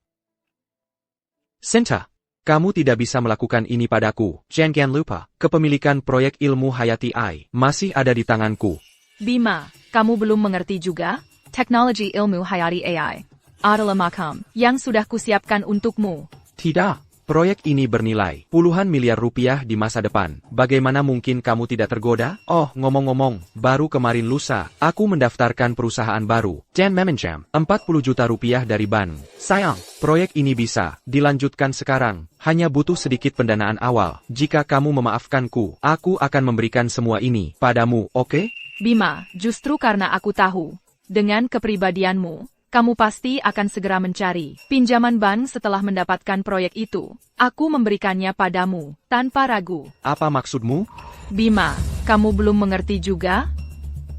Sinta, kamu tidak bisa melakukan ini padaku. Jangan lupa, kepemilikan proyek ilmu Hayati AI masih ada di tanganku. Bima, kamu belum mengerti juga? Teknologi ilmu Hayati AI adalah makam yang sudah kusiapkan untukmu. Tidak. Proyek ini bernilai puluhan miliar rupiah di masa depan. Bagaimana mungkin kamu tidak tergoda? Oh, ngomong-ngomong, baru kemarin lusa, aku mendaftarkan perusahaan baru. Dan meminjam 40 juta rupiah dari bank. Sayang, proyek ini bisa dilanjutkan sekarang. Hanya butuh sedikit pendanaan awal. Jika kamu memaafkanku, aku akan memberikan semua ini padamu, oke? Bima, justru karena aku tahu, dengan kepribadianmu, kamu pasti akan segera mencari pinjaman bank setelah mendapatkan proyek itu. Aku memberikannya padamu, tanpa ragu. Apa maksudmu? Bima, kamu belum mengerti juga?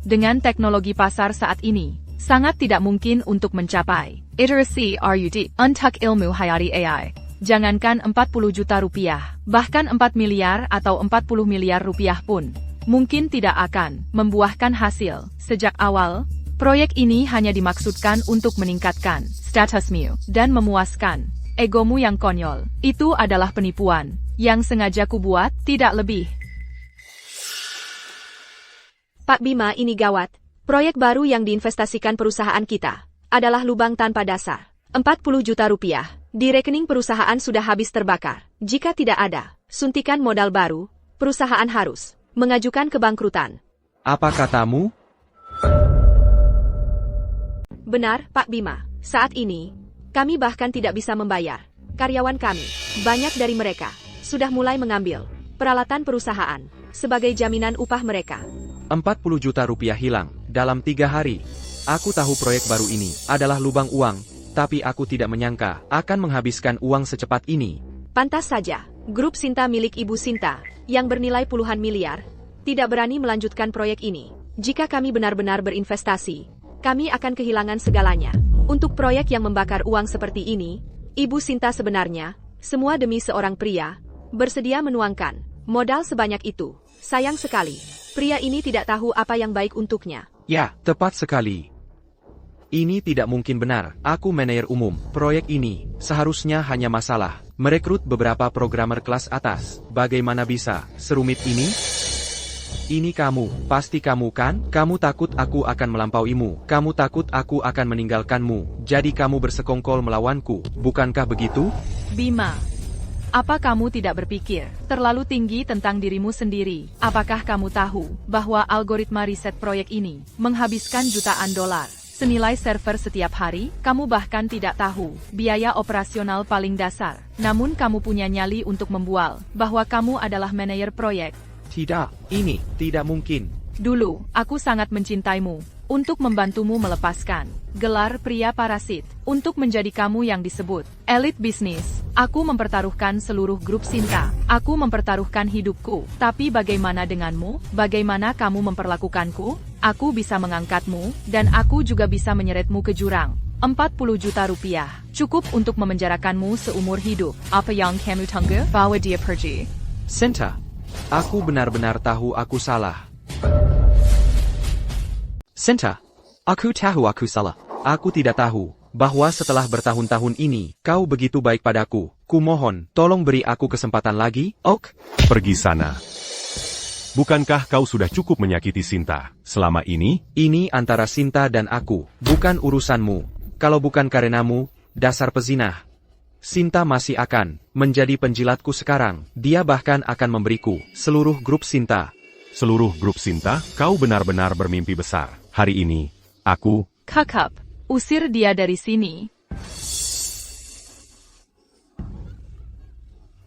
Dengan teknologi pasar saat ini, sangat tidak mungkin untuk mencapai iterasi RUD untuk ilmu Hayati AI. Jangankan 40 juta rupiah, bahkan 4 miliar atau 40 miliar rupiah pun, mungkin tidak akan membuahkan hasil. Sejak awal, proyek ini hanya dimaksudkan untuk meningkatkan statusmu dan memuaskan egomu yang konyol. Itu adalah penipuan yang sengaja kubuat, tidak lebih. Pak Bima, ini gawat. Proyek baru yang diinvestasikan perusahaan kita adalah lubang tanpa dasar. 40 juta rupiah di rekening perusahaan sudah habis terbakar. Jika tidak ada suntikan modal baru, perusahaan harus mengajukan kebangkrutan. Apa katamu? Benar, Pak Bima. Saat ini, kami bahkan tidak bisa membayar karyawan kami. Banyak dari mereka sudah mulai mengambil peralatan perusahaan sebagai jaminan upah mereka. 40 juta rupiah hilang dalam 3 hari. Aku tahu proyek baru ini adalah lubang uang, tapi aku tidak menyangka akan menghabiskan uang secepat ini. Pantas saja, grup Sinta milik Ibu Sinta, yang bernilai puluhan miliar, tidak berani melanjutkan proyek ini. Jika kami benar-benar berinvestasi, kami akan kehilangan segalanya. Untuk proyek yang membakar uang seperti ini, Ibu Sinta sebenarnya Semua demi seorang pria, bersedia menuangkan modal sebanyak itu. Sayang sekali, pria ini tidak tahu apa yang baik untuknya. Ya, tepat sekali. Ini tidak mungkin benar. Aku manajer umum. Proyek ini seharusnya hanya masalah merekrut beberapa programmer kelas atas. Bagaimana bisa serumit ini? Ini kamu, pasti kamu kan? Kamu takut aku akan melampauimu. Kamu takut aku akan meninggalkanmu. Jadi kamu bersekongkol melawanku, bukankah begitu? Bima, apa kamu tidak berpikir terlalu tinggi tentang dirimu sendiri? Apakah kamu tahu bahwa algoritma riset proyek ini menghabiskan jutaan dolar? Senilai server setiap hari, kamu bahkan tidak tahu biaya operasional paling dasar. Namun kamu punya nyali untuk membual bahwa kamu adalah manajer proyek. Tidak, ini tidak mungkin. Dulu, aku sangat mencintaimu untuk membantumu melepaskan gelar pria parasit untuk menjadi kamu yang disebut elit bisnis. Aku mempertaruhkan seluruh grup Sinta. Aku mempertaruhkan hidupku. Tapi bagaimana denganmu? Bagaimana kamu memperlakukanku? Aku bisa mengangkatmu, dan aku juga bisa menyeretmu ke jurang. 40 juta rupiah. Cukup untuk memenjarakanmu seumur hidup. Apa yang kamu tunggu? Bawa dia pergi. Sinta, aku benar-benar tahu aku salah. Sinta, aku tahu aku salah. Aku tidak tahu bahwa setelah bertahun-tahun ini, kau begitu baik padaku. Kumohon, tolong beri aku kesempatan lagi, ok? Pergi sana. Bukankah kau sudah cukup menyakiti Sinta selama ini? Ini antara Sinta dan aku, bukan urusanmu. Kalau bukan karenamu, dasar pezinah. Sinta masih akan menjadi penjilatku sekarang. Dia bahkan akan memberiku seluruh grup Sinta. Seluruh grup Sinta, kau benar-benar bermimpi besar. Hari ini, aku... Kakap, usir dia dari sini.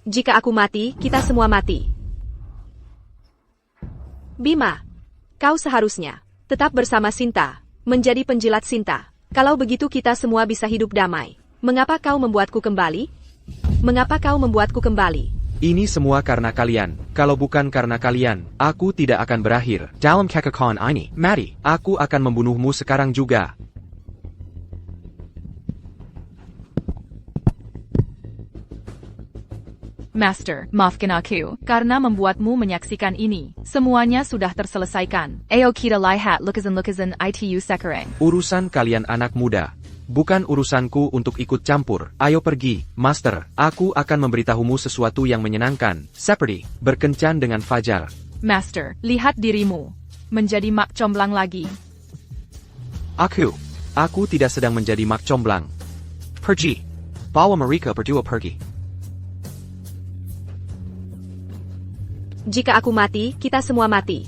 Jika aku mati, kita semua mati. Bima, kau seharusnya tetap bersama Sinta, menjadi penjilat Sinta. Kalau begitu kita semua bisa hidup damai. Mengapa kau membuatku kembali? Mengapa kau membuatku kembali? Ini semua karena kalian. Kalau bukan karena kalian, aku tidak akan berakhir dalam kekacauan ini. Mari, aku akan membunuhmu sekarang juga. Master, maafkan aku, karena membuatmu menyaksikan ini. Semuanya sudah terselesaikan. Ayo kita lihat lukisan-lukisan itu sekarang. Urusan kalian anak muda. Bukan urusanku untuk ikut campur. Ayo pergi, Master. Aku akan memberitahumu sesuatu yang menyenangkan. Seperti berkencan dengan Fajar. Master, lihat dirimu menjadi mak comblang lagi. Aku tidak sedang menjadi mak comblang. Pergi. Bawa mereka berdua pergi. Jika aku mati, kita semua mati.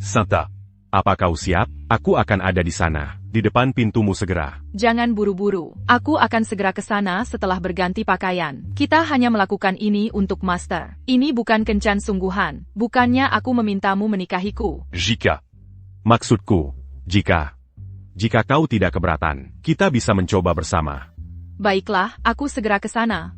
Sinta, apa kau siap? Aku akan ada di sana, di depan pintumu segera. Jangan buru-buru. Aku akan segera ke sana setelah berganti pakaian. Kita hanya melakukan ini untuk Master. Ini bukan kencan sungguhan. Bukannya aku memintamu menikahiku. Jika. Maksudku, jika kau tidak keberatan, kita bisa mencoba bersama. Baiklah, aku segera ke sana.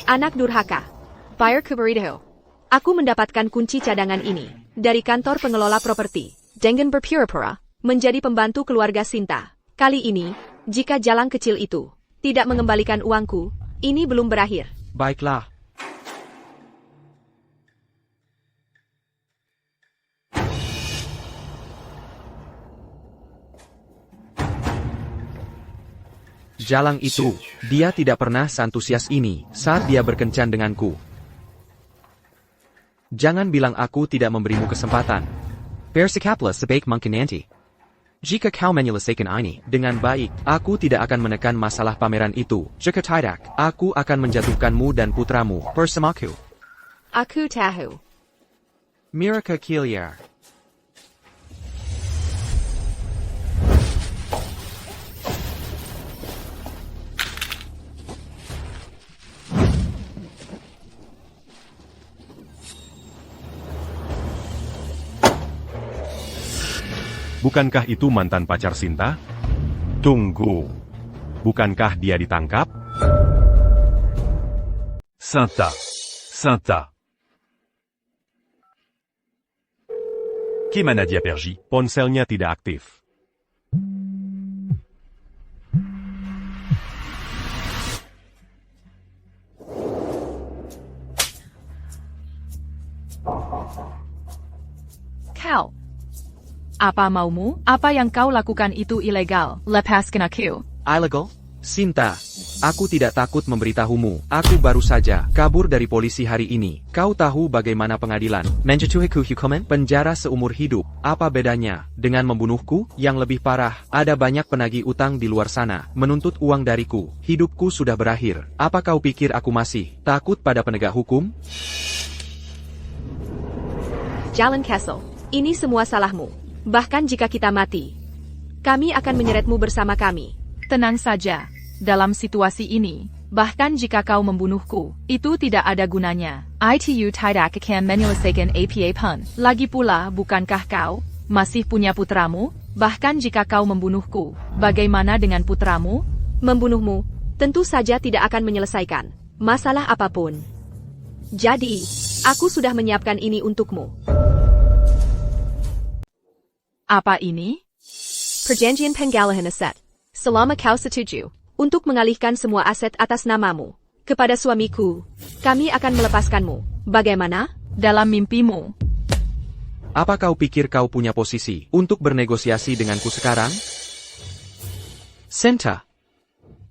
Anak durhaka. Fire Kuberito. Aku mendapatkan kunci cadangan ini dari kantor pengelola properti. Dengan berpura-pura menjadi pembantu keluarga Sinta. Kali ini, jika jalan kecil itu tidak mengembalikan uangku, ini belum berakhir. Baiklah. Jalang itu, dia tidak pernah seantusias ini saat dia berkencan denganku. Jangan bilang aku tidak memberimu kesempatan. Bersikaplah sebaik mungkin nanti. Jika kau menyelesaikan ini dengan baik, aku tidak akan menekan masalah pameran itu. Jika tidak, aku akan menjatuhkanmu dan putramu bersamaku. Aku tahu. Miraka Kiliar. Bukankah itu mantan pacar Sinta? Tunggu. Bukankah dia ditangkap? Sinta. Sinta. Kemana dia pergi? Ponselnya tidak aktif. Kau. Apa maumu? Apa yang kau lakukan itu ilegal. Lepaskan aku. Illegal? Sinta, aku tidak takut memberitahumu. Aku baru saja kabur dari polisi hari ini. Kau tahu bagaimana pengadilan menjatuhiku hukuman penjara seumur hidup. Apa bedanya dengan membunuhku? Yang lebih parah, ada banyak penagih utang di luar sana menuntut uang dariku. Hidupku sudah berakhir. Apa kau pikir aku masih takut pada penegak hukum? Jalan Castle, ini semua salahmu. Bahkan jika kita mati, kami akan menyeretmu bersama kami. Tenang saja. Dalam situasi ini, bahkan jika kau membunuhku, itu tidak ada gunanya. Itu tidak akan menyelesaikan apa pun. Lagi pula, bukankah kau masih punya putramu? Bahkan jika kau membunuhku, bagaimana dengan putramu? Membunuhmu tentu saja tidak akan menyelesaikan masalah apapun. Jadi, aku sudah menyiapkan ini untukmu. Apa ini? Perjanjian Penggalahan Aset. Selama kau setuju untuk mengalihkan semua aset atas namamu kepada suamiku, kami akan melepaskanmu. Bagaimana? Dalam mimpimu. Apa kau pikir kau punya posisi untuk bernegosiasi denganku sekarang? Sinta,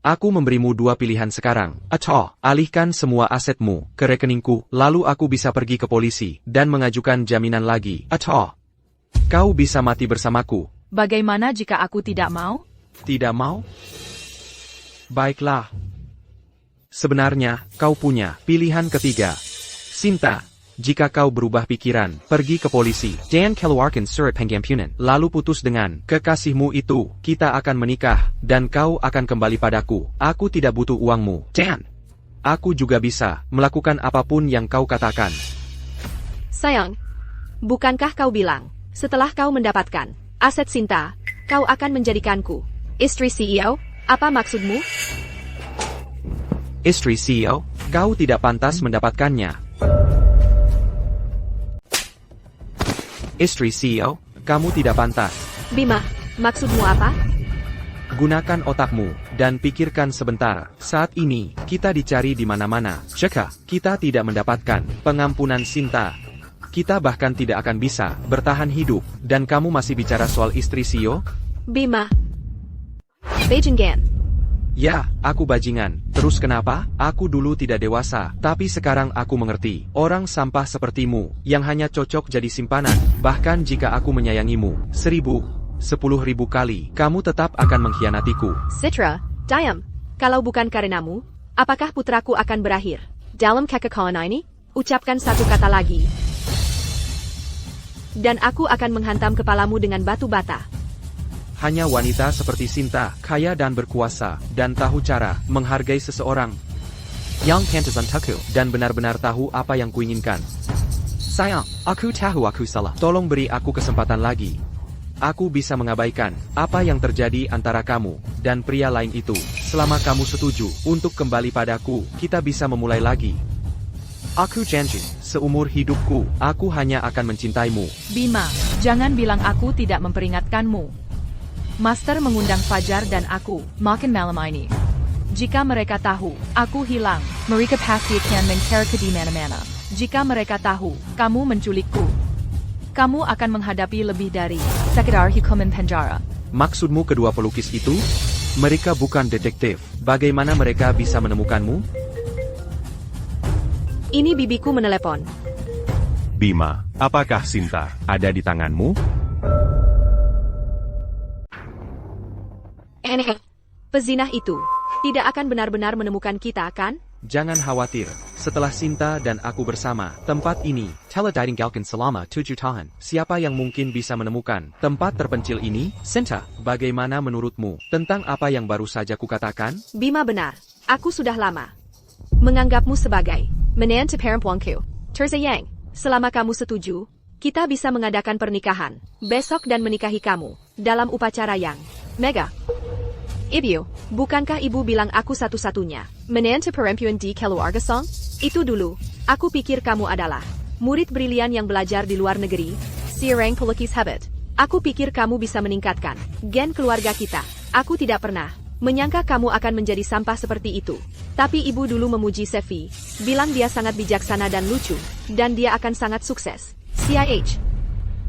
aku memberimu dua pilihan sekarang. Atau, alihkan semua asetmu ke rekeningku, lalu aku bisa pergi ke polisi dan mengajukan jaminan lagi. Atau, kau bisa mati bersamaku. Bagaimana jika aku tidak mau? Tidak mau? Baiklah. Sebenarnya, kau punya pilihan ketiga. Sinta, jika kau berubah pikiran, pergi ke polisi, jangan keluarkan surat pengampunan, lalu putus dengan kekasihmu itu, kita akan menikah, dan kau akan kembali padaku. Aku tidak butuh uangmu, jangan. Aku juga bisa melakukan apapun yang kau katakan. Sayang, bukankah kau bilang, setelah kau mendapatkan aset Sinta, kau akan menjadikanku istri CEO? Apa maksudmu? Istri CEO, kau tidak pantas mendapatkannya. Istri CEO, kamu tidak pantas. Bima, maksudmu apa? Gunakan otakmu, dan pikirkan sebentar. Saat ini, kita dicari di mana-mana. Jika kita tidak mendapatkan pengampunan Sinta, kita bahkan tidak akan bisa bertahan hidup. Dan kamu masih bicara soal istri CEO? Bima. Bajingan. Ya, aku bajingan. Terus kenapa? Aku dulu tidak dewasa, tapi sekarang aku mengerti. Orang sampah sepertimu, yang hanya cocok jadi simpanan. Bahkan jika aku menyayangimu, 1000, 10.000 kali, kamu tetap akan mengkhianatiku. Citra, diam. Kalau bukan karenamu, apakah putraku akan berakhir? Dalam kekekalan ini, ucapkan satu kata lagi. Dan aku akan menghantam kepalamu dengan batu bata. Hanya wanita seperti Sinta, kaya dan berkuasa, dan tahu cara menghargai seseorang. Yang pantas untukku, dan benar-benar tahu apa yang kuinginkan. Sayang, aku tahu aku salah. Tolong beri aku kesempatan lagi. Aku bisa mengabaikan apa yang terjadi antara kamu dan pria lain itu. Selama kamu setuju untuk kembali padaku, kita bisa memulai lagi. Aku janji, seumur hidupku, aku hanya akan mencintaimu. Bima, jangan bilang aku tidak memperingatkanmu. Master mengundang Fajar dan aku makan malam ini. Jika mereka tahu aku hilang, mereka pasti akan mencari di mana-mana. Jika mereka tahu kamu menculikku, kamu akan menghadapi lebih dari sekedar hukuman penjara. Maksudmu kedua pelukis itu? Mereka bukan detektif. Bagaimana mereka bisa menemukanmu? Ini bibiku menelepon. Bima, apakah Sinta ada di tanganmu? Pezinah itu tidak akan benar-benar menemukan kita, kan? Jangan khawatir, setelah Sinta dan aku bersama, tempat ini telah ditinggalkan selama 7 tahun. Siapa yang mungkin bisa menemukan tempat terpencil ini? Sinta, bagaimana menurutmu tentang apa yang baru saja kukatakan? Bima benar, aku sudah lama menganggapmu sebagai menantu perempuanku. Tersayang, selama kamu setuju, kita bisa mengadakan pernikahan besok dan menikahi kamu dalam upacara yang mega. Ibu, bukankah ibu bilang aku satu-satunya menantu perempuan di keluarga Song? Itu dulu, aku pikir kamu adalah murid brilian yang belajar di luar negeri, seorang pelukis hebat. Aku pikir kamu bisa meningkatkan gen keluarga kita. Aku tidak pernah menyangka kamu akan menjadi sampah seperti itu. Tapi ibu dulu memuji Sevi, bilang dia sangat bijaksana dan lucu, dan dia akan sangat sukses. CIH.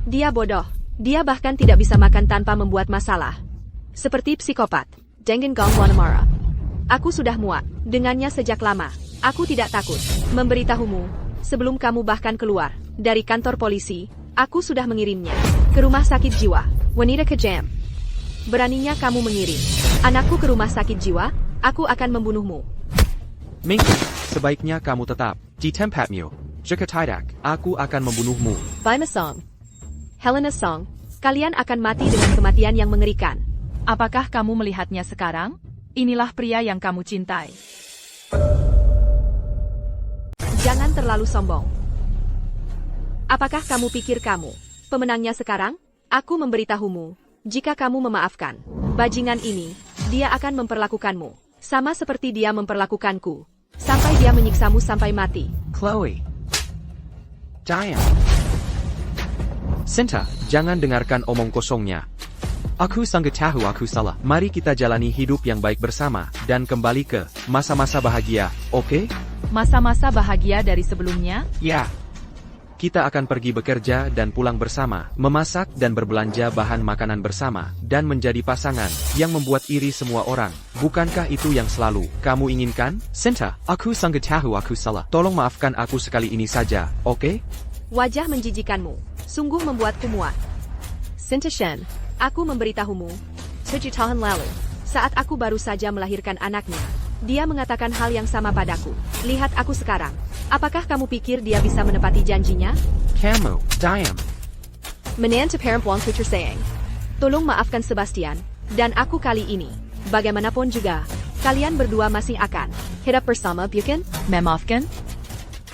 Dia bodoh. Dia bahkan tidak bisa makan tanpa membuat masalah. Seperti psikopat. Dengan Gong Wanamara. Aku sudah muak dengannya sejak lama. Aku tidak takut memberitahumu. Sebelum kamu bahkan keluar dari kantor polisi, aku sudah mengirimnya ke rumah sakit jiwa. Wanita kejam. Beraninya kamu mengirim anakku ke rumah sakit jiwa, aku akan membunuhmu. Minky, sebaiknya kamu tetap di tempatmu. Jika tidak, aku akan membunuhmu. Bima Song. Helena Song, kalian akan mati dengan kematian yang mengerikan. Apakah kamu melihatnya sekarang? Inilah pria yang kamu cintai. Jangan terlalu sombong. Apakah kamu pikir kamu pemenangnya sekarang? Aku memberitahumu, jika kamu memaafkan bajingan ini, dia akan memperlakukanmu sama seperti dia memperlakukanku, sampai dia menyiksamu sampai mati. Chloe. Diane. Sinta, jangan dengarkan omong kosongnya. Aku sanggup tahu aku salah. Mari kita jalani hidup yang baik bersama, dan kembali ke masa-masa bahagia, oke? Masa-masa bahagia dari sebelumnya? Ya. Kita akan pergi bekerja dan pulang bersama, memasak dan berbelanja bahan makanan bersama, dan menjadi pasangan yang membuat iri semua orang. Bukankah itu yang selalu kamu inginkan? Sinta, aku sanggup tahu aku salah. Tolong maafkan aku sekali ini saja, oke? Wajah menjijikanmu sungguh membuatku muak. Sinta Shen, aku memberitahumu, 7 tahun lalu, saat aku baru saja melahirkan anaknya, dia mengatakan hal yang sama padaku. Lihat aku sekarang. Apakah kamu pikir dia bisa menepati janjinya? Kamu, Diane. Menantu perempuan Putri sayang. Tolong maafkan Sebastian, dan aku kali ini. Bagaimanapun juga, kalian berdua masih akan hidup bersama, bukan? Memaafkan?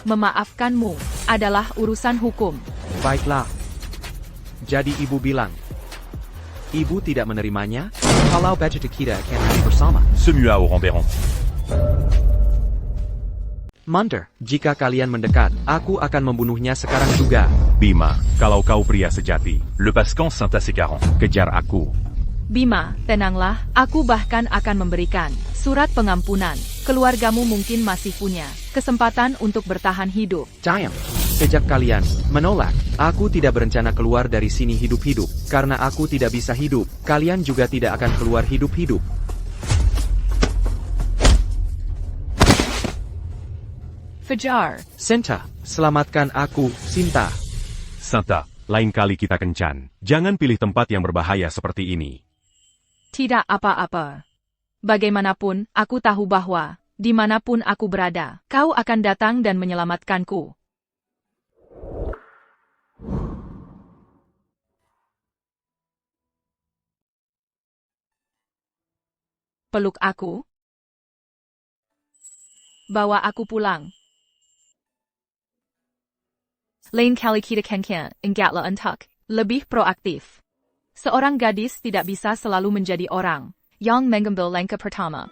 Memaafkanmu adalah urusan hukum. Baiklah. Jadi ibu bilang, ibu tidak menerimanya? Kalau baju kita akan hidup bersama. Semua au Ramberon. Munter, jika kalian mendekat, aku akan membunuhnya sekarang juga. Bima, kalau kau pria sejati, Le Pascan Saint-Assez-Caron. kejar aku. Bima, tenanglah, aku bahkan akan memberikan surat pengampunan. Keluargamu mungkin masih punya kesempatan untuk bertahan hidup. Diane, sejak kalian menolak, aku tidak berencana keluar dari sini hidup-hidup. Karena aku tidak bisa hidup, kalian juga tidak akan keluar hidup-hidup. Fajar, Sinta, selamatkan aku, Sinta. Sinta, lain kali kita kencan. Jangan pilih tempat yang berbahaya seperti ini. tidak apa-apa. Bagaimanapun, aku tahu bahwa, dimanapun aku berada, kau akan datang dan menyelamatkanku. Peluk aku. Bawa aku pulang. Lain kali kita kencan, enggaklah untuk lebih proaktif. Seorang gadis tidak bisa selalu menjadi orang yang mengambil langkah pertama.